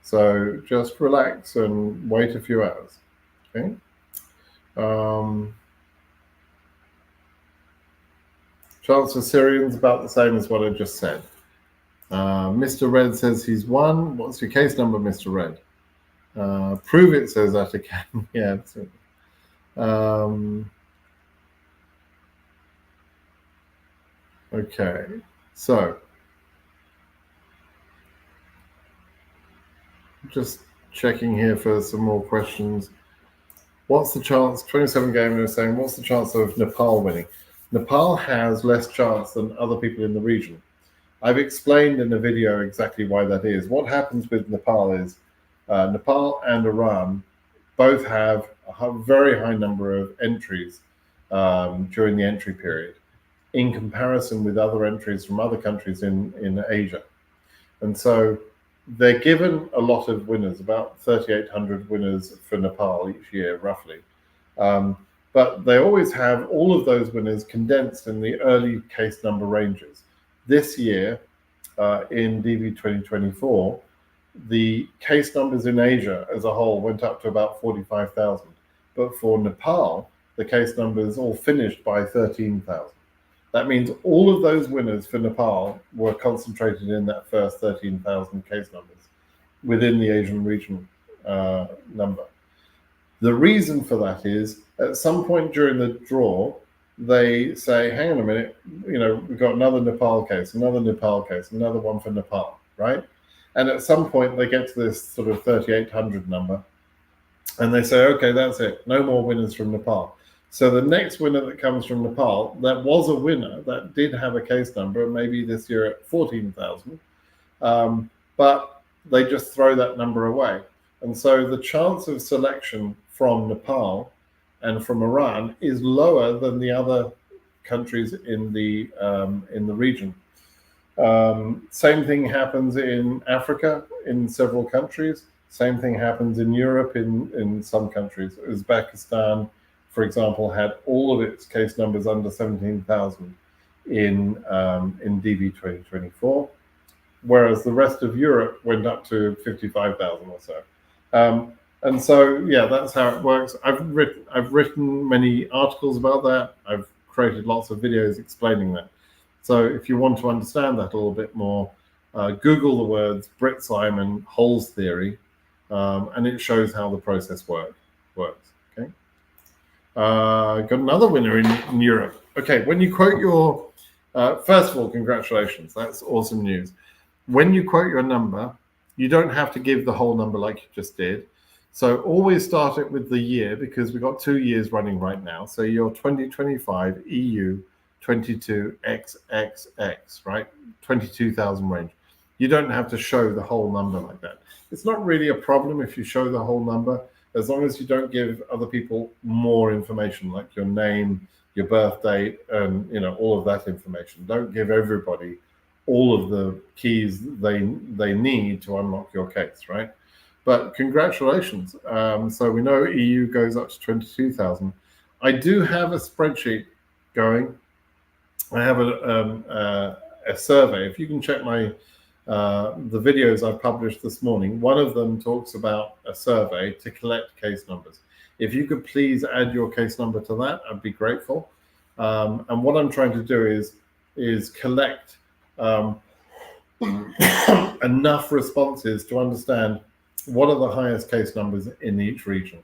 So just relax and wait a few hours. Okay. Chance for Syrians about the same as what I just said. Mr. Red says he's won. What's your case number, Mr. Red? Prove it, says Atakan. Yeah. Okay. So just checking here for some more questions. What's the chance? 27 gamers saying, what's the chance of Nepal winning? Nepal has less chance than other people in the region. I've explained in the video exactly why that is. What happens with Nepal is Nepal and Iran both have a very high number of entries during the entry period in comparison with other entries from other countries in Asia. And so they're given a lot of winners, about 3,800 winners for Nepal each year, roughly. But they always have all of those winners condensed in the early case number ranges. This year, in DV2024, the case numbers in Asia as a whole went up to about 45,000. But for Nepal, the case numbers all finished by 13,000. That means all of those winners for Nepal were concentrated in that first 13,000 case numbers within the Asian region number. The reason for that is at some point during the draw, they say, hang on a minute, we've got another Nepal case, another Nepal case, another one for Nepal, right? And at some point they get to this sort of 3,800 number and they say, okay, that's it. No more winners from Nepal. So the next winner that comes from Nepal, that was a winner that did have a case number, maybe this year at 14,000, but they just throw that number away. And so the chance of selection from Nepal and from Iran is lower than the other countries in the region. Same thing happens in Africa in several countries. Same thing happens in Europe in some countries. Uzbekistan, for example, had all of its case numbers under 17,000 in DV2024, whereas the rest of Europe went up to 55,000 or so. And so, yeah, that's how it works. I've written many articles about that. I've created lots of videos explaining that. So if you want to understand that a little bit more, Google the words BritSimon holes theory, and it shows how the process works. Okay. Got another winner in Europe. Okay, when you quote your, first of all, congratulations. That's awesome news. When you quote your number, you don't have to give the whole number like you just did. So always start it with the year, because we've got 2 years running right now. So your 2025 EU 22XXX, right? 22,000 range. You don't have to show the whole number like that. It's not really a problem if you show the whole number, as long as you don't give other people more information, like your name, your birth date, and all of that information. Don't give everybody all of the keys they need to unlock your case, right? But congratulations. So we know EU goes up to 22,000. I do have a spreadsheet going. I have a survey. If you can check my the videos I published this morning, one of them talks about a survey to collect case numbers. If you could please add your case number to that, I'd be grateful. And what I'm trying to do is collect enough responses to understand what are the highest case numbers in each region.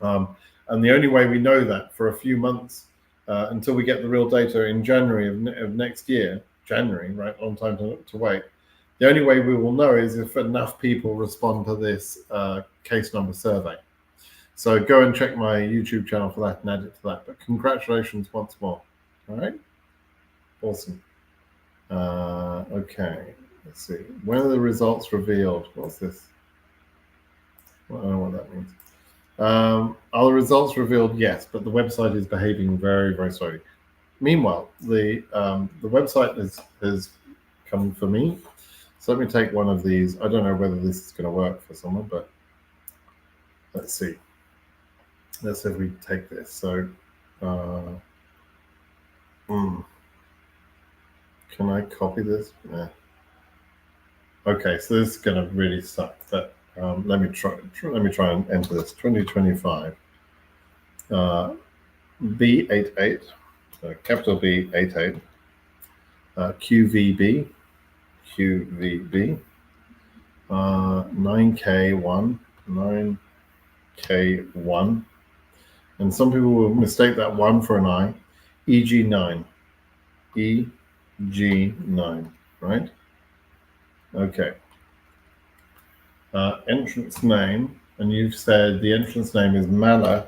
And the only way we know that for a few months until we get the real data in January of next year, January, right, long time to wait. The only way we will know is if enough people respond to this case number survey. So go and check my YouTube channel for that and add it to that. But congratulations once more. All right, awesome. Okay, let's see. When are the results revealed? What's this? I don't know what that means. Are the results revealed? Yes, but the website is behaving very, very slowly. Meanwhile, the website has come for me. So let me take one of these. I don't know whether this is going to work for someone, but let's see. Let's see if we take this. So, can I copy this? Yeah. Okay, so this is going to really suck. But let me try and enter this. 2025 B88, capital B88, QVB. 9K1, and some people will mistake that 1 for an I. EG9, EG9, right? Okay. Entrance name, and you've said the entrance name is Mala,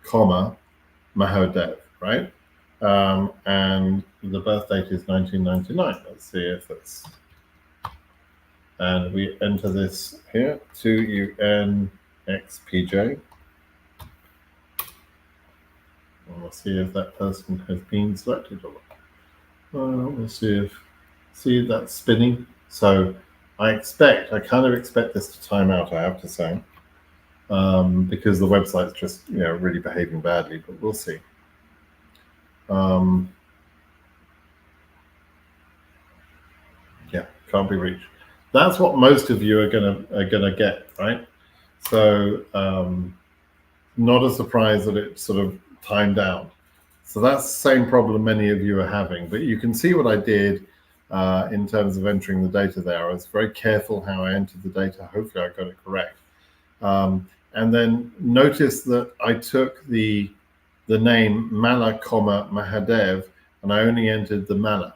Mahodev, right? And the birth date is 1999. Let's see if it's. And we enter this here, 2UNXPJ. And we'll see if that person has been selected or not. We'll see that's spinning. So I kind of expect this to time out, I have to say, because the website's just really behaving badly, but we'll see. Yeah, can't be reached. That's what most of you are gonna get, right? So not a surprise that it sort of timed out. So that's the same problem many of you are having. But you can see what I did in terms of entering the data there. I was very careful how I entered the data. Hopefully I got it correct. And then notice that I took the name Mala, Mahadev, and I only entered the Mala,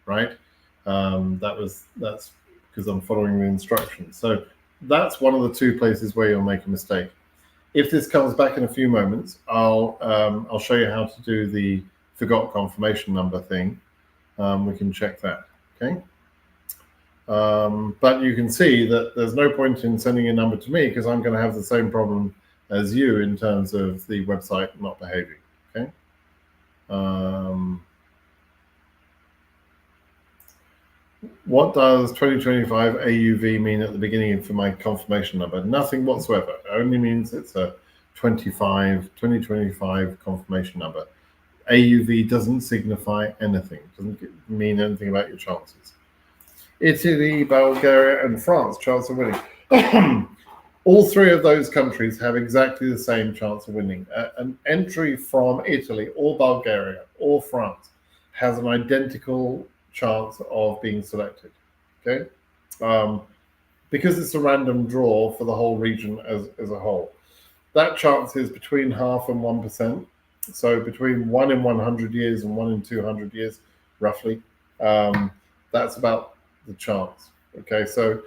right? That's because I'm following the instructions. So that's one of the two places where you'll make a mistake. If this comes back in a few moments, I'll show you how to do the forgot confirmation number thing. We can check that, okay? But you can see that there's no point in sending a number to me because I'm going to have the same problem as you in terms of the website not behaving, okay? What does 2025 AUV mean at the beginning for my confirmation number? Nothing whatsoever. It only means it's a 2025 confirmation number. AUV doesn't signify anything. It doesn't mean anything about your chances. Italy, Bulgaria, and France, chance of winning. All three of those countries have exactly the same chance of winning. An entry from Italy or Bulgaria or France has an identical chance of being selected, okay? Because it's a random draw for the whole region as a whole. That chance is between 0.5% and 1%. So between 1 in 100 years and 1 in 200 years, roughly. That's about the chance, okay? So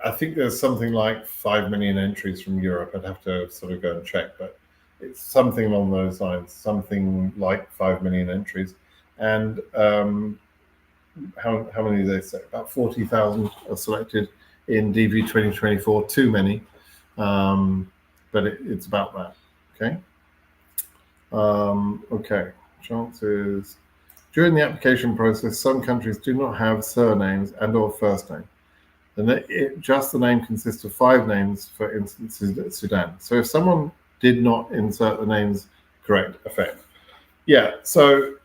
I think there's something like 5 million entries from Europe. I'd have to sort of go and check, but it's something along those lines, something like 5 million entries. And how many did they say? About 40,000 are selected in DV 2024. Too many, but it's about that. Okay. Okay. Chances. During the application process, some countries do not have surnames and/or first name. just the name consists of 5 names, for instance, Sudan. So if someone did not insert the names correct effect. Yeah, so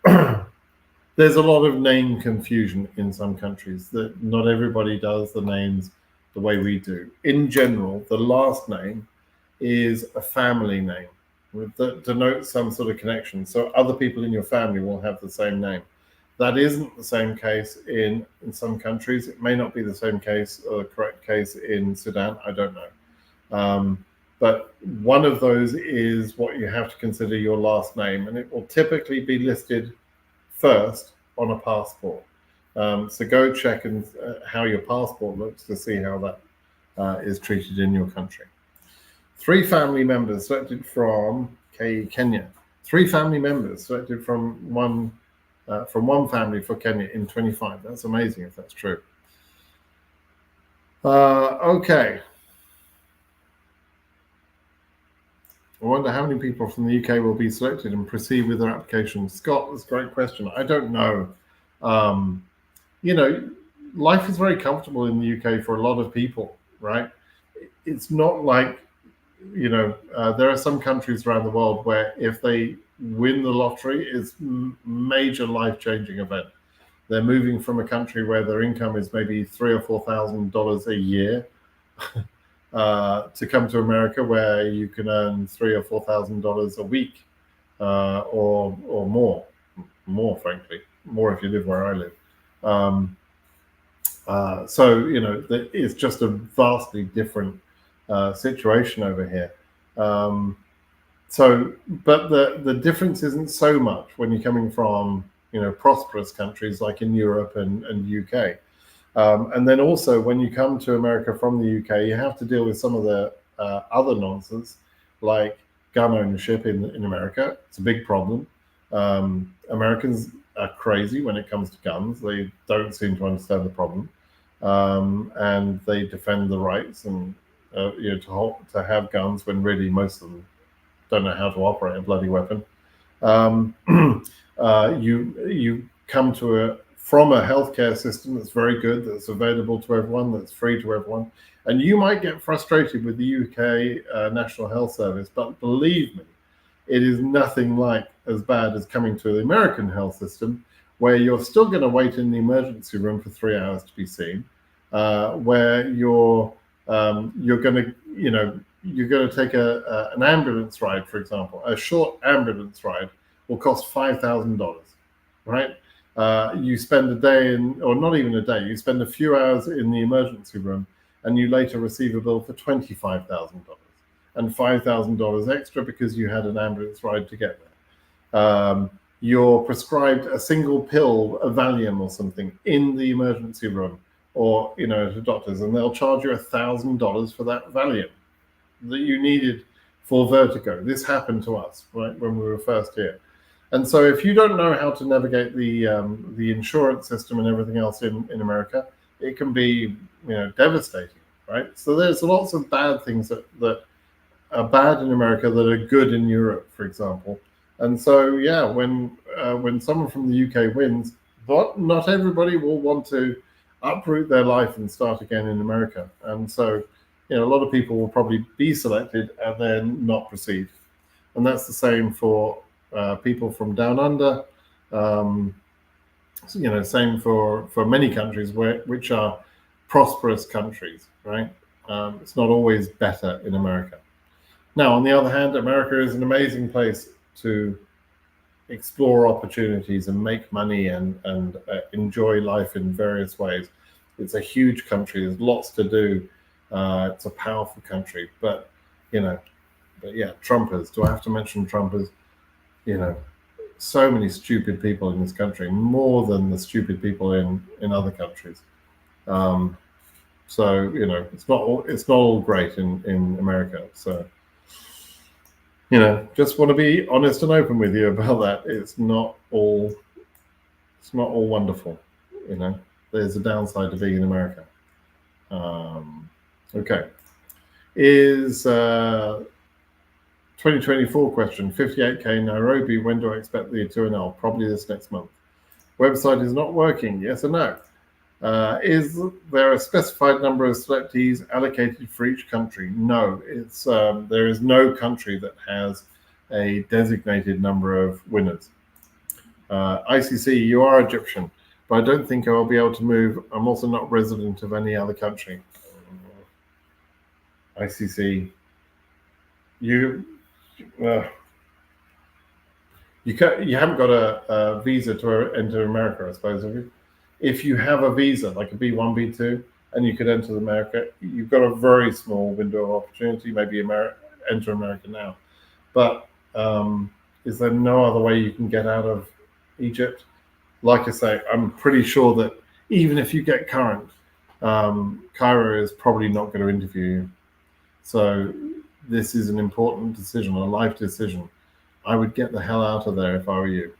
there's a lot of name confusion in some countries, that not everybody does the names the way we do. In general, the last name is a family name that denotes some sort of connection. So other people in your family will have the same name. That isn't the same case in some countries. It may not be the same case or the correct case in Sudan. I don't know. But one of those is what you have to consider your last name, and it will typically be listed first on a passport. So go check how your passport looks to see how that is treated in your country. 3 family members selected from Kenya. 3 family members selected from one family for Kenya in 25. That's amazing if that's true. Okay. I wonder how many people from the UK will be selected and proceed with their application. Scott, that's a great question. I don't know. Life is very comfortable in the UK for a lot of people, right? It's not like, there are some countries around the world where if they win the lottery, it's major life-changing event. They're moving from a country where their income is maybe $3,000 or $4,000 a year to come to America, where you can earn $3,000 or $4,000 a week, or more, frankly, more if you live where I live. It's just a vastly different situation over here. But the difference isn't so much when you're coming from prosperous countries like in Europe and UK. And then also when you come to America from the UK, you have to deal with some of the other nonsense, like gun ownership in America. It's a big problem. Americans are crazy when it comes to guns. They don't seem to understand the problem, and they defend the rights and to have guns when really most of them don't know how to operate a bloody weapon. You come from a healthcare system that's very good, that's available to everyone, that's free to everyone, and you might get frustrated with the UK National Health Service, but believe me, it is nothing like as bad as coming to the American health system, where you're still going to wait in the emergency room for 3 hours to be seen, where you're going to take an ambulance ride, for example. A short ambulance ride will cost $5,000, right? You spend a day or not even a day, you spend a few hours in the emergency room, and you later receive a bill for $25,000 and $5,000 extra because you had an ambulance ride to get there. You're prescribed a single pill, a Valium or something, in the emergency room or at a doctor's, and they'll charge you $1,000 for that Valium that you needed for vertigo. This happened to us, right, when we were first here. And so if you don't know how to navigate the insurance system and everything else in America, it can be devastating, right? So there's lots of bad things that are bad in America that are good in Europe, for example. And so when someone from the UK wins, but not everybody will want to uproot their life and start again in America. And so a lot of people will probably be selected and then not proceed. And that's the same for people from down under. Same for many countries which are prosperous countries, right? It's not always better in America. Now, on the other hand, America is an amazing place to explore opportunities and make money and enjoy life in various ways. It's a huge country. There's lots to do. It's a powerful country, but Trumpers. Do I have to mention Trumpers? So many stupid people in this country, more than the stupid people in other countries. It's not all great in America. So just want to be honest and open with you about that. It's not all wonderful. There's a downside to being in America. Okay. Is 2024 question, 58K Nairobi, when do I expect the 2NL? Probably this next month. Website is not working, yes or no? Is there a specified number of selectees allocated for each country? No, it's there is no country that has a designated number of winners. ICC, you are Egyptian, but I don't think I will be able to move. I'm also not resident of any other country. ICC, you haven't got a visa to enter America, I suppose, have you? If you have a visa, like a B1, B2, and you could enter America, you've got a very small window of opportunity, maybe enter America now. But is there no other way you can get out of Egypt? Like I say, I'm pretty sure that even if you get current, Cairo is probably not going to interview you. So this is an important decision, a life decision. I would get the hell out of there if I were you.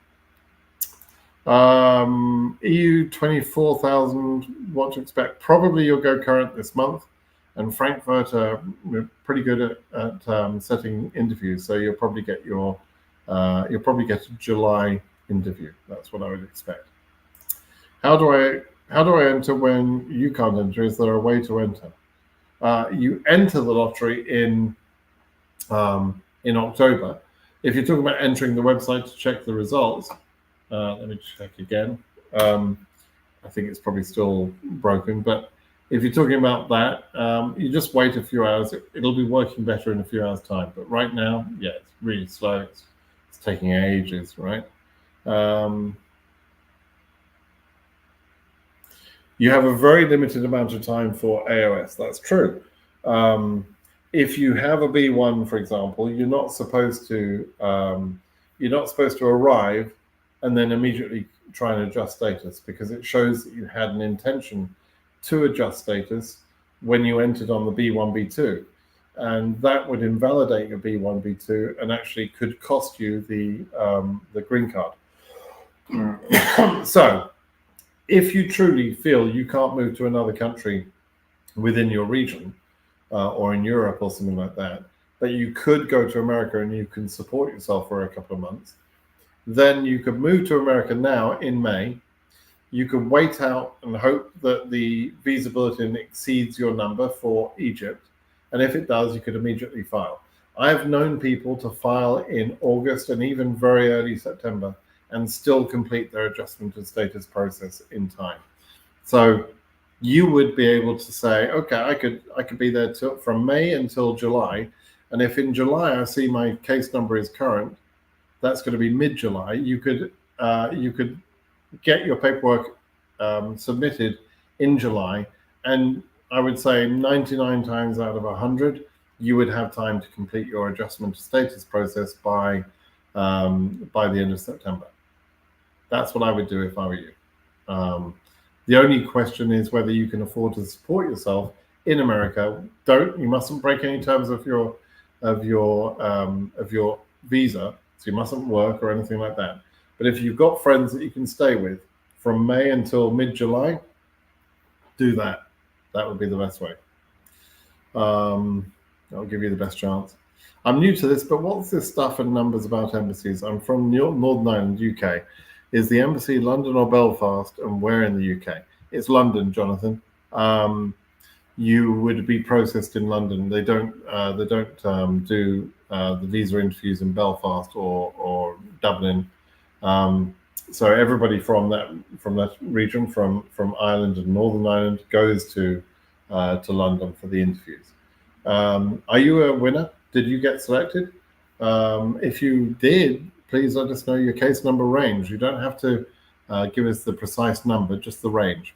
EU 24,000, what to expect? Probably you'll go current this month, and Frankfurt are pretty good at setting interviews, so you'll probably get a July interview. That's what I would expect. How do I enter when you can't enter? Is there a way to enter? You enter the lottery in October. If you're talking about entering the website to check the results, let me check again. I think it's probably still broken, but if you're talking about that, you just wait a few hours. It'll be working better in a few hours' time. But right now, yeah, it's really slow. It's taking ages, right? You have a very limited amount of time for AOS. That's true. If you have a B1, for example, you're not supposed to arrive and then immediately try and adjust status, because it shows that you had an intention to adjust status when you entered on the B1, B2. And that would invalidate your B1, B2 and actually could cost you the green card. So if you truly feel you can't move to another country within your region or in Europe or something like that, but you could go to America and you can support yourself for a couple of months, then you could move to America now in May. You could wait out and hope that the visa bulletin exceeds your number for Egypt. And if it does, you could immediately file. I've known people to file in August and even very early September and still complete their adjustment of status process in time. So you would be able to say, okay, I could be there from May until July. And if in July I see my case number is current, that's going to be mid-July. You could get your paperwork submitted in July, and I would say 99 times out of 100, you would have time to complete your adjustment to status process by the end of September. That's what I would do if I were you. The only question is whether you can afford to support yourself in America. You mustn't break any terms of your visa. So you mustn't work or anything like that. But if you've got friends that you can stay with from May until mid-July, do that. That would be the best way. That'll give you the best chance. I'm new to this, but what's this stuff and numbers about embassies? I'm from Northern Ireland, UK. Is the embassy London or Belfast, and where in the UK? It's London, Jonathan. You would be processed in London. They don't do the visa interviews in Belfast or Dublin. So everybody from that region, from Ireland and Northern Ireland, goes to London for the interviews. Are you a winner? Did you get selected? If you did, please let us know your case number range. You don't have to give us the precise number, just the range.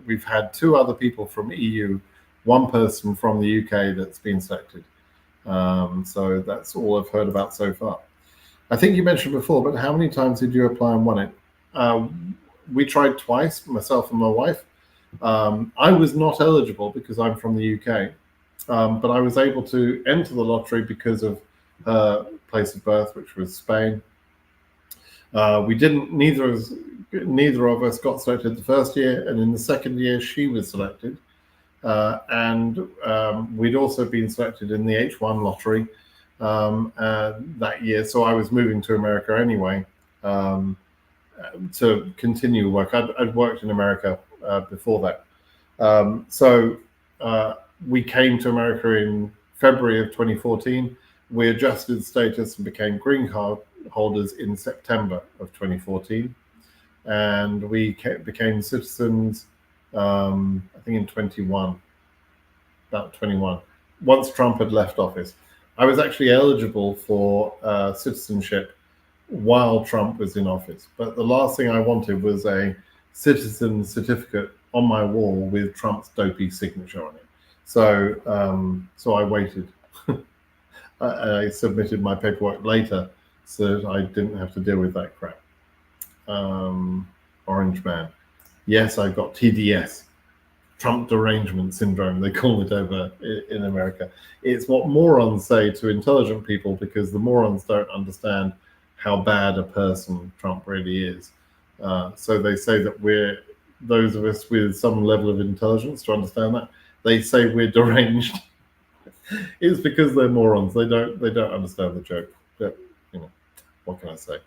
We've had 2 other people from EU, 1 person from the UK that's been selected. So that's all I've heard about so far. I think you mentioned before, but how many times did you apply and won it? We tried twice, myself and my wife. I was not eligible because I'm from the UK, but I was able to enter the lottery because of her place of birth, which was Spain. We didn't. Neither of us got selected the first year, and in the second year she was selected. And we'd also been selected in the H1 lottery that year. So I was moving to America anyway to continue work. I'd worked in America before that. So we came to America in February of 2014. We adjusted status and became green card holders in September of 2014. And we became citizens, I think in 21, about 21, once Trump had left office. I was actually eligible for citizenship while Trump was in office. But the last thing I wanted was a citizen certificate on my wall with Trump's dopey signature on it. So, so I waited. I submitted my paperwork later so that I didn't have to deal with that crap. Orange man. Yes, I got TDS, Trump derangement syndrome, they call it over in America. It's what morons say to intelligent people, because the morons don't understand how bad a person Trump really is. So they say that we're, those of us with some level of intelligence to understand that, they say we're deranged. It's because they're morons. They don't understand the joke. But, you know, what can I say?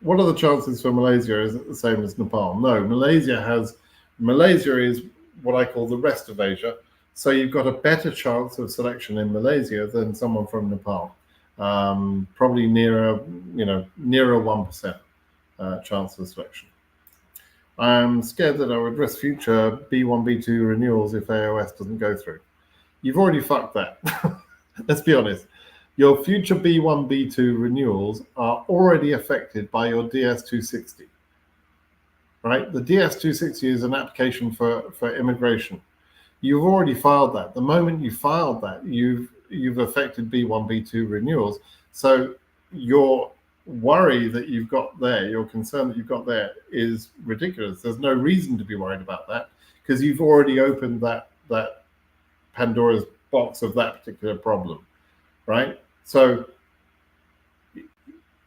What are the chances for Malaysia? Is it the same as Nepal? No, Malaysia is what I call the rest of Asia. So you've got a better chance of selection in Malaysia than someone from Nepal. Probably nearer 1% chance of selection. I'm scared that I would risk future B1, B2 renewals if AOS doesn't go through. You've already fucked that. Let's be honest. Your future B1, B2 renewals are already affected by your DS260, right? The DS260 is an application for immigration. You've already filed that. The moment you filed that, you've affected B1, B2 renewals. So your worry that you've got there, your concern that you've got there, is ridiculous. There's no reason to be worried about that, because you've already opened that Pandora's box of that particular problem, right? So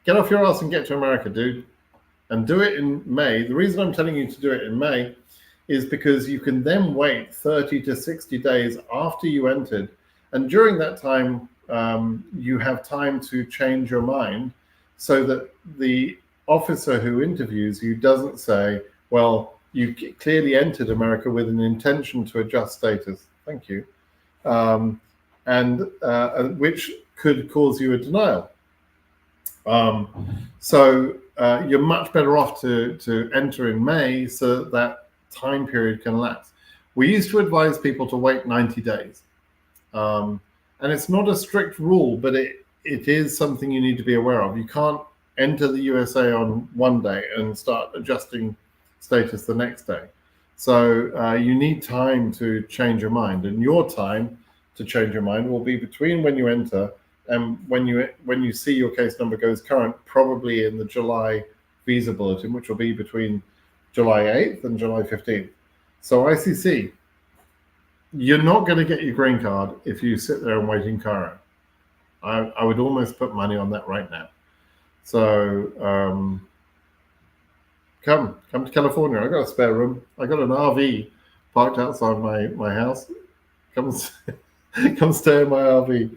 get off your ass and get to America, dude, and do it in May. The reason I'm telling you to do it in May is because you can then wait 30 to 60 days after you entered, and during that time you have time to change your mind, so that the officer who interviews you doesn't say, well, you clearly entered America with an intention to adjust status, thank you, which could cause you a denial. So you're much better off to enter in May, so that time period can lapse. We used to advise people to wait 90 days. And it's not a strict rule, but it is something you need to be aware of. You can't enter the USA on one day and start adjusting status the next day. So you need time to change your mind, and your time to change your mind will be between when you enter and when you see your case number goes current, probably in the July visa bulletin, which will be between July 8th and July 15th. So ICC, you're not going to get your green card if you sit there and wait in Cairo. I would almost put money on that right now. So come to California. I got a spare room. I got an RV parked outside my house. Come stay in my RV.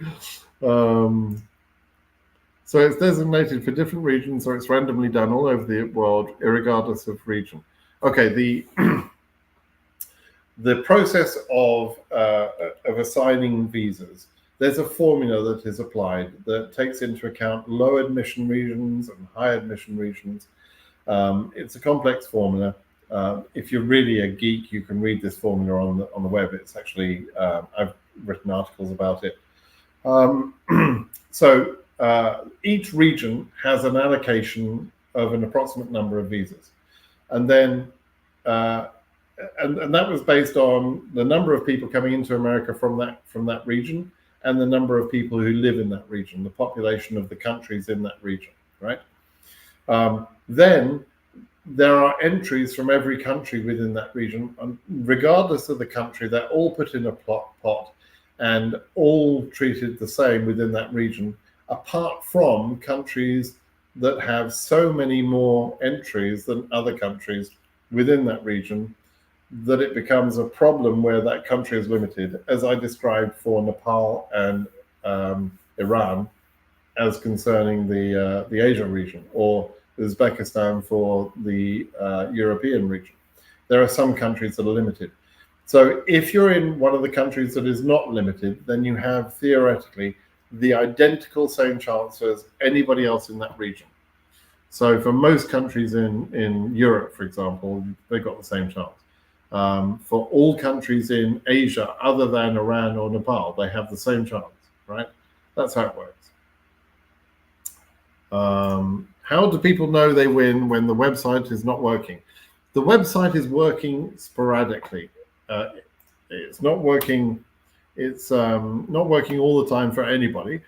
So it's designated for different regions, or it's randomly done all over the world, irregardless of region. Okay, the process of assigning visas, there's a formula that is applied that takes into account low admission regions and high admission regions. It's a complex formula. If you're really a geek, you can read this formula on the web. It's actually, I've written articles about it. So each region has an allocation of an approximate number of visas, and then and that was based on the number of people coming into America from that region, and the number of people who live in that region, the population of the countries in that region, right? Then there are entries from every country within that region, and regardless of the country, they're all put in a pot and all treated the same within that region, apart from countries that have so many more entries than other countries within that region that it becomes a problem where that country is limited, as I described for Nepal and Iran, as concerning the Asia region, or Uzbekistan for the European region. There are some countries that are limited. So if you're in one of the countries that is not limited, then you have theoretically the identical same chance as anybody else in that region. So for most countries in Europe, for example, they've got the same chance. For all countries in Asia, other than Iran or Nepal, they have the same chance, right? That's how it works. How do people know they win when the website is not working? The website is working sporadically. It's not working. It's not working all the time for anybody,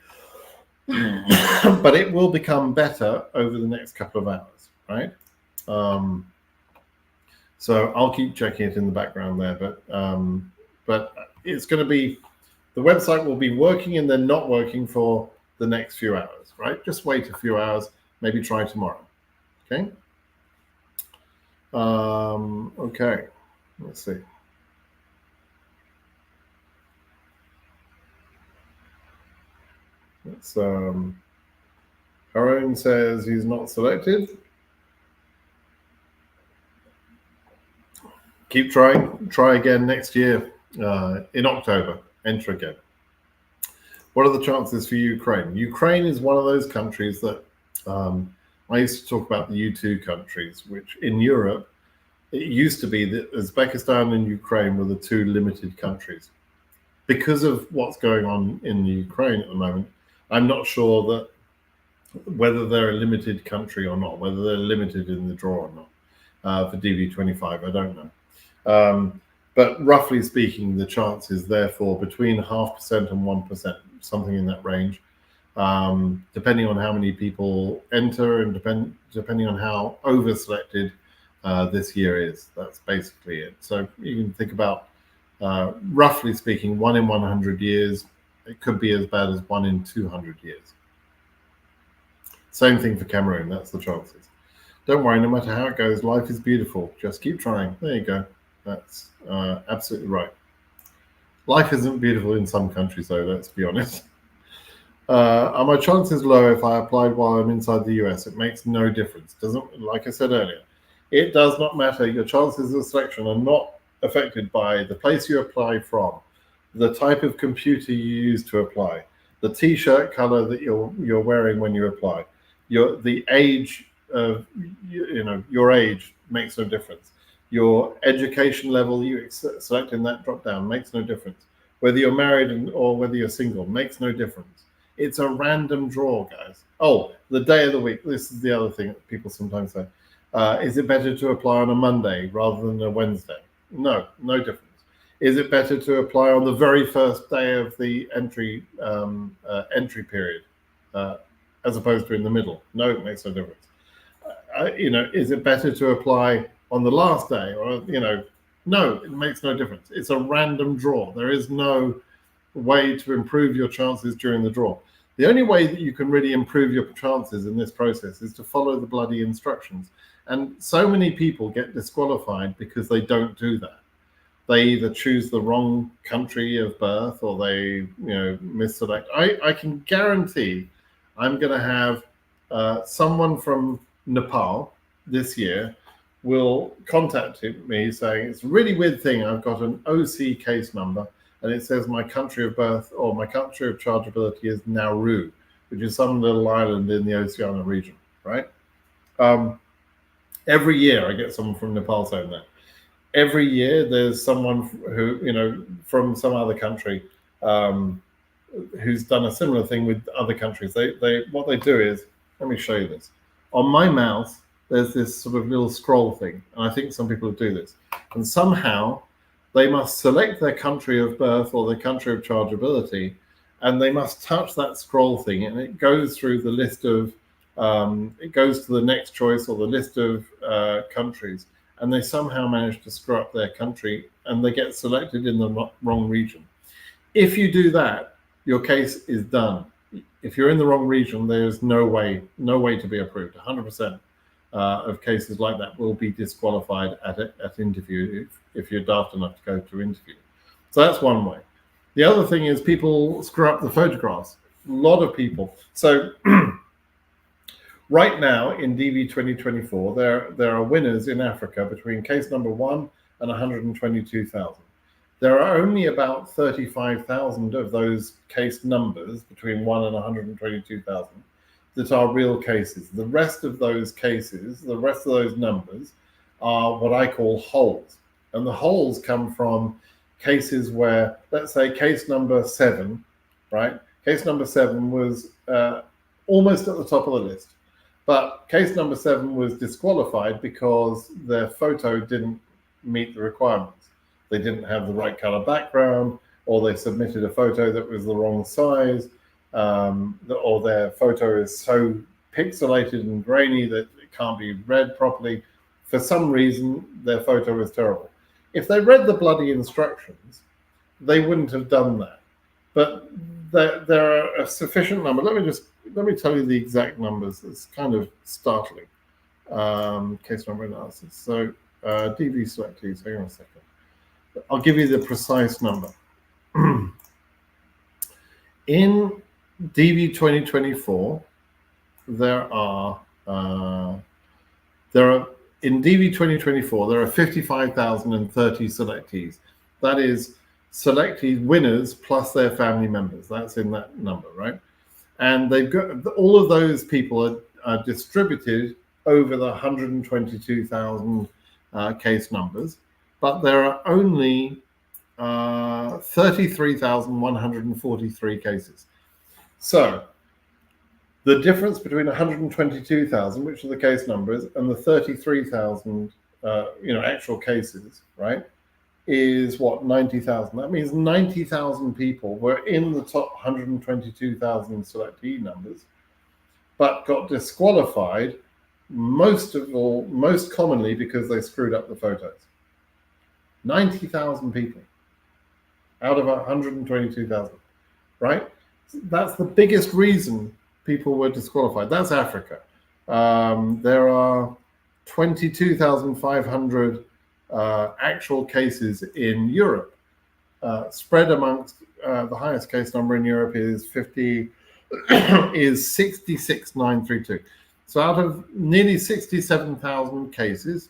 but it will become better over the next couple of hours, right? So I'll keep checking it in the background there, but it's going to be, the website will be working and then not working for the next few hours, right? Just wait a few hours, maybe try tomorrow. Okay. Okay, let's see. It's Haroon says he's not selected. Keep trying. Try again next year in October. Enter again. What are the chances for Ukraine? Ukraine is one of those countries that I used to talk about, the U2 countries, which in Europe, it used to be that Uzbekistan and Ukraine were the two limited countries. Because of what's going on in the Ukraine at the moment, I'm not sure that whether they're a limited country or not, whether they're limited in the draw or not. For DV25, I don't know. But roughly speaking, the chance is therefore between 0.5% and 1%, something in that range, depending on how many people enter and depending on how over-selected this year is. That's basically it. So you can think about, roughly speaking, 1 in 100 years. It could be as bad as 1 in 200 years. Same thing for Cameroon. That's the chances. Don't worry, no matter how it goes, life is beautiful. Just keep trying. There you go. That's absolutely right. Life isn't beautiful in some countries, though, let's be honest. Are my chances low if I applied while I'm inside the US? It makes no difference. Doesn't, like I said earlier, it does not matter. Your chances of selection are not affected by the place you apply from, the type of computer you use to apply, the t-shirt color that you're wearing when you apply, the age of your age makes no difference. Your education level you select in that drop down makes no difference. Whether you're married or whether you're single makes no difference. It's a random draw, guys. Oh, the day of the week. This is the other thing that people sometimes say. Is it better to apply on a Monday rather than a Wednesday? No difference. Is it better to apply on the very first day of the entry period as opposed to in the middle? No, it makes no difference. Is it better to apply on the last day or, no, it makes no difference. It's a random draw. There is no way to improve your chances during the draw. The only way that you can really improve your chances in this process is to follow the bloody instructions. And so many people get disqualified because they don't do that. They either choose the wrong country of birth or they, misselect. I can guarantee I'm going to have someone from Nepal this year will contact me saying, it's a really weird thing. I've got an OC case number and it says my country of birth or my country of chargeability is Nauru, which is some little island in the Oceania region, right? Every year I get someone from Nepal saying that. Every year there's someone who, from some other country who's done a similar thing with other countries. What they do is, let me show you this. On my mouse, there's this sort of little scroll thing. And I think some people do this. And somehow they must select their country of birth or their country of chargeability, and they must touch that scroll thing. And it goes through the list of, it goes to the next choice or the list of countries. And they somehow manage to screw up their country and they get selected in the wrong region. If you do that, your case is done. If you're in the wrong region, there's no way to be approved. 100% of cases like that will be disqualified at interview if you're daft enough to go to interview. So that's one way. The other thing is people screw up the photographs. A lot of people. So Right now in DV 2024, there are winners in Africa between case number 1 and 122,000. There are only about 35,000 of those case numbers between 1 and 122,000 that are real cases. The rest of those cases, the rest of those numbers are what I call holes. And the holes come from cases where, let's say case number 7, right? Case number 7 was almost at the top of the list. But case number 7 was disqualified because their photo didn't meet the requirements. They didn't have the right color background, or they submitted a photo that was the wrong size, or their photo is so pixelated and grainy that it can't be read properly. For some reason, their photo is terrible. If they read the bloody instructions, they wouldn't have done that. But there are a sufficient number. Let me tell you the exact numbers. It's kind of startling. Case number analysis. So DV selectees, hang on a second. I'll give you the precise number. In DV 2024, in DV 2024, there are 55,030 selectees. That is selectees, winners plus their family members. That's in that number, right? And they've got all of those people are distributed over the 122,000 case numbers, but there are only 33,143 cases. So the difference between 122,000, which are the case numbers, and the 33,000, actual cases, right, is what, 90,000. That means 90,000 people were in the top 122,000 selectee numbers, but got disqualified most commonly because they screwed up the photos. 90,000 people out of 122,000, right? That's the biggest reason people were disqualified. That's Africa. There are 22,500 actual cases in Europe, spread amongst the highest case number in Europe is 66,932. So out of nearly 67,000 cases,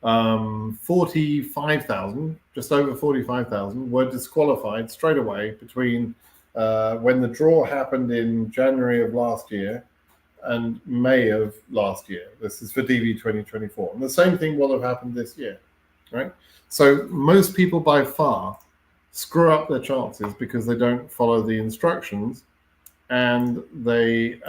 45,000, just over 45,000, were disqualified straight away between when the draw happened in January of last year and May of last year. This is for DV 2024. And the same thing will have happened this year, right? So most people by far screw up their chances because they don't follow the instructions and they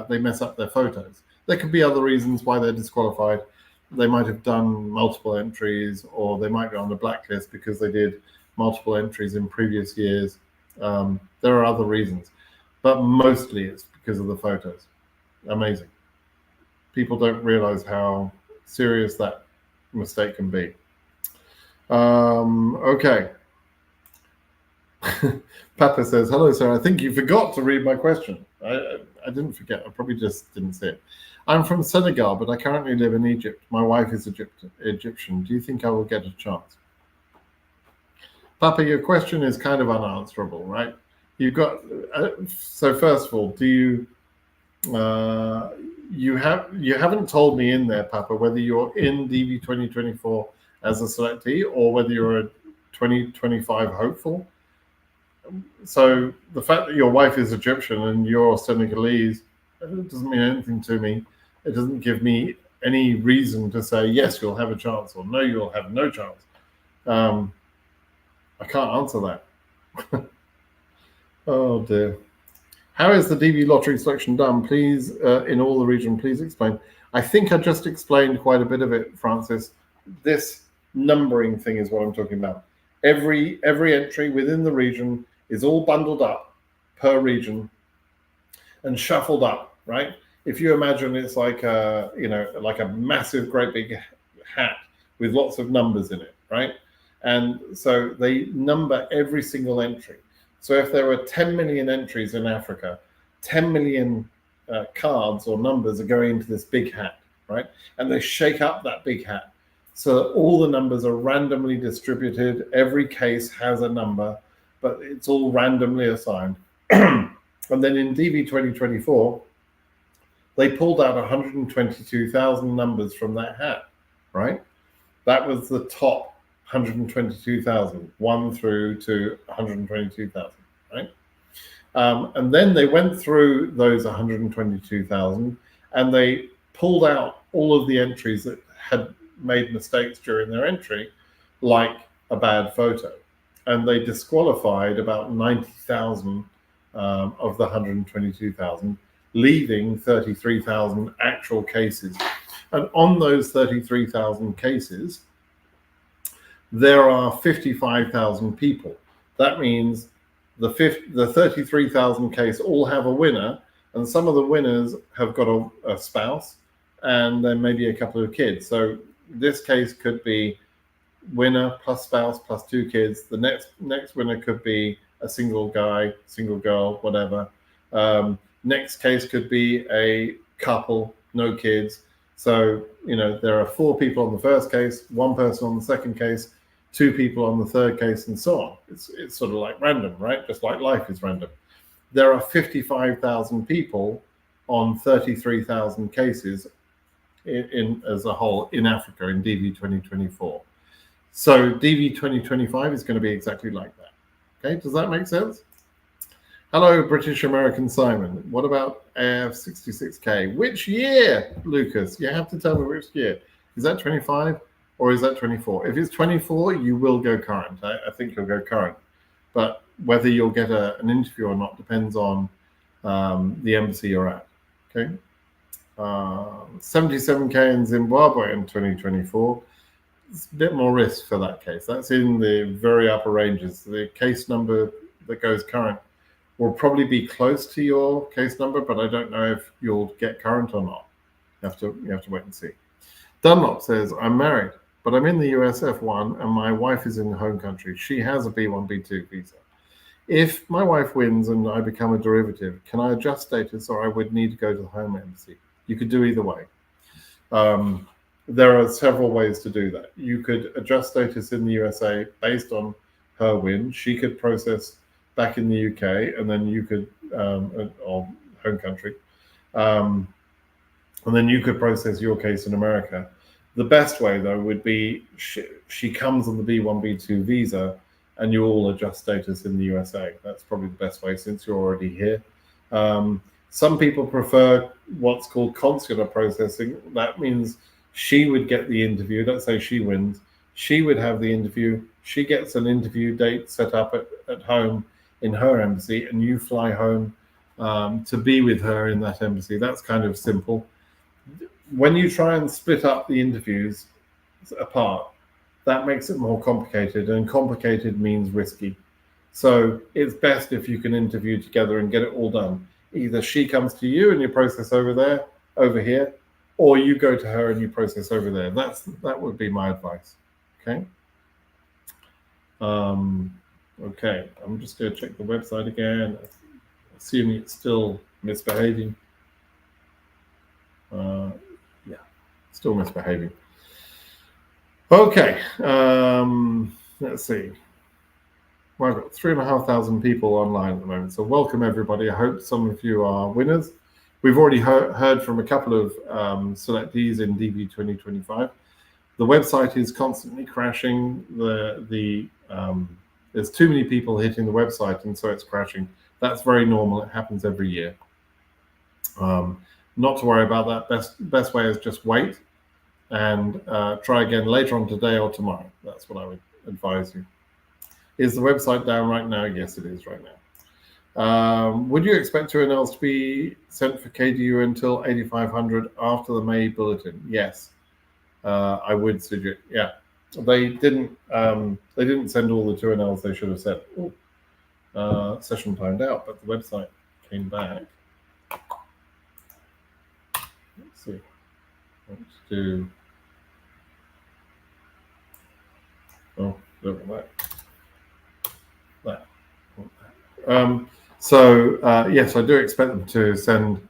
mess up their photos. There could be other reasons why they're disqualified. They might have done multiple entries, or they might be on the blacklist because they did multiple entries in previous years. There are other reasons, but mostly it's because of the photos. Amazing. People don't realize how serious that mistake can be. Okay. Papa says, hello, sir. I think you forgot to read my question. I didn't forget. I probably just didn't see it. I'm from Senegal, but I currently live in Egypt. My wife is Egyptian. Do you think I will get a chance? Papa, your question is kind of unanswerable, right? You've got, so first of all, do you haven't told me in there, Papa, whether you're in DV 2024 as a selectee or whether you're a 2025 hopeful. So the fact that your wife is Egyptian and you're Senegalese, it doesn't mean anything to me. It doesn't give me any reason to say, yes, you'll have a chance, or no, you'll have no chance. I can't answer that. Oh dear. How is the DV lottery selection done? Please, in all the region, please explain. I think I just explained quite a bit of it, Francis. This numbering thing is what I'm talking about. Every entry within the region is all bundled up per region and shuffled up, right? If you imagine it's like a massive, great big hat with lots of numbers in it, right? And so they number every single entry. So if there were 10 million entries in Africa, 10 million cards or numbers are going into this big hat, right? And they shake up that big hat. So all the numbers are randomly distributed. Every case has a number, but it's all randomly assigned. And then in DV 2024, They pulled out 122,000 numbers from that hat, right? That was the top 122,000, 1 through to 122,000, right? And then they went through those 122,000 and they pulled out all of the entries that had made mistakes during their entry, like a bad photo. And they disqualified about 90,000 of the 122,000, leaving 33,000 actual cases. And on those 33,000 cases, there are 55,000 people. That means the 33,000 case all have a winner, and some of the winners have got a spouse, and then maybe a couple of kids. So this case could be winner plus spouse plus 2 kids. The next winner could be a single guy, single girl, whatever. Next case could be a couple, no kids. So, there are 4 people on the first case, 1 person on the second case, 2 people on the third case, and so on. It's sort of like random, right? Just like life is random. There are 55,000 people on 33,000 cases in as a whole in Africa in DV 2024. So DV 2025 is going to be exactly like that. Okay, does that make sense? Hello, British American Simon. What about AF66K? Which year, Lucas? You have to tell me which year. Is that 25 or is that 24? If it's 24, you will go current. I think you'll go current. But whether you'll get an interview or not depends on the embassy you're at. Okay. 77K in Zimbabwe in 2024. It's a bit more risk for that case. That's in the very upper ranges. The case number that goes current will probably be close to your case number, but I don't know if you'll get current or not. You have to wait and see. Dunlop says, I'm married, but I'm in the US F1 and my wife is in the home country. She has a B1, B2 visa. If my wife wins and I become a derivative, can I adjust status or I would need to go to the home embassy? You could do either way. There are several ways to do that. You could adjust status in the USA based on her win. She could process back in the UK, and then you could, or home country, and then you could process your case in America. The best way, though, would be she comes on the B1, B2 visa, and you all adjust status in the USA. That's probably the best way since you're already here. Some people prefer what's called consular processing. That means she would get the interview. Let's say she wins. She would have the interview. She gets an interview date set up at home in her embassy, and you fly home to be with her in that embassy. That's kind of simple. When you try and split up the interviews apart, that makes it more complicated, and complicated means risky. So it's best if you can interview together and get it all done. Either she comes to you and you process over here, or you go to her and you process over there. That would be my advice. Okay. Okay, I'm just going to check the website again, assuming it's still misbehaving. Yeah, still misbehaving. Okay, let's see. Well, I've got 3,500 people online at the moment, so welcome everybody. I hope some of you are winners. We've already heard from a couple of selectees in DV 2025. The website is constantly crashing. There's too many people hitting the website, and so it's crashing. That's very normal. It happens every year. Not to worry about that. Best way is just wait and try again later on today or tomorrow. That's what I would advise you. Is the website down right now? Yes, it is right now. Would you expect 2NLs to be sent for KDU until 8,500 after the May bulletin? Yes, I would suggest. Yeah, they didn't send all the 2NLs they should have sent. Session timed out, but the website came back. Let's see. Let's do. Oh, look at that. Yes, I do expect them to send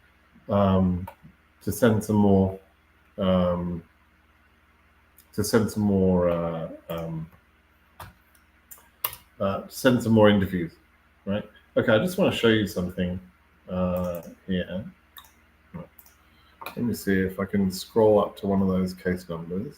some more interviews, right? Okay, I just want to show you something here. Let me see if I can scroll up to one of those case numbers.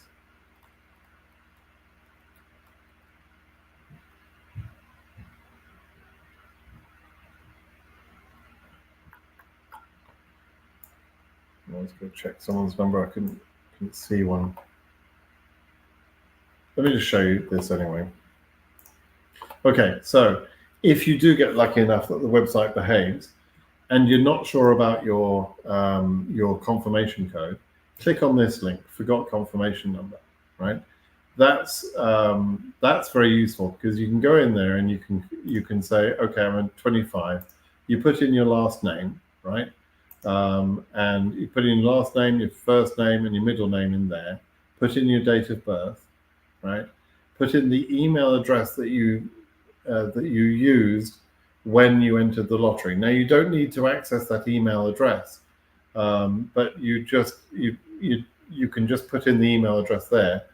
Let's go check someone's number. I couldn't see one. Let me just show you this anyway. Okay, so if you do get lucky enough that the website behaves and you're not sure about your confirmation code, click on this link, forgot confirmation number, right? That's very useful because you can go in there and you can say, okay, I'm 25. You put in your last name, right? And you put in your last name, your first name, and your middle name in there. Put in your date of birth, right? Put in the email address that you used when you entered the lottery. Now you don't need to access that email address, but you can just put in the email address there,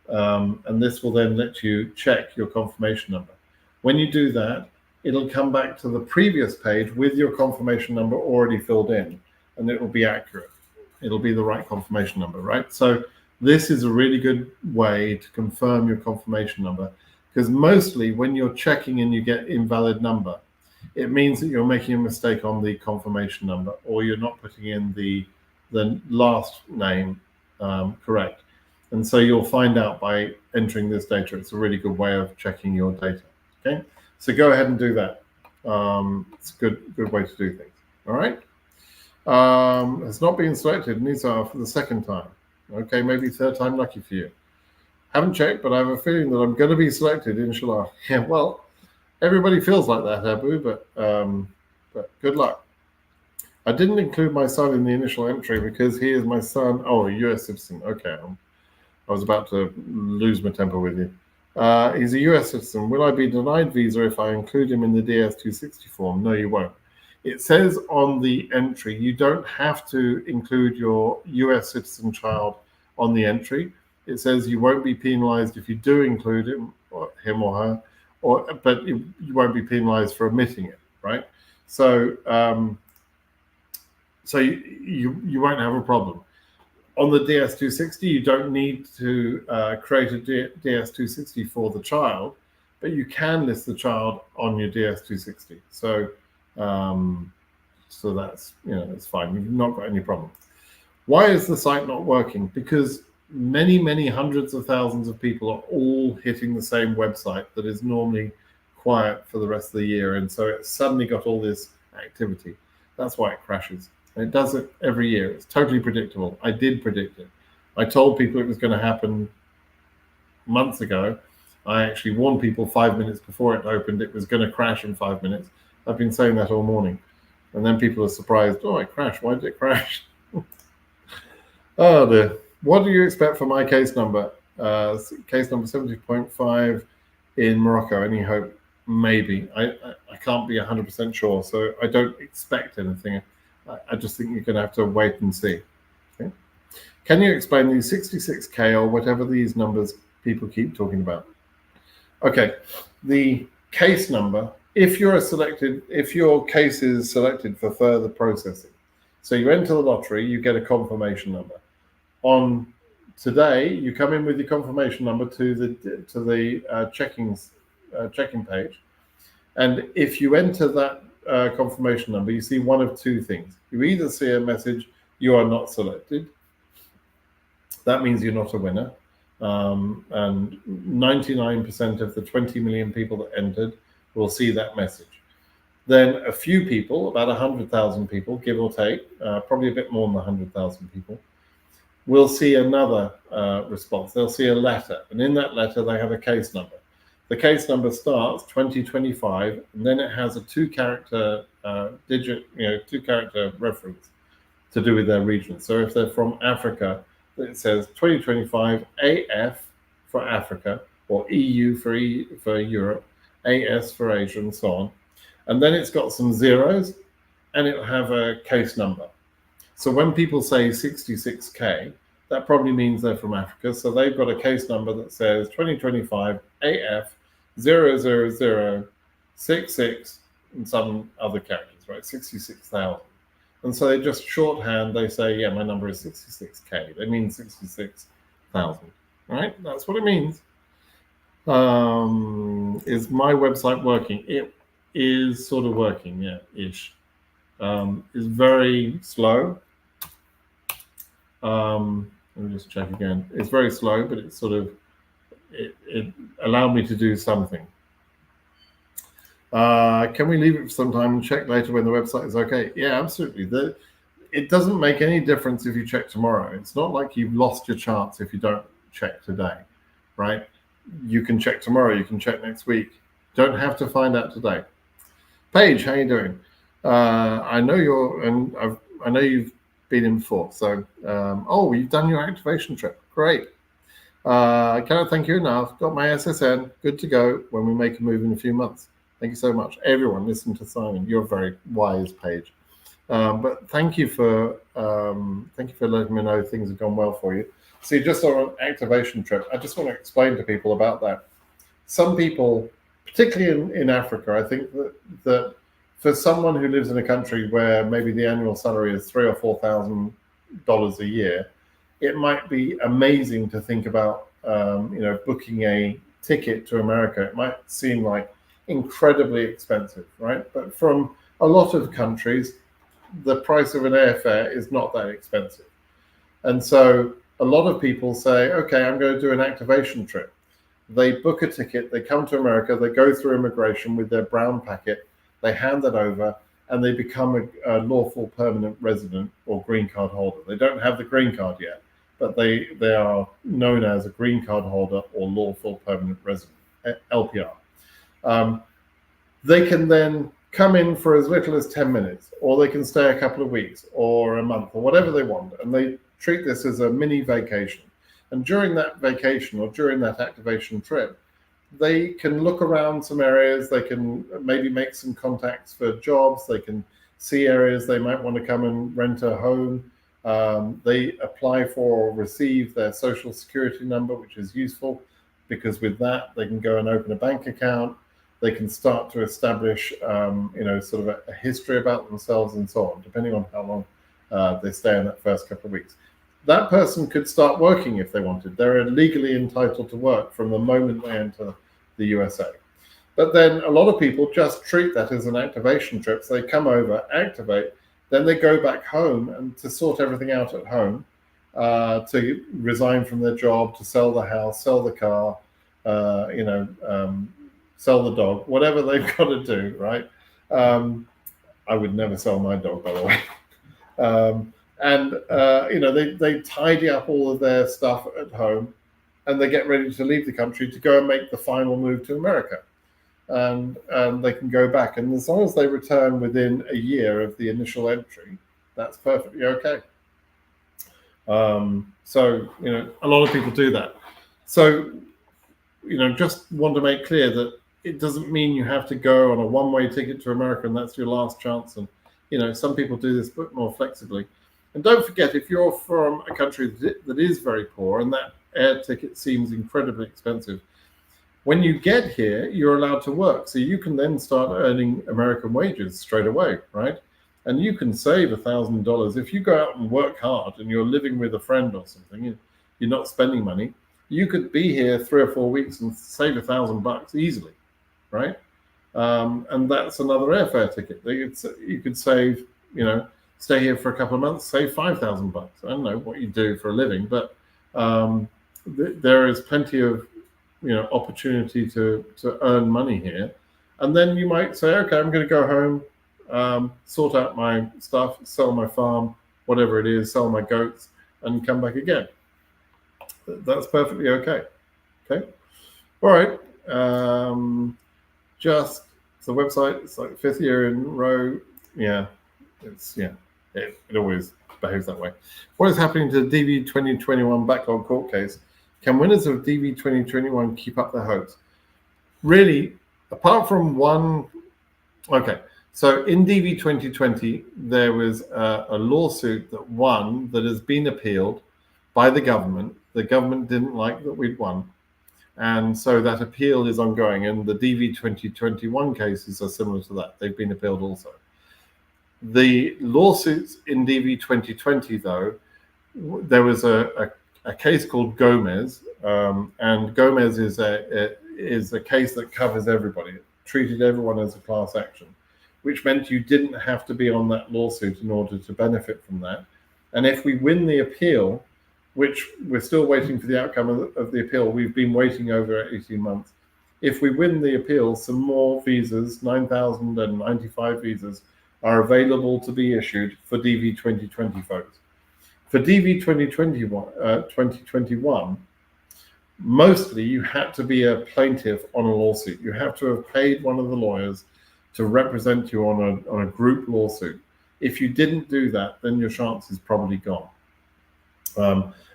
and this will then let you check your confirmation number. When you do that, it'll come back to the previous page with your confirmation number already filled in, and it will be accurate. It'll be the right confirmation number, right? So this is a really good way to confirm your confirmation number, because mostly when you're checking and you get invalid number, it means that you're making a mistake on the confirmation number, or you're not putting in the last name correct. And so you'll find out by entering this data. It's a really good way of checking your data. Okay, so go ahead and do that. It's a good way to do things. All right. It's not being selected, Nizar, for the second time. Okay, maybe third time lucky for you. Haven't checked, but I have a feeling that I'm going to be selected, inshallah. Yeah, well, everybody feels like that, Abu, but good luck. I didn't include my son in the initial entry because he is my son. Oh, a US citizen. Okay, I was about to lose my temper with you. He's a US citizen. Will I be denied visa if I include him in the DS260 form? No, you won't. It says on the entry, you don't have to include your US citizen child on the entry. It says you won't be penalized if you do include him or her, but you won't be penalized for omitting it, right? So you won't have a problem. On the DS260, you don't need to create a DS260 for the child, but you can list the child on your DS260. So that's, it's fine. You've not got any problem. Why is the site not working? Because many hundreds of thousands of people are all hitting the same website that is normally quiet for the rest of the year, and so it's suddenly got all this activity. That's why it crashes. And it does it every year. It's totally predictable. I did predict it. I told people it was going to happen months ago. I actually warned people 5 minutes before it opened it was going to crash in 5 minutes. I've been saying that all morning. And then people are surprised, oh, it crashed. Why did it crash? Oh, dear. What do you expect for my case number? Case number 70.5 in Morocco. Any hope? Maybe. I can't be 100% sure, so I don't expect anything. I just think you're going to have to wait and see. Okay? Can you explain these 66K or whatever these numbers people keep talking about? Okay, the case number, if your case is selected for further processing, so you enter the lottery, you get a confirmation number. On today, you come in with your confirmation number to the checking page, and if you enter that confirmation number, you see one of two things. You either see a message, you are not selected. That means you're not a winner. And 99% of the 20 million people that entered will see that message. Then a few people, about 100,000 people, give or take, probably a bit more than 100,000 people, will see another response. They'll see a letter, and in that letter they have a case number. The case number starts 2025, and then it has a two-character two-character reference to do with their region. So if they're from Africa, it says 2025 AF for Africa, or EU for Europe, AS for Asia, and so on. And then it's got some zeros, and it'll have a case number. So when people say 66K, that probably means they're from Africa. So they've got a case number that says 2025 AF 00066 and some other characters, right? 66,000. And so they just shorthand, they say, yeah, my number is 66K. They mean 66,000, right? That's what it means. Is my website working? It is sort of working, yeah, ish. It's very slow. Let me just check again. It's very slow, but it's sort of, it allowed me to do something. Can we leave it for some time and check later when the website is okay? Yeah, absolutely. It doesn't make any difference if you check tomorrow. It's not like you've lost your chance if you don't check today, right? You can check tomorrow. You can check next week. Don't have to find out today. Paige, how you doing? I know I know you've been in before. So, oh, you've done your activation trip. Great. Cannot thank you enough. Got my SSN. Good to go when we make a move in a few months. Thank you so much. Everyone, listen to Simon. You're a very wise, Paige. But thank you for letting me know things have gone well for you. So you're just on an activation trip. I just want to explain to people about that. Some people, particularly in Africa, I think that for someone who lives in a country where maybe the annual salary is $3,000 or $4,000 a year, it might be amazing to think about booking a ticket to America. It might seem like incredibly expensive, right? But from a lot of countries, the price of an airfare is not that expensive. And so a lot of people say, okay, I'm going to do an activation trip. They book a ticket, they come to America, they go through immigration with their brown packet, they hand that over, and they become a lawful permanent resident or green card holder. They don't have the green card yet, but they are known as a green card holder or lawful permanent resident, LPR. They can then come in for as little as 10 minutes, or they can stay a couple of weeks or a month or whatever they want. And they treat this as a mini vacation. And during that vacation or during that activation trip, they can look around some areas. They can maybe make some contacts for jobs. They can see areas they might want to come and rent a home. They apply for or receive their social security number, which is useful because with that, they can go and open a bank account. They can start to establish, sort of a history about themselves and so on, depending on how long they stay in that first couple of weeks. That person could start working if they wanted. They're legally entitled to work from the moment they enter the USA. But then a lot of people just treat that as an activation trip. So they come over, activate, then they go back home and to sort everything out at home, to resign from their job, to sell the house, sell the car, sell the dog, whatever they've got to do, right? I would never sell my dog, by the way. They tidy up all of their stuff at home, and they get ready to leave the country to go and make the final move to America. And they can go back. And as long as they return within a year of the initial entry, that's perfectly okay. So a lot of people do that. So, just want to make clear that it doesn't mean you have to go on a one-way ticket to America and that's your last chance. And, some people do this a bit more flexibly. And don't forget, if you're from a country that is very poor and that air ticket seems incredibly expensive, when you get here, you're allowed to work. So you can then start earning American wages straight away, right? And you can save $1,000. If you go out and work hard and you're living with a friend or something, you're not spending money, you could be here 3 or 4 weeks and save $1,000 easily, right? And that's another airfare ticket. You could save, stay here for a couple of months, save $5,000. I don't know what you do for a living, but there is plenty of opportunity to earn money here. And then you might say, okay, I'm going to go home, sort out my stuff, sell my farm, whatever it is, sell my goats, and come back again. That's perfectly okay. Okay. All right. Just the website, it's like 5th year in a row. Yeah. It always behaves that way. What is happening to the DV 2021 backlog court case? Can winners of DV 2021 keep up their hopes? Really, apart from one, okay. So in DV 2020, there was a lawsuit that won that has been appealed by the government. The government didn't like that we'd won. And so that appeal is ongoing. And the DV 2021 cases are similar to that. They've been appealed also. The lawsuits in DV 2020, though, there was a case called Gomez, and Gomez is a case that covers everybody. It treated everyone as a class action, which meant you didn't have to be on that lawsuit in order to benefit from that. And if we win the appeal, which we're still waiting for the outcome of the appeal, we've been waiting over 18 months. If we win the appeal, some more visas, 9,095 visas, are available to be issued for DV 2020 folks. For DV 2021, mostly you had to be a plaintiff on a lawsuit. You have to have paid one of the lawyers to represent you on a group lawsuit. If you didn't do that, then your chance is probably gone.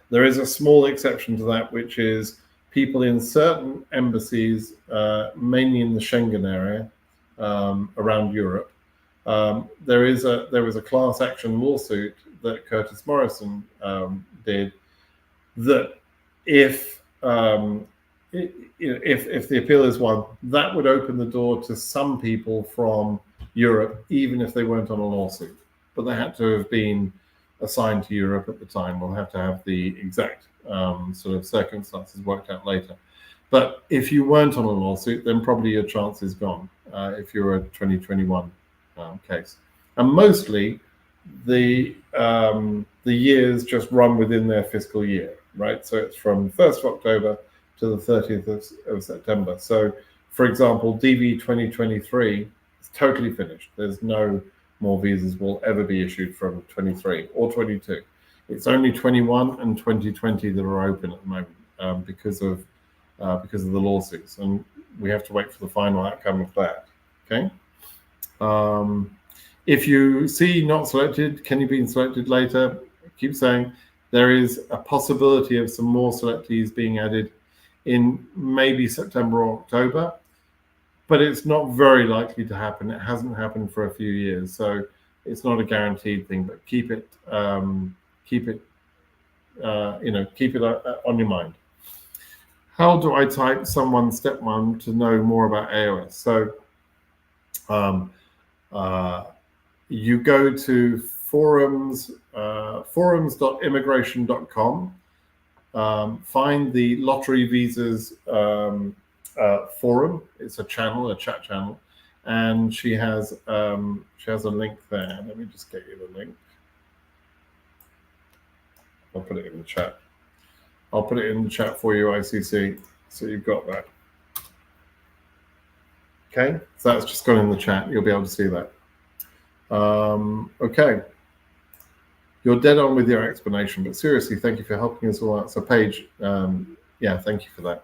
There is a small exception to that, which is people in certain embassies, mainly in the Schengen area around Europe. There was a class action lawsuit that Curtis Morrison did. That if the appeal is won, that would open the door to some people from Europe, even if they weren't on a lawsuit. But they had to have been assigned to Europe at the time. We'll have to have the exact sort of circumstances worked out later. But if you weren't on a lawsuit, then probably your chance is gone if you're a 2021 case. And mostly the years just run within their fiscal year, right? So it's from 1st of October to the 30th of September. So, for example, DV 2023 is totally finished. There's no more visas will ever be issued from 23 or 22. It's only 21 and 2020 that are open at the moment because of the lawsuits, and we have to wait for the final outcome of that. Okay. If you see not selected, can you be selected later? I keep saying there is a possibility of some more selectees being added in maybe September or October, but it's not very likely to happen. It hasn't happened for a few years, so it's not a guaranteed thing. But keep it on your mind. How do I type someone step one to know more about AOS? So you go to forums.immigration.com, find the Lottery Visas forum. It's a channel, a chat channel, and she has a link there. Let me just get you the link. I'll put it in the chat. I'll put it in the chat for you, ICC, so you've got that. Okay, so that's just gone in the chat. You'll be able to see that. Okay. You're dead on with your explanation, but seriously, thank you for helping us all out. So Paige, yeah, thank you for that.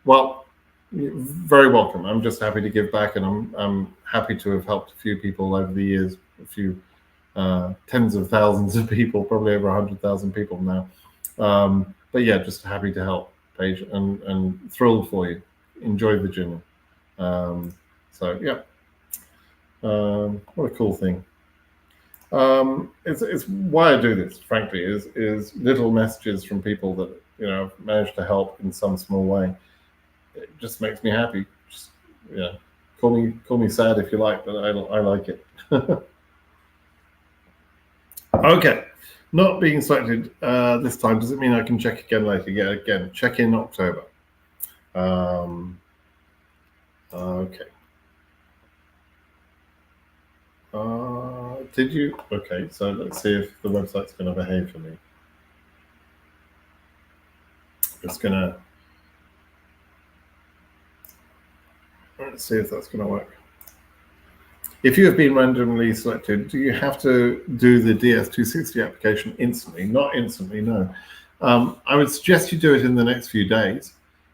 Well, very welcome. I'm just happy to give back, and I'm happy to have helped a few people over the years, a few tens of thousands of people, probably over 100,000 people now. But yeah, just happy to help, Paige, and thrilled for you. Enjoy Virginia. So yeah, what a cool thing. It's why I do this, frankly, is little messages from people that managed to help in some small way. It just makes me happy. Just, call me sad if you like, but I like it. Okay, not being selected this time. Does it mean I can check again later? Yeah, again, check in October. Okay. Did you? Okay, so let's see if the website's going to behave for me. It's going to. Let's see if that's going to work. If you have been randomly selected, do you have to do the DS260 application instantly? Not instantly, no. I would suggest you do it in the next few days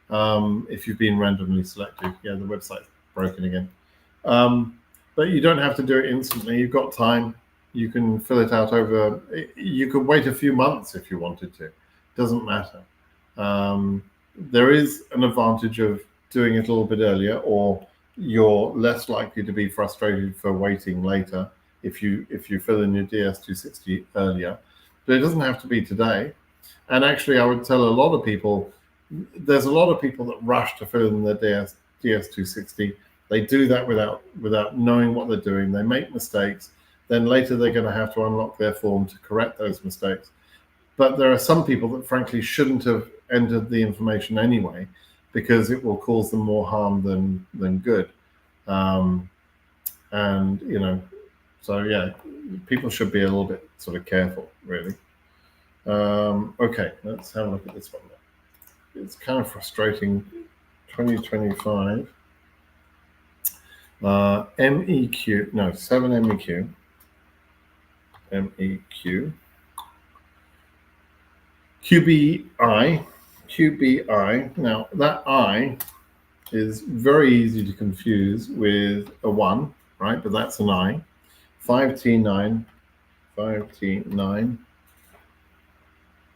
if you've been randomly selected. Yeah, the website's broken again. But you don't have to do it instantly. You've got time. You can fill it out over. You could wait a few months if you wanted to. Doesn't matter. There is an advantage of doing it a little bit earlier, or you're less likely to be frustrated for waiting later if you fill in your DS260 earlier. But it doesn't have to be today. And actually, I would tell a lot of people, there's a lot of people that rush to fill in their DS260 They do that without knowing what they're doing. They make mistakes. Then later they're going to have to unlock their form to correct those mistakes. But there are some people that frankly shouldn't have entered the information anyway, because it will cause them more harm than good. And so yeah, people should be a little bit sort of careful, really. Okay, let's have a look at this one. It's kind of frustrating. 2025 MEQ, no, 7 MEQ. MEQ. QBI. Now that I is very easy to confuse with a 1, right? But that's an I. 5T9.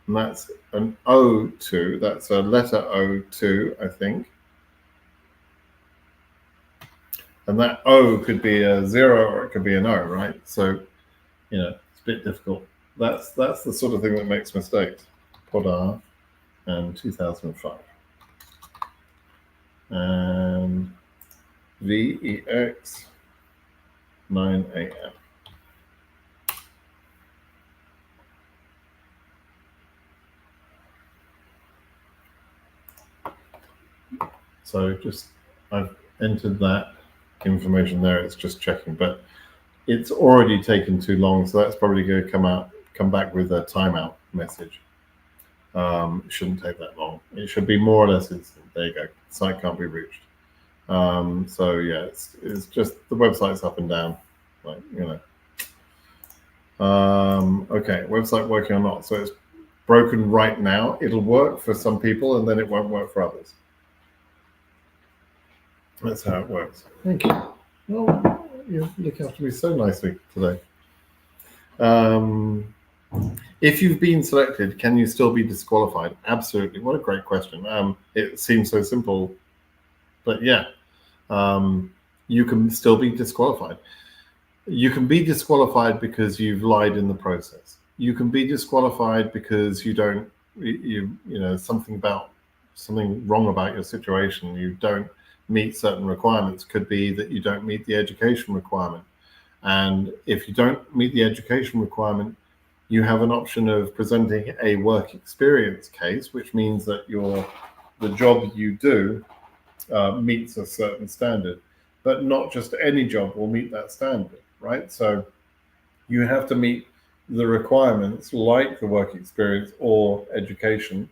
And that's an O2. That's a letter O2, I think. And that O could be a 0 or it could be an O, right? So, it's a bit difficult. That's the sort of thing that makes mistakes. Podar and 2005. And VEX 9AM. So I've entered that information there. It's just checking, but it's already taken too long, so that's probably going to come back with a timeout message. It shouldn't take that long. It should be more or less instant. There you go. Site can't be reached. So yeah, it's just the website's up and down, Okay, website working or not. So it's broken right now. It'll work for some people, and then it won't work for others. That's how it works. Thank you. Well, you look after me so nicely today. If you've been selected, can you still be disqualified? Absolutely. What a great question. It seems so simple, but yeah, you can still be disqualified. You can be disqualified because you've lied in the process. You can be disqualified because something wrong about your situation. You don't meet certain requirements. Could be that you don't meet the education requirement. And if you don't meet the education requirement, you have an option of presenting a work experience case, which means that the job you do meets a certain standard. But not just any job will meet that standard, right? So you have to meet the requirements like the work experience or education.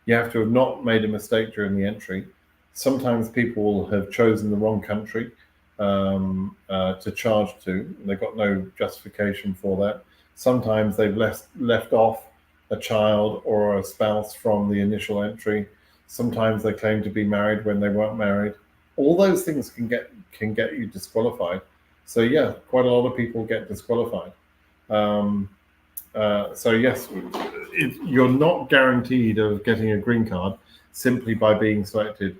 You have to have not made a mistake during the entry. Sometimes people will have chosen the wrong country to charge to. They've got no justification for that. Sometimes they've left off a child or a spouse from the initial entry. Sometimes they claim to be married when they weren't married. All those things can get you disqualified. So yeah, quite a lot of people get disqualified. So yes, you're not guaranteed of getting a green card simply by being selected.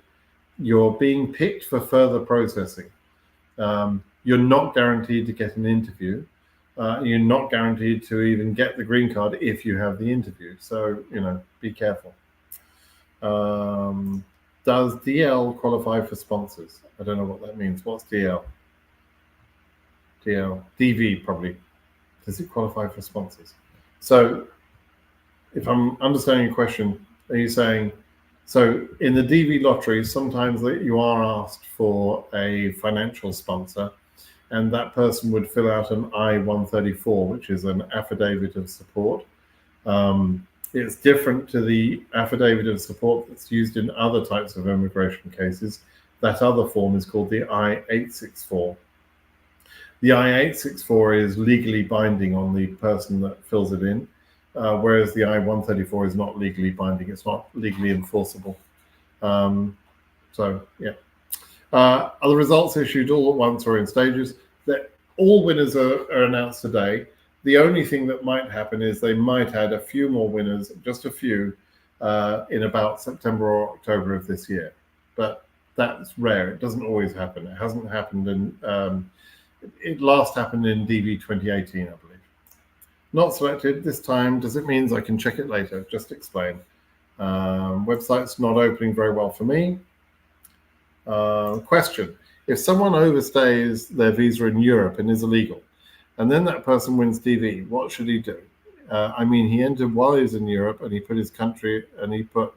You're being picked for further processing. You're not guaranteed to get an interview. You're not guaranteed to even get the green card if you have the interview. So, be careful. Does DL qualify for sponsors? I don't know what that means. What's DL? DV probably. Does it qualify for sponsors? So if I'm understanding your question, are you saying, so in the DV lottery, sometimes you are asked for a financial sponsor, and that person would fill out an I-134, which is an affidavit of support. It's different to the affidavit of support that's used in other types of immigration cases. That other form is called the I-864. The I-864 is legally binding on the person that fills it in, whereas the I-134 is not legally binding. It's not legally enforceable. So, yeah. Are the results issued all at once or in stages? All winners are announced today. The only thing that might happen is they might add a few more winners, just a few, in about September or October of this year. But that's rare. It doesn't always happen. It hasn't happened in... it last happened in DV 2018, I believe. Not selected this time. Does it mean I can check it later? Just explain. Website's not opening very well for me. Question. If someone overstays their visa in Europe and is illegal, and then that person wins DV, what should he do? I mean, he entered while he was in Europe, and he put his country, and he put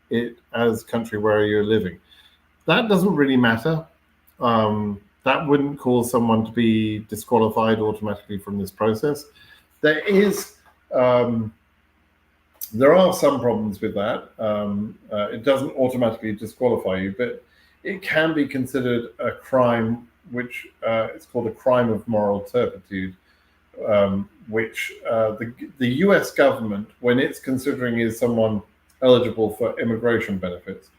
it as country where you're living. That doesn't really matter. That wouldn't cause someone to be disqualified automatically from this process. There are some problems with that. It doesn't automatically disqualify you, but it can be considered a crime, which it's called a crime of moral turpitude, which the US government, when it's considering is someone eligible for immigration benefits,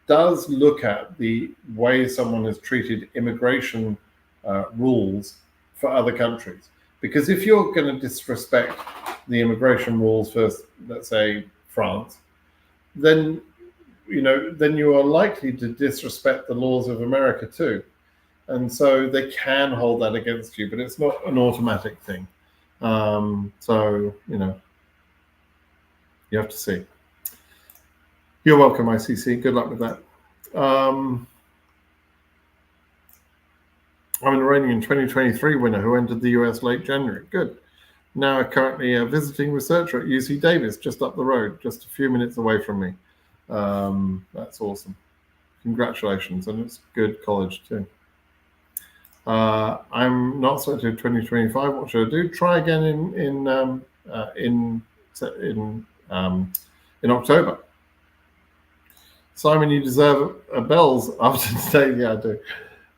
does look at the way someone has treated immigration rules for other countries. Because if you're going to disrespect the immigration rules for, let's say, France, then you are likely to disrespect the laws of America too. And so they can hold that against you, but it's not an automatic thing. So, you have to see. You're welcome, ICC. Good luck with that. I'm an Iranian 2023 winner who entered the US late January. Good. Now currently a visiting researcher at UC Davis, just up the road, just a few minutes away from me. That's awesome. Congratulations, and it's good college too. I'm not selected 2025. What should I do? Try again in October. Simon, you deserve a bells after today. Yeah, I do.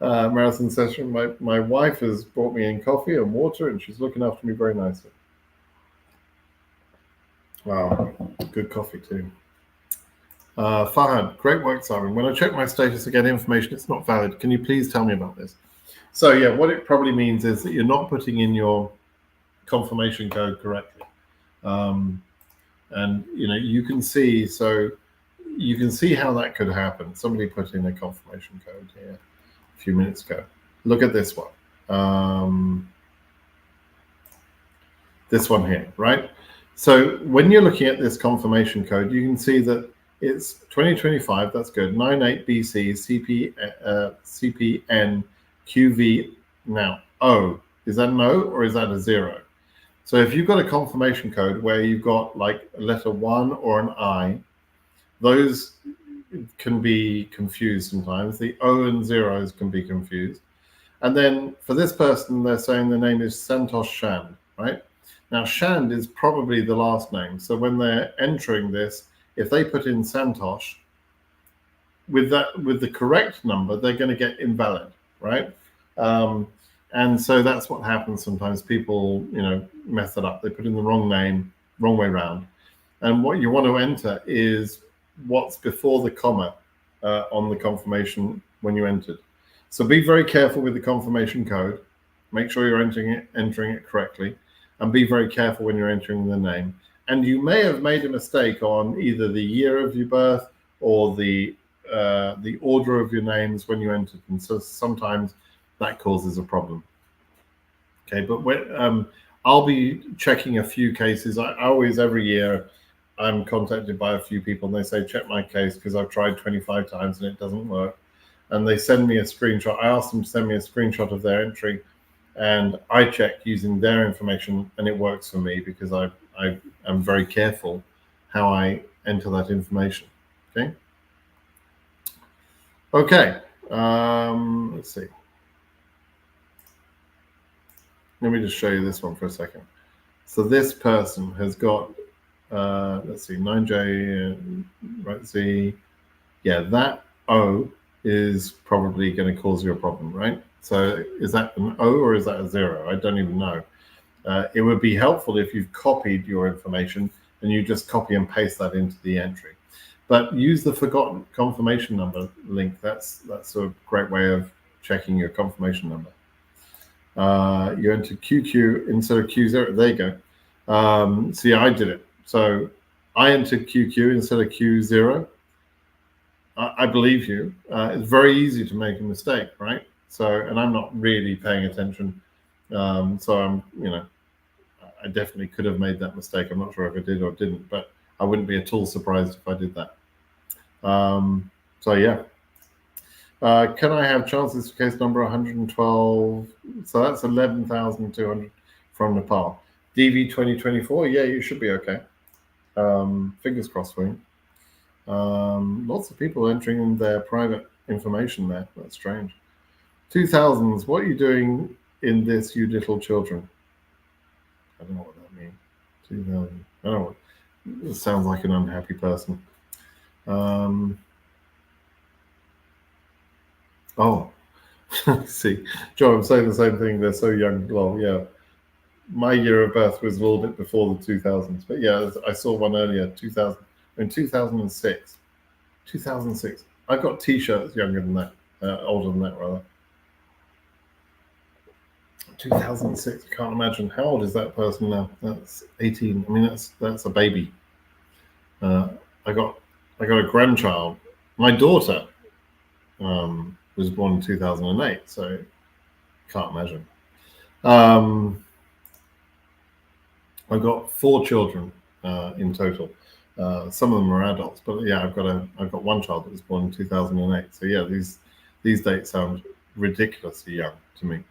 Marathon session. My wife has brought me in coffee and water, and she's looking after me very nicely. Wow, good coffee too. Fahad, great work, Simon. When I check my status to get information, it's not valid. Can you please tell me about this? So yeah, what it probably means is that you're not putting in your confirmation code correctly. And you can see, so you can see how that could happen. Somebody put in a confirmation code here a few minutes ago. Look at this one. This one here, right? So when you're looking at this confirmation code, you can see that it's 2025, that's good, 98BC, CPN, QV. Now, O, is that an O or is that a 0? So if you've got a confirmation code where you've got like a letter 1 or an I, those can be confused sometimes. The O and zeros can be confused. And then for this person, they're saying the name is Santosh Shand, right? Now, Shand is probably the last name. So when they're entering this, if they put in Santosh, with the correct number, they're going to get invalid, right? And so that's what happens sometimes. People, mess it up. They put in the wrong name, wrong way around. And what you want to enter is what's before the comma on the confirmation when you entered. So be very careful with the confirmation code. Make sure you're entering it correctly, and be very careful when you're entering the name. And you may have made a mistake on either the year of your birth or the order of your names when you entered them. So sometimes that causes a problem. Okay, but I'll be checking a few cases. I always, every year, I'm contacted by a few people and they say, check my case because I've tried 25 times and it doesn't work. And they send me a screenshot. I ask them to send me a screenshot of their entry, and I check using their information, and it works for me because I am very careful how I enter that information. Okay. Let's see. Let me just show you this one for a second. So this person has got, let's see, 9J, right, Z. Yeah, that O is probably going to cause you a problem, right? So is that an O or is that a 0? I don't even know. It would be helpful if you've copied your information and you just copy and paste that into the entry. But use the forgotten confirmation number link. That's a great way of checking your confirmation number. You enter QQ instead of Q0. There you go. See, I did it. So I entered QQ instead of Q0. I believe you. It's very easy to make a mistake, right? So, and I'm not really paying attention. So I'm, I definitely could have made that mistake. I'm not sure if I did or didn't, but I wouldn't be at all surprised if I did that. So yeah. Can I have chances for case number 112? So that's 11,200 from Nepal. DV2024, yeah, you should be okay. Fingers crossed for you. Lots of people entering their private information there. That's strange. 2000s, what are you doing in this, you little children? I don't know what that means. 2000. I don't know. It sounds like an unhappy person. Oh, see, Joe, I'm saying the same thing. They're so young. Well, yeah. My year of birth was a little bit before the 2000s, but yeah, I saw one earlier, 2000, in 2006. 2006. I've got T-shirts younger than that, older than that rather. 2006. I can't imagine how old is that person now. That's 18. I mean, that's a baby. I got a grandchild. My daughter was born in 2008, so can't imagine. I've got 4 children in total. Some of them are adults, but yeah, I've got one child that was born in 2008. So yeah, these dates sound ridiculously young to me.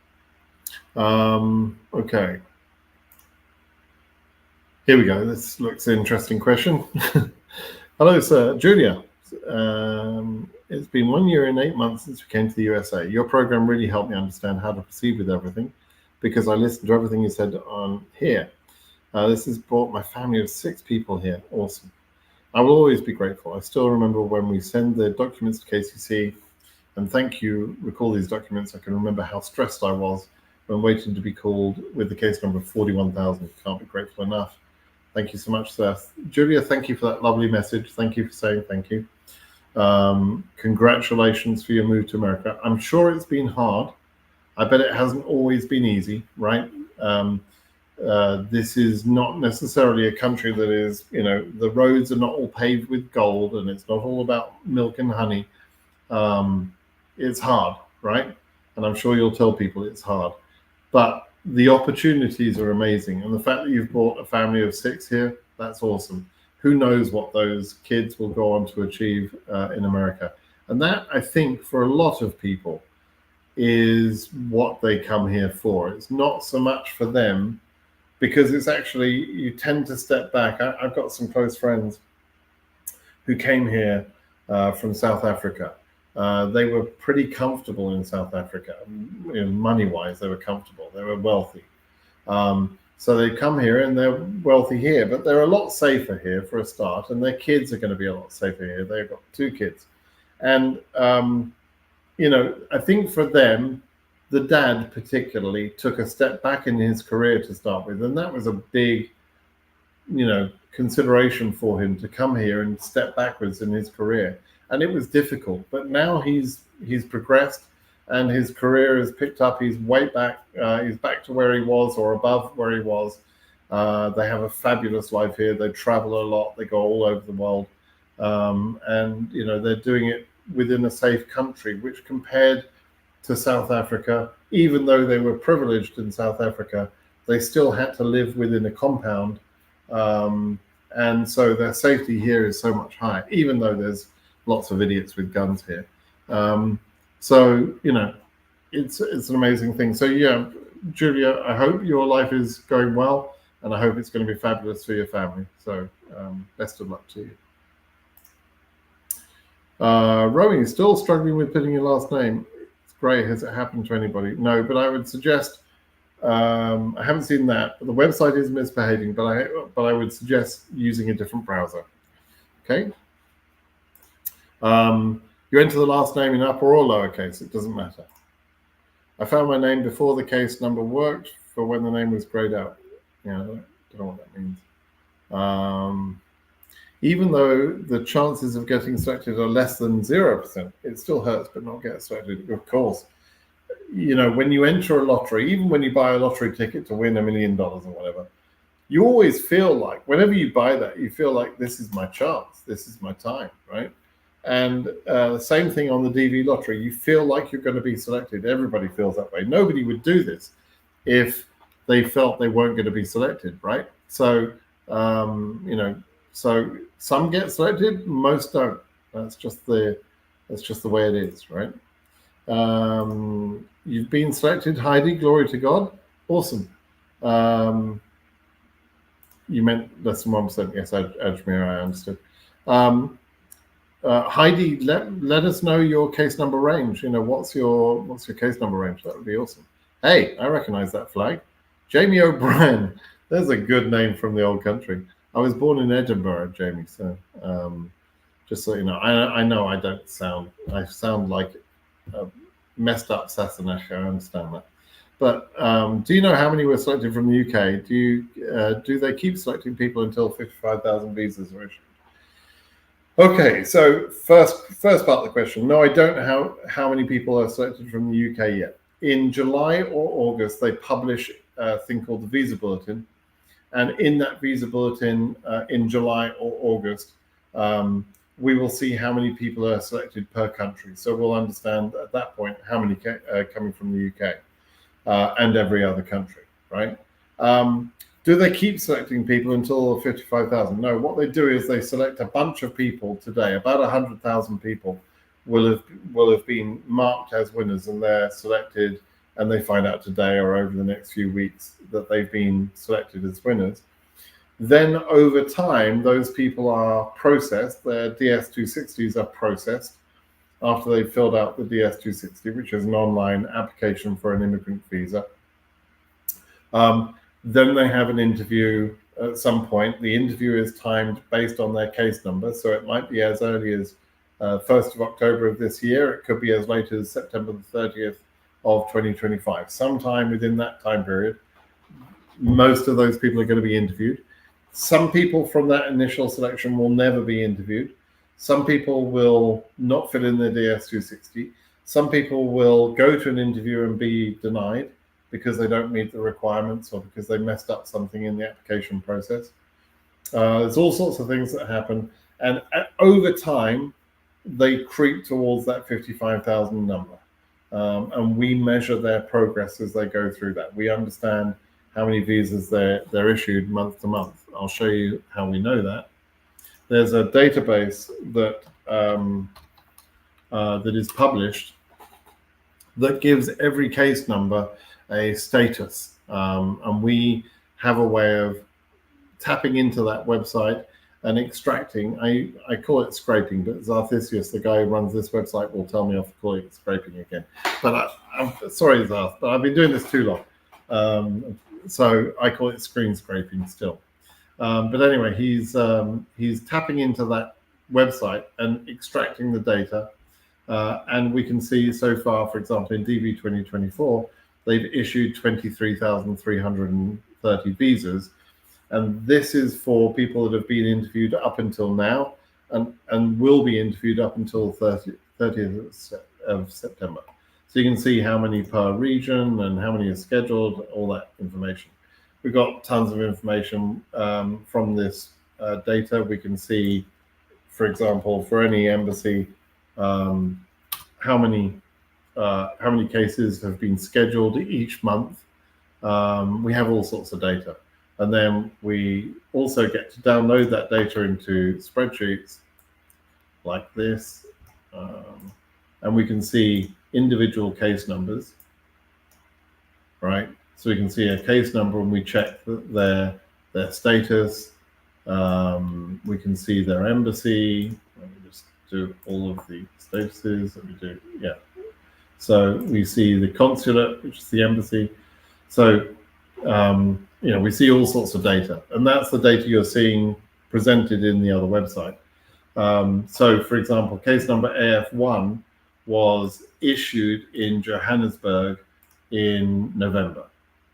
Okay, here we go. This looks an interesting question. Hello, sir, Julia. It's been 1 year and 8 months since we came to the USA. Your program really helped me understand how to proceed with everything because I listened to everything you said on here. This has brought my family of 6 people here. Awesome. I will always be grateful. I still remember when we send the documents to KCC, and thank you, recall these documents. I can remember how stressed I was when waiting to be called with the case number 41,000. Can't be grateful enough. Thank you so much, Seth. Julia, thank you for that lovely message. Thank you for saying thank you. Congratulations for your move to America. I'm sure it's been hard. I bet it hasn't always been easy, right? This is not necessarily a country that is, the roads are not all paved with gold and it's not all about milk and honey. It's hard, right? And I'm sure you'll tell people it's hard. But the opportunities are amazing. And the fact that you've brought a family of 6 here, that's awesome. Who knows what those kids will go on to achieve in America. And that, I think, for a lot of people is what they come here for. It's not so much for them, because it's actually, you tend to step back. I've got some close friends who came here from South Africa. They were pretty comfortable in South Africa. Money-wise, they were comfortable. They were wealthy. So they come here and they're wealthy here, but they're a lot safer here for a start, and their kids are going to be a lot safer here. They've got 2 kids. And, I think for them, the dad particularly took a step back in his career to start with, and that was a big, consideration for him to come here and step backwards in his career. And it was difficult, but now he's progressed and his career has picked up. He's way back. He's back to where he was or above where he was. They have a fabulous life here. They travel a lot. They go all over the world. And, they're doing it within a safe country, which compared to South Africa, even though they were privileged in South Africa, they still had to live within a compound. And so their safety here is so much higher, even though there's lots of idiots with guns here. So, it's an amazing thing. So, yeah, Julia, I hope your life is going well, and I hope it's going to be fabulous for your family. So, best of luck to you. Rowan is still struggling with putting your last name. It's great. Has it happened to anybody? No, but I would suggest, I haven't seen that, but the website is misbehaving, but I would suggest using a different browser. Okay. You enter the last name in upper or lowercase, it doesn't matter. I found my name before the case number worked for when the name was grayed out. Yeah, I don't know what that means. Even though the chances of getting selected are less than 0%, it still hurts, but not get selected, of course. When you enter a lottery, even when you buy a lottery ticket to win $1 million or whatever, you always feel like, whenever you buy that, you feel like this is my chance, this is my time, right? And the same thing on the DV lottery. You feel like you're going to be selected. Everybody feels that way. Nobody would do this if they felt they weren't going to be selected, right? So, so some get selected, most don't. That's just the way it is, right? You've been selected, Heidi. Glory to God. Awesome. You meant less than 1%. Yes, Ajmer, I understood. Heidi, let us know your case number range. What's your case number range? That would be awesome. Hey, I recognize that flag. Jamie O'Brien. There's a good name from the old country. I was born in Edinburgh, Jamie. So just so you know, I know I sound like a messed up Sassanach. I understand that. But do you know how many were selected from the UK? Do they keep selecting people until 55,000 visas are issued? Okay, so first part of the question. No, I don't know how many people are selected from the UK yet. In July or August, they publish a thing called the Visa Bulletin. And in that Visa Bulletin in July or August, we will see how many people are selected per country. So we'll understand at that point how many are coming from the UK and every other country, right? Do they keep selecting people until 55,000? No, what they do is they select a bunch of people today. About 100,000 people will have been marked as winners, and they're selected, and they find out today or over the next few weeks that they've been selected as winners. Then over time, those people are processed. Their DS-260s are processed after they've filled out the DS-260, which is an online application for an immigrant visa. Then they have an interview at some point. The interview is timed based on their case number. So it might be as early as 1st of October of this year. It could be as late as September the 30th of 2025. Sometime within that time period, most of those people are going to be interviewed. Some people from that initial selection will never be interviewed. Some people will not fill in their DS-260. Some people will go to an interview and be denied because they don't meet the requirements or because they messed up something in the application process. There's all sorts of things that happen. And over time, they creep towards that 55,000 number. And we measure their progress as they go through that. We understand how many visas they're issued month to month. I'll show you how we know that. There's a database that that is published that gives every case number a status, and we have a way of tapping into that website and extracting. I call it scraping, but Zarthisius, the guy who runs this website, will tell me off for calling it scraping again. But I'm sorry, Zarth, but I've been doing this too long, so I call it screen scraping still. But anyway, he's tapping into that website and extracting the data, and we can see so far, for example, in DV2024, they've issued 23,330 visas, and this is for people that have been interviewed up until now, and will be interviewed up until 30th of September. So you can see how many per region and how many are scheduled, all that information. We've got tons of information from this data. We can see, for example, for any embassy, how many cases have been scheduled each month. We have all sorts of data. And then we also get to download that data into spreadsheets like this. And we can see individual case numbers, right? So we can see a case number and we check their status. We can see their embassy. Let me just do all of the statuses that we do. Yeah. So we see the consulate, which is the embassy. So, we see all sorts of data, and that's the data you're seeing presented in the other website. So, for example, case number AF1 was issued in Johannesburg in November,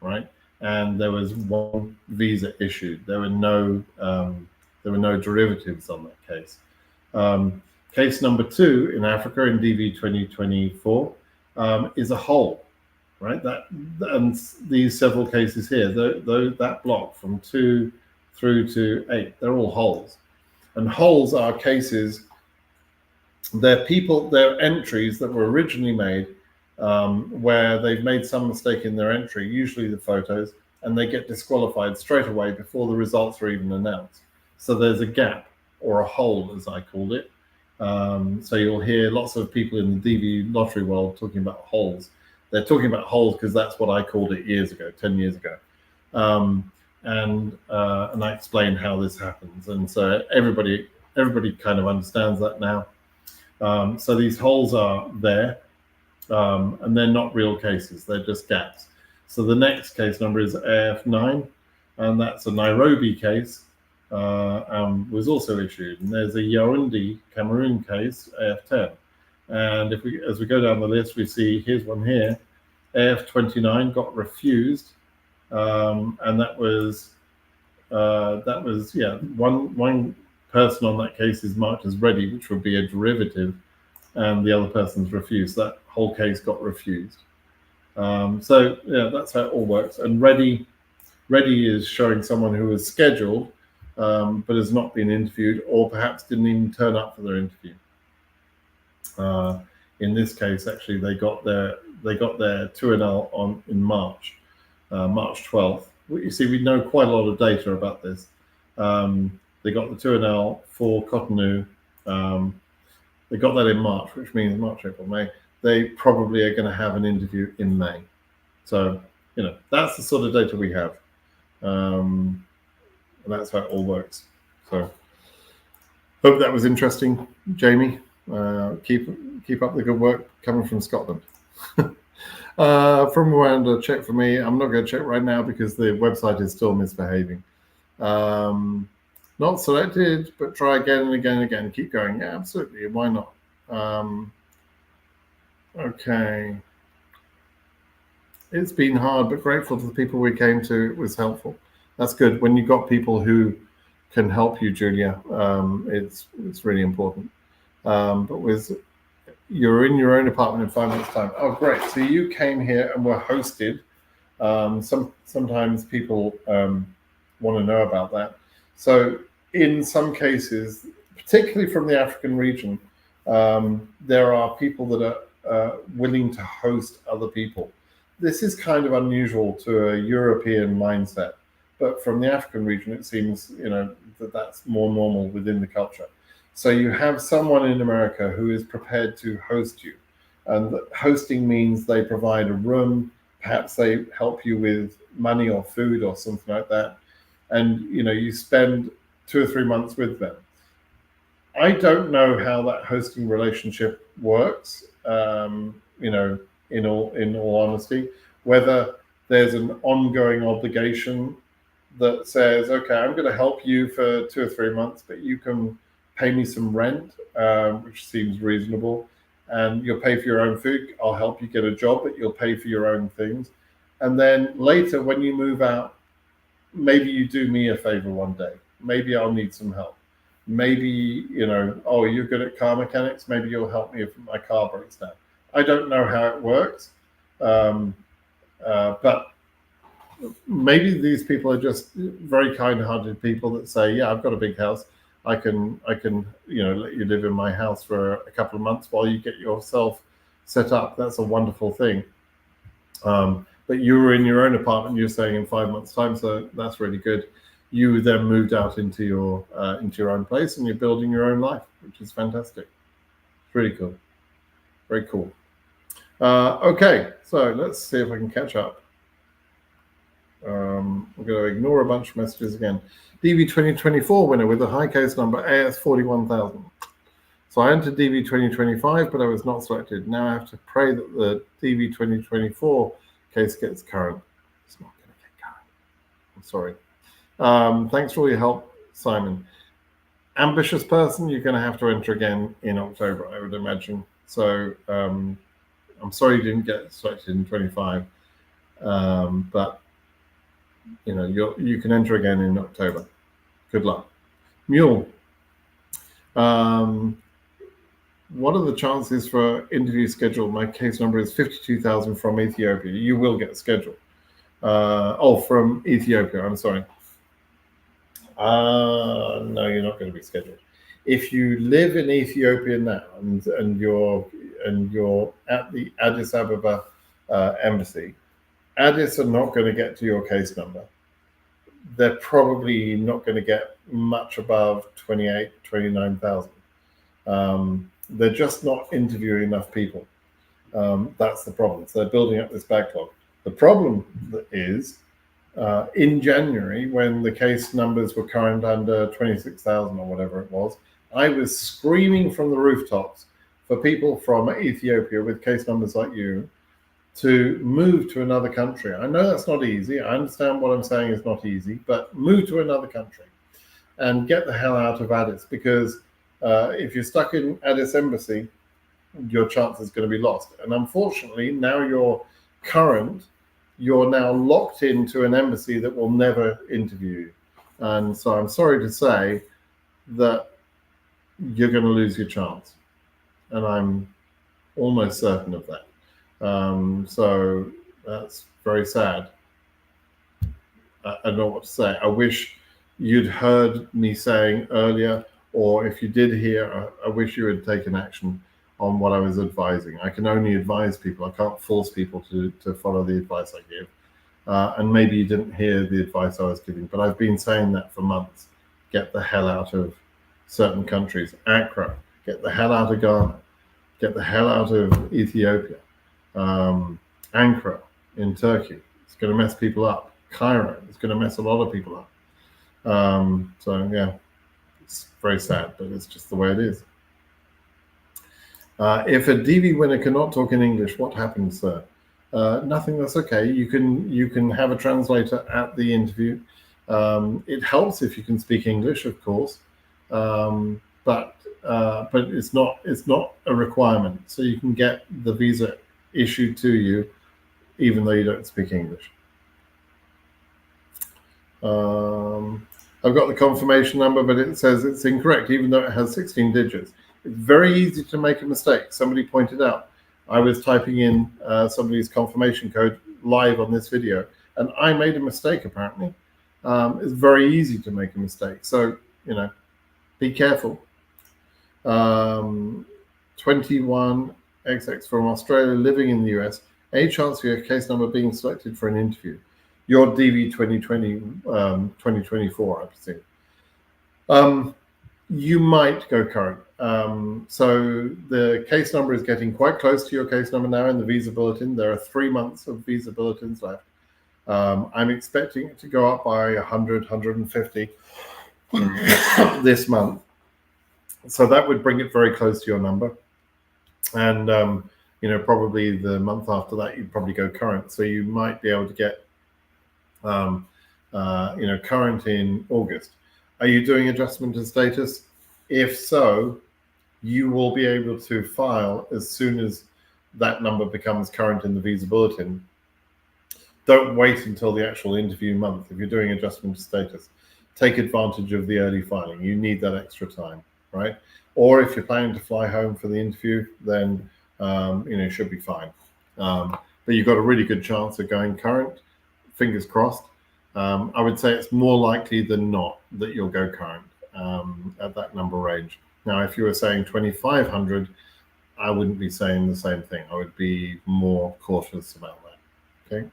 right? And there was one visa issued. There were no derivatives on that case. Case number 2 in Africa in DV 2024 is a whole, right? And these several cases here, that block from 2 through to 8, they're all holes. And holes are cases, they're entries that were originally made where they've made some mistake in their entry, usually the photos, and they get disqualified straight away before the results are even announced. So there's a gap, or a hole as I called it. So you'll hear lots of people in the DV lottery world talking about holes. They're talking about holes because that's what I called it years ago, 10 years ago. And I explained how this happens. And so everybody kind of understands that now. So these holes are there, and they're not real cases. They're just gaps. So the next case number is AF9, and that's a Nairobi case, was also issued. And there's a Yaoundé, Cameroon case, AF10. And as we go down the list, we see here's one here, AF29 got refused, and that was one person on that case is marked as ready, which would be a derivative, and the other person's refused. That whole case got refused. So yeah, that's how it all works. And ready is showing someone who was scheduled but has not been interviewed, or perhaps didn't even turn up for their interview. In this case, actually, they got their 2NL in March 12th. You see, we know quite a lot of data about this. They got the 2NL for Cotonou. They got that in March, which means March, April, May. They probably are going to have an interview in May. So, that's the sort of data we have. And that's how it all works. So, hope that was interesting, Jamie. Keep up the good work coming from Scotland. From Rwanda, check for me. I'm not going to check right now because the website is still misbehaving. Not selected, but try again and again and again. Keep going. Yeah, absolutely. Why not? Okay. It's been hard, but grateful to the people we came to. It was helpful. That's good. When you've got people who can help you, Julia, it's really important. But you're in your own apartment in 5 minutes' time. Oh, great. So you came here and were hosted. Sometimes people want to know about that. So in some cases, particularly from the African region, there are people that are willing to host other people. This is kind of unusual to a European mindset, but from the African region, it seems that's more normal within the culture. So you have someone in America who is prepared to host you, and hosting means they provide a room. Perhaps they help you with money or food or something like that, and you spend 2 or 3 months with them. I don't know how that hosting relationship works. In all honesty, whether there's an ongoing obligation that says, okay, I'm going to help you for 2 or 3 months, but you can pay me some rent, which seems reasonable, and you'll pay for your own food. I'll help you get a job, but you'll pay for your own things. And then later, when you move out, maybe you do me a favor one day. Maybe I'll need some help. Maybe, you're good at car mechanics. Maybe you'll help me if my car breaks down. I don't know how it works, but maybe these people are just very kind-hearted people that say, yeah, I've got a big house. I can let you live in my house for a couple of months while you get yourself set up. That's a wonderful thing. But you were in your own apartment, you're saying, in 5 months' time, so that's really good. You then moved out into your own place, and you're building your own life, which is fantastic. It's really cool. Very cool. Okay, so let's see if I can catch up. We're going to ignore a bunch of messages again. DV2024 winner with a high case number AS41,000. So I entered DV2025, but I was not selected. Now I have to pray that the DV2024 case gets current. It's not going to get current. I'm sorry. Thanks for all your help, Simon. Ambitious person, you're going to have to enter again in October, I would imagine. So I'm sorry you didn't get selected in 25, but you can enter again in October. Good luck. Mule. What are the chances for interview schedule? My case number is 52,000 from Ethiopia. You will get scheduled. From Ethiopia. I'm sorry. No, you're not going to be scheduled. If you live in Ethiopia now and you're at the Addis Ababa embassy, Addis are not going to get to your case number. They're probably not going to get much above 28,000, 29,000. They're just not interviewing enough people. That's the problem. So they're building up this backlog. The problem is in January, when the case numbers were current under 26,000 or whatever it was, I was screaming from the rooftops for people from Ethiopia with case numbers like you to move to another country. I know that's not easy. I understand what I'm saying is not easy, but move to another country and get the hell out of Addis, because if you're stuck in Addis Embassy, your chance is going to be lost. And unfortunately, now you're current, you're now locked into an embassy that will never interview you. And so I'm sorry to say that you're going to lose your chance. And I'm almost certain of that. So that's very sad. I don't know what to say. I wish you'd heard me saying earlier, or if you did hear, I wish you had taken action on what I was advising. I can only advise people. I can't force people to follow the advice I give. And maybe you didn't hear the advice I was giving, but I've been saying that for months. Get the hell out of certain countries. Accra, get the hell out of Ghana. Get the hell out of Ethiopia. Ankara in Turkey. It's going to mess people up. Cairo is going to mess a lot of people up. So yeah, it's very sad, but it's just the way it is. If a DV winner cannot talk in English, what happens, sir? Nothing. That's okay. You can have a translator at the interview. It helps if you can speak English, of course, but it's not a requirement. So you can get the visa issued to you, even though you don't speak English. I've got the confirmation number, but it says it's incorrect, even though it has 16 digits. It's very easy to make a mistake. Somebody pointed out, I was typing in somebody's confirmation code live on this video, and I made a mistake, apparently. It's very easy to make a mistake. So, be careful. 21XX from Australia, living in the US. Any chance of your case number being selected for an interview? Your DV 2024, I presume. You might go current. So the case number is getting quite close to your case number now in the visa bulletin. There are 3 months of visa bulletins left. I'm expecting it to go up by 100, 150 this month. So that would bring it very close to your number. And, probably the month after that, you'd probably go current. So you might be able to get, current in August. Are you doing adjustment of status? If so, you will be able to file as soon as that number becomes current in the visa bulletin. Don't wait until the actual interview month. If you're doing adjustment of status, take advantage of the early filing. You need that extra time, right? Or if you're planning to fly home for the interview, then it should be fine. But you've got a really good chance of going current. Fingers crossed. I would say it's more likely than not that you'll go current at that number range. Now, if you were saying 2,500, I wouldn't be saying the same thing. I would be more cautious about that. Okay.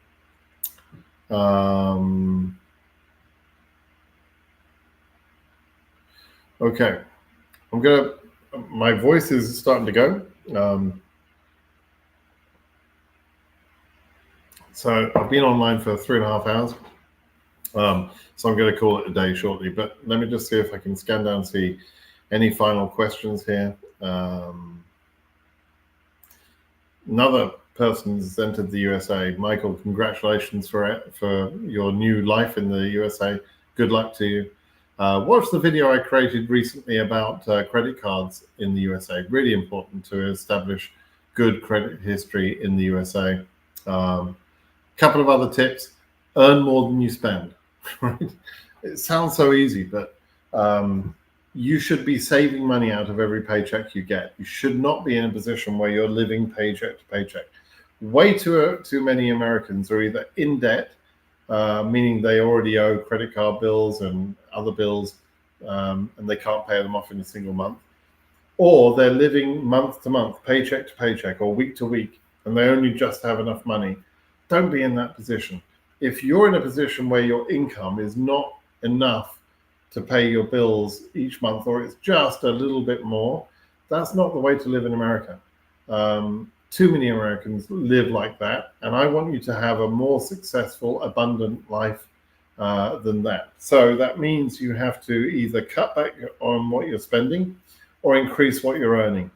Okay. My voice is starting to go. So I've been online for 3.5 hours. So I'm going to call it a day shortly, but let me just see if I can scan down and see any final questions here. Another person has entered the USA. Michael, congratulations for your new life in the USA. Good luck to you. Watch the video I created recently about credit cards in the USA. Really important to establish good credit history in the USA. Couple of other tips: earn more than you spend. Right? It sounds so easy, but you should be saving money out of every paycheck you get. You should not be in a position where you're living paycheck to paycheck. Way too many Americans are either in debt, meaning they already owe credit card bills and other bills, and they can't pay them off in a single month, or they're living month to month, paycheck to paycheck, or week to week, and they only just have enough money. Don't be in that position. If you're in a position where your income is not enough to pay your bills each month, or it's just a little bit more, That's not the way to live in America. Too many Americans live like that, and I want you to have a more successful, abundant life than that. So that means you have to either cut back on what you're spending or increase what you're earning.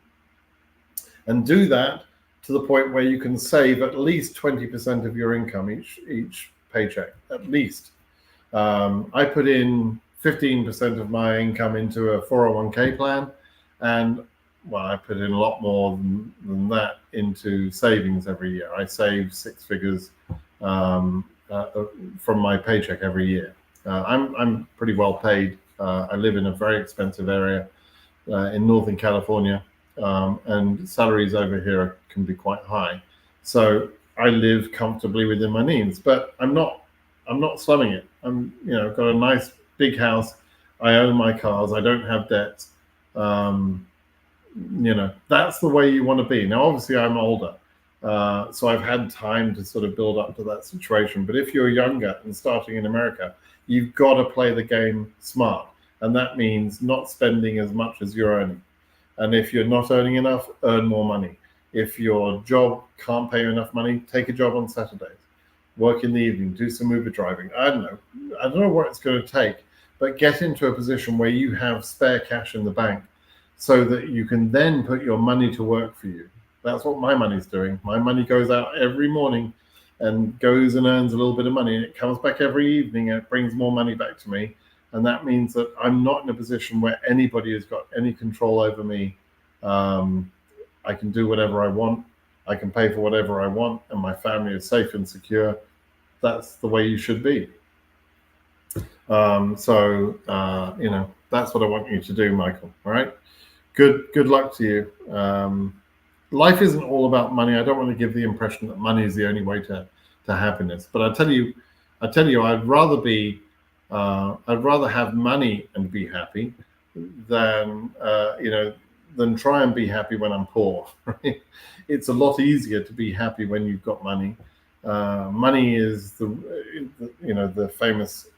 And do that to the point where you can save at least 20% of your income each paycheck, at least. I put in 15% of my income into a 401k plan, and well, I put in a lot more than that into savings every year. I save six figures from my paycheck every year. I'm pretty well paid. I live in a very expensive area in Northern California, and salaries over here can be quite high. So I live comfortably within my means, but I'm not slumming it. I've got a nice big house. I own my cars. I don't have debts. That's the way you want to be. Now, obviously, I'm older, so I've had time to sort of build up to that situation. But if you're younger and starting in America, you've got to play the game smart. And that means not spending as much as you're earning. And if you're not earning enough, earn more money. If your job can't pay you enough money, take a job on Saturdays. Work in the evening, do some Uber driving. I don't know what it's going to take, but get into a position where you have spare cash in the bank so that you can then put your money to work for you. That's what my money's doing. My money goes out every morning and goes and earns a little bit of money, and it comes back every evening and it brings more money back to me. And that means that I'm not in a position where anybody has got any control over me. I can do whatever I want. I can pay for whatever I want, and my family is safe and secure. That's the way you should be. That's what I want you to do, Michael. All right. Good luck to you. Life isn't all about money. I don't want to give the impression that money is the only way to happiness. But I tell you, I'd rather have money and be happy than try and be happy when I'm poor. Right? It's a lot easier to be happy when you've got money. Money is the famous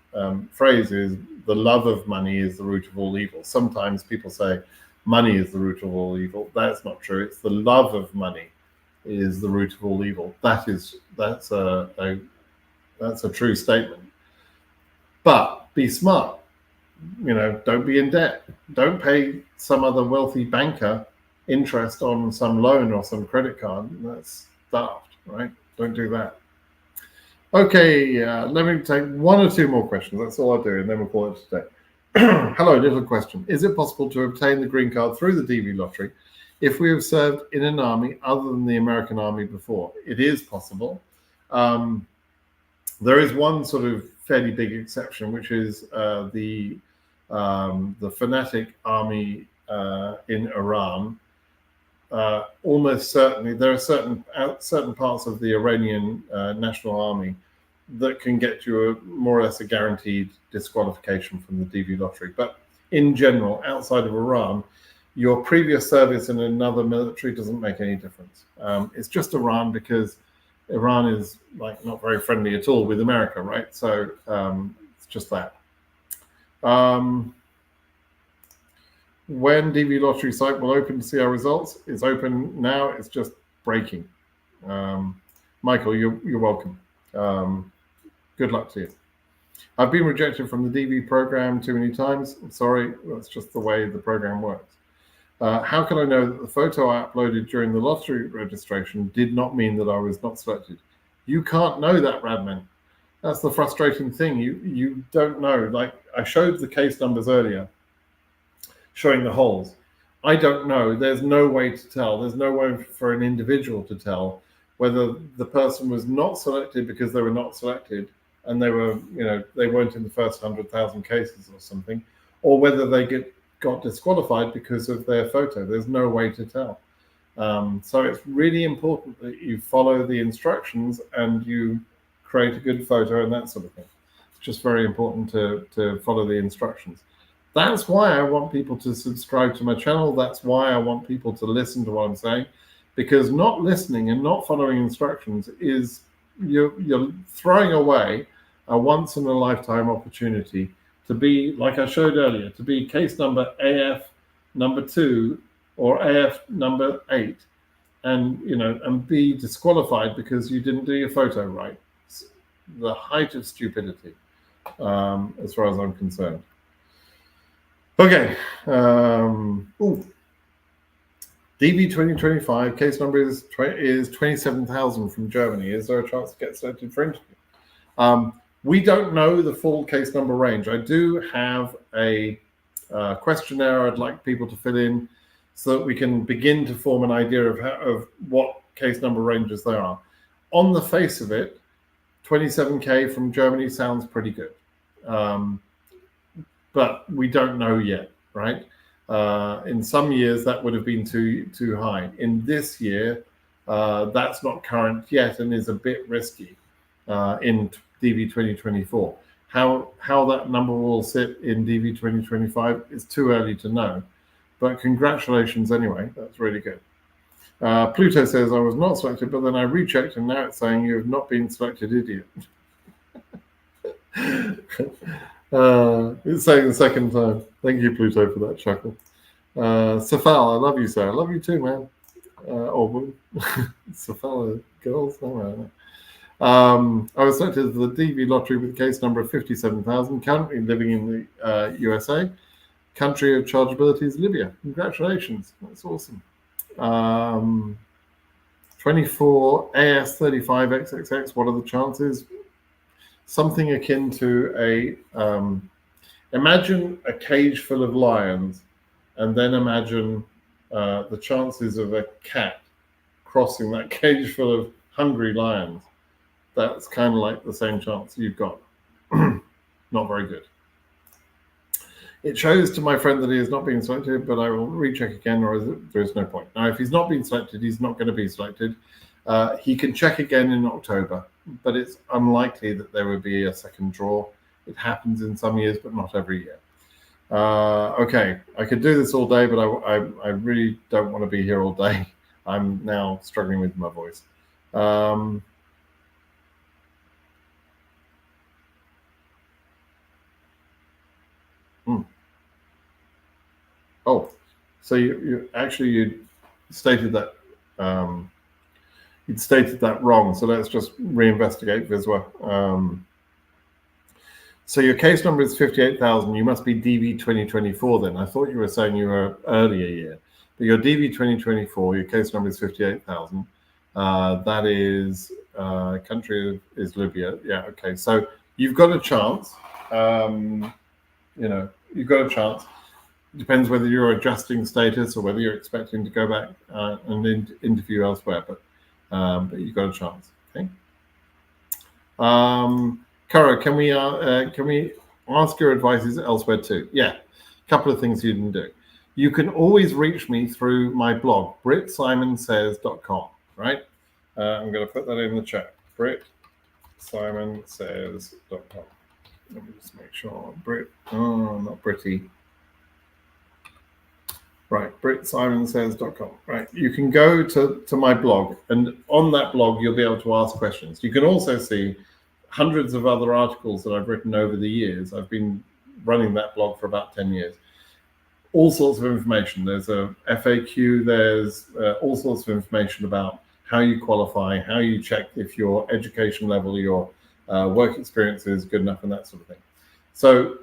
phrase is the love of money is the root of all evil. Sometimes people say money is the root of all evil. That's not true. It's the love of money is the root of all evil. That's a true statement. But be smart. Don't be in debt. Don't pay some other wealthy banker interest on some loan or some credit card. That's daft, right? Don't do that. Okay, let me take one or two more questions. That's all I'll do, and then we'll call it today. Hello, little question. Is it possible to obtain the green card through the DV lottery if we have served in an army other than the American Army before? It is possible. There is one sort of fairly big exception, which is the fanatic army in Iran. Almost certainly, there are certain parts of the Iranian National Army that can get you more or less a guaranteed disqualification from the DV lottery. But in general, outside of Iran, your previous service in another military doesn't make any difference. It's just Iran, because Iran is not very friendly at all with America, right? So it's just that. When DV lottery site will open to see our results? It's open now. It's just breaking. Michael, you're welcome. Good luck to you. I've been rejected from the DV program too many times. I'm sorry, that's just the way the program works. How can I know that the photo I uploaded during the lottery registration did not mean that I was not selected? You can't know that, Radman. That's the frustrating thing. You don't know. Like I showed the case numbers earlier, showing the holes. I don't know. There's no way to tell. There's no way for an individual to tell whether the person was not selected because they were not selected and they were, they weren't in the first 100,000 cases or something, or whether they got disqualified because of their photo. There's no way to tell. So it's really important that you follow the instructions and you create a good photo and that sort of thing. It's just very important to follow the instructions. That's why I want people to subscribe to my channel. That's why I want people to listen to what I'm saying, because not listening and not following instructions is you're throwing away a once in a lifetime opportunity to be, like I showed earlier, to be case number AF number 2 or AF number 8 and be disqualified because you didn't do your photo right. It's the height of stupidity, as far as I'm concerned. Okay. DV2025 case number is 27,000 from Germany. Is there a chance to get selected for interview? We don't know the full case number range. I do have a questionnaire I'd like people to fill in so that we can begin to form an idea of what case number ranges there are. On the face of it, 27K from Germany sounds pretty good. But we don't know yet, right? In some years, that would have been too high. In this year, that's not current yet and is a bit risky in DV 2024. How that number will sit in DV 2025 is too early to know. But congratulations anyway, that's really good. Pluto says, I was not selected, but then I rechecked and now it's saying you have not been selected, idiot. It's saying the second time. Thank you, Pluto, for that chuckle. Safal, I love you, sir. I love you too, man. Or Safal, girls, I don't know. I was selected to the DV lottery with a case number of 57,000, currently living in the USA. Country of chargeability is Libya. Congratulations. That's awesome. 24 AS35XXX, what are the chances? Something akin to imagine a cage full of lions, and then imagine the chances of a cat crossing that cage full of hungry lions. That's kind of like the same chance you've got. Not very good. It shows to my friend that he is not being selected, but I will recheck again, or there is no point. Now, if he's not been selected, he's not going to be selected. He can check again in October, but it's unlikely that there would be a second draw. It happens in some years, but not every year. Okay, I could do this all day, but I really don't want to be here all day. I'm now struggling with my voice. Oh, so you stated that you'd stated that wrong. So let's just reinvestigate Viswa. So your case number is 58,000. You must be DV 2024 then. I thought you were saying you were earlier year, but your DV 2024. Your case number is 58,000. That is country is Libya. Yeah. Okay. So you've got a chance. You've got a chance. Depends whether you're adjusting status or whether you're expecting to go back and interview elsewhere, but you've got a chance. Okay. Kara, can we ask your advices elsewhere too? Yeah, a couple of things you can do. You can always reach me through my blog, BritSimonSays.com. Right. I'm going to put that in the chat. BritSimonSays.com. Let me just make sure. Not Britty. Right, BritSimonSays.com. Right, you can go to my blog, and on that blog, you'll be able to ask questions. You can also see hundreds of other articles that I've written over the years. I've been running that blog for about 10 years. All sorts of information. There's a FAQ, there's all sorts of information about how you qualify, how you check if your education level, your work experience is good enough, and that sort of thing. So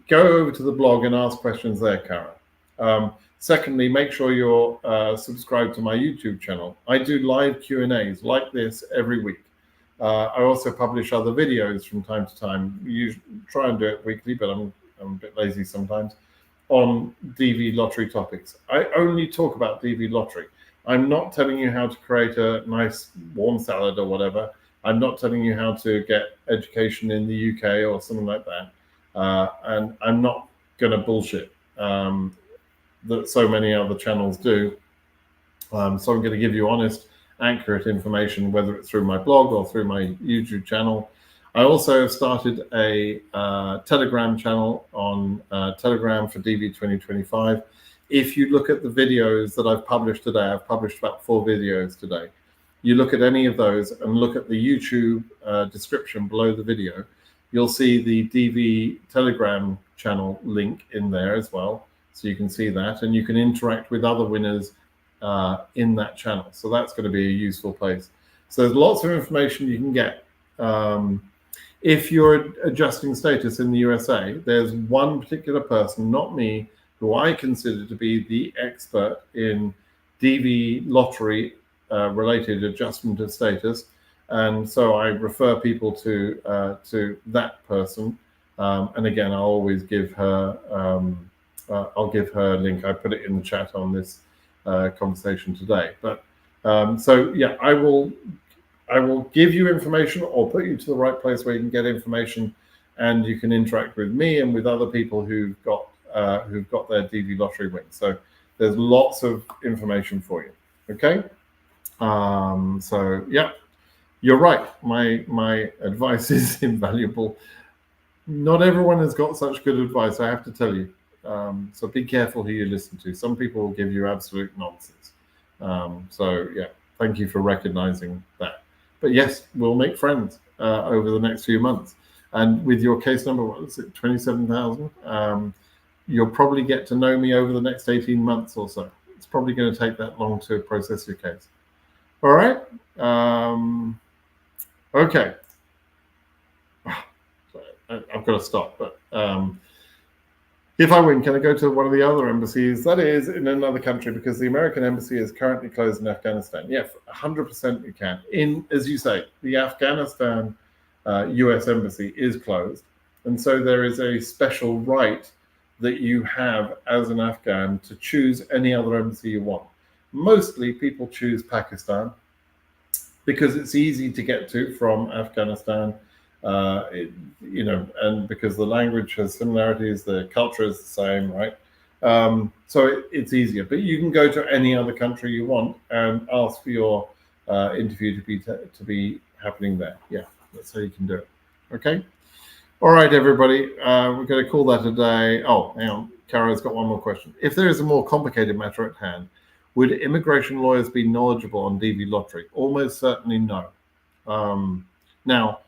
go over to the blog and ask questions there, Kara. Secondly, make sure you're subscribed to my YouTube channel. I do live Q&As like this every week. I also publish other videos from time to time. You try and do it weekly, but I'm a bit lazy sometimes, on DV lottery topics. I only talk about DV lottery. I'm not telling you how to create a nice warm salad or whatever. I'm not telling you how to get education in the UK or something like that. And I'm not going to bullshit that so many other channels do. So I'm going to give you honest, accurate information, whether it's through my blog or through my YouTube channel. I also have started a Telegram channel on Telegram for DV 2025. If you look at the videos that I've published today, I've published about 4 videos today. You look at any of those and look at the YouTube description below the video, you'll see the DV Telegram channel link in there as well. So you can see that, and you can interact with other winners in that channel. So that's going to be a useful place. So there's lots of information you can get. If you're adjusting status in the USA, there's one particular person, not me, who I consider to be the expert in DV lottery related adjustment of status. And so I refer people to that person. And again, I'll always give her, I'll give her a link. I put it in the chat on this conversation today. But so yeah, I will give you information or put you to the right place where you can get information, and you can interact with me and with other people who've got their DV lottery win. So there's lots of information for you. Okay. So yeah, you're right. My advice is invaluable. Not everyone has got such good advice, I have to tell you. So be careful who you listen to. Some people will give you absolute nonsense. So yeah, thank you for recognizing that. But yes, we'll make friends over the next few months. And with your case number, what is it, 27,000? You'll probably get to know me over the next 18 months or so. It's probably going to take that long to process your case. All right. Okay. I've got to stop, but if I win, can I go to one of the other embassies? That is in another country, because the American embassy is currently closed in Afghanistan. Yeah, 100% you can. As you say, the Afghanistan US embassy is closed. And so there is a special right that you have as an Afghan to choose any other embassy you want. Mostly people choose Pakistan because it's easy to get to from Afghanistan. And because the language has similarities, the culture is the same, right? So it's easier. But you can go to any other country you want and ask for your interview to be happening there. Yeah, that's how you can do it. Okay. All right, everybody. We're going to call that a day. Oh, hang on. Kara's got one more question. If there is a more complicated matter at hand, would immigration lawyers be knowledgeable on DV lottery? Almost certainly no. Now,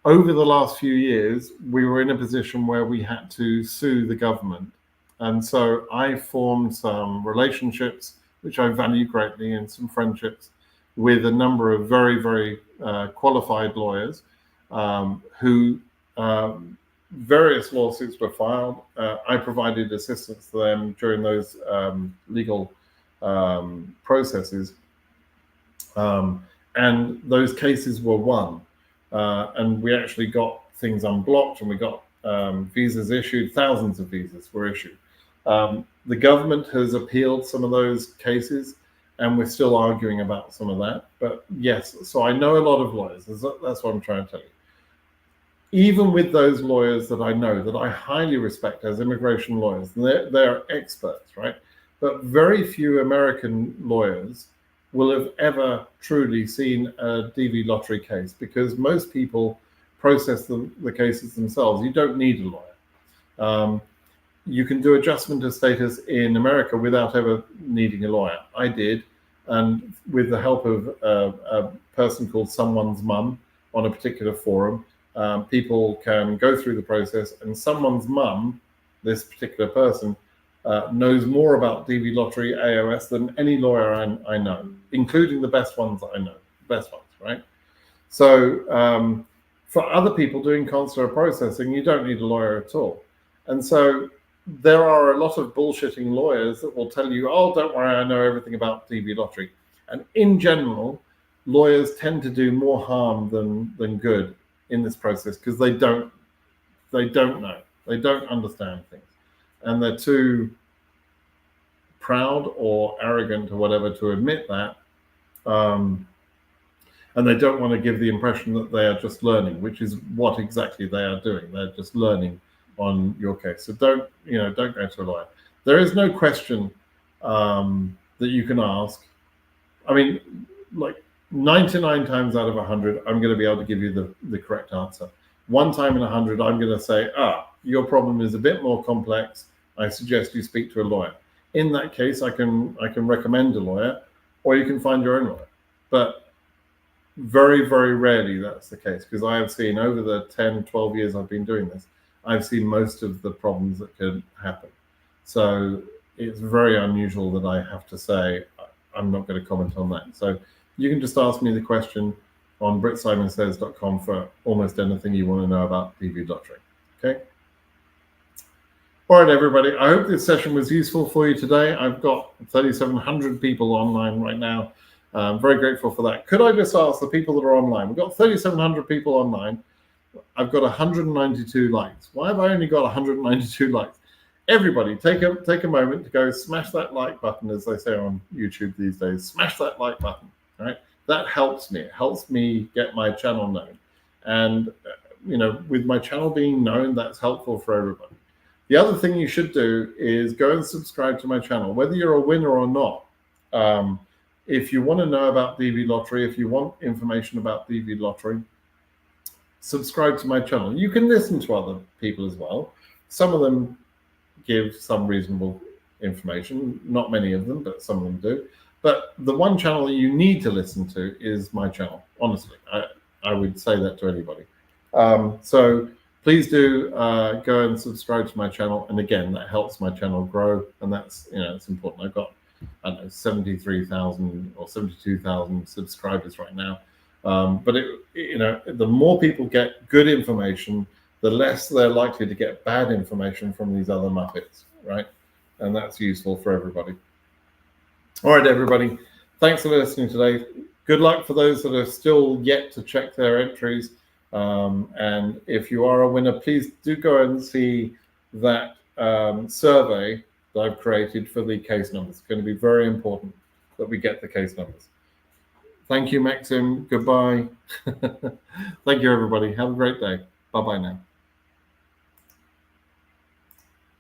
over the last few years, we were in a position where we had to sue the government. And so I formed some relationships, which I value greatly, and some friendships with a number of very, very qualified lawyers who various lawsuits were filed. I provided assistance to them during those legal processes. And those cases were won. And we actually got things unblocked, and we got visas issued. Thousands of visas were issued. The government has appealed some of those cases, and we're still arguing about some of that. But yes, so I know a lot of lawyers. That's what I'm trying to tell you. Even with those lawyers that I know, that I highly respect as immigration lawyers, they're experts, right? But very few American lawyers will have ever truly seen a DV lottery case, because most people process the cases themselves. You don't need a lawyer. You can do adjustment of status in America without ever needing a lawyer. I did, and with the help of a person called Someone's Mum on a particular forum, people can go through the process, and Someone's Mum, this particular person, knows more about DV lottery AOS than any lawyer I know, including the best ones that I know, best ones, right? So for other people doing consular processing, you don't need a lawyer at all. And so there are a lot of bullshitting lawyers that will tell you, oh, don't worry, I know everything about DV lottery. And in general, lawyers tend to do more harm than good in this process, because they don't know, they don't understand things, and they're too proud or arrogant or whatever to admit that, and they don't want to give the impression that they are just learning, which is what exactly they are doing. They're just learning on your case. So don't go to a lawyer. There is no question that you can ask. I mean, like 99 times out of 100, I'm going to be able to give you the correct answer. One time in 100, I'm going to say, your problem is a bit more complex. I suggest you speak to a lawyer. In that case, I can recommend a lawyer, or you can find your own lawyer. But very, very rarely that's the case, because I have seen over the 10, 12 years I've been doing this, I've seen most of the problems that could happen. So it's very unusual that I have to say I'm not going to comment on that. So you can just ask me the question on BritSimonSays.com for almost anything you want to know about DV lottery. Okay. All right, everybody. I hope this session was useful for you today. I've got 3,700 people online right now. I'm very grateful for that. Could I just ask the people that are online? We've got 3,700 people online. I've got 192 likes. Why have I only got 192 likes? Everybody, take a moment to go smash that like button, as they say on YouTube these days. Smash that like button. All right, that helps me. It helps me get my channel known, and with my channel being known, that's helpful for everybody. The other thing you should do is go and subscribe to my channel, whether you're a winner or not. If you want to know about DV lottery, if you want information about DV lottery, subscribe to my channel. You can listen to other people as well. Some of them give some reasonable information, not many of them, but some of them do. But the one channel that you need to listen to is my channel. Honestly, I would say that to anybody. So please do go and subscribe to my channel. And again, that helps my channel grow. And that's, it's important. I've got, I don't know, 73,000 or 72,000 subscribers right now. But the more people get good information, the less they're likely to get bad information from these other Muppets, right? And that's useful for everybody. All right, everybody. Thanks for listening today. Good luck for those that are still yet to check their entries. And if you are a winner, please do go and see that survey that I've created for the case numbers. It's going to be very important that we get the case numbers. Thank you, Maxim. Goodbye. Thank you, everybody. Have a great day. Bye-bye now.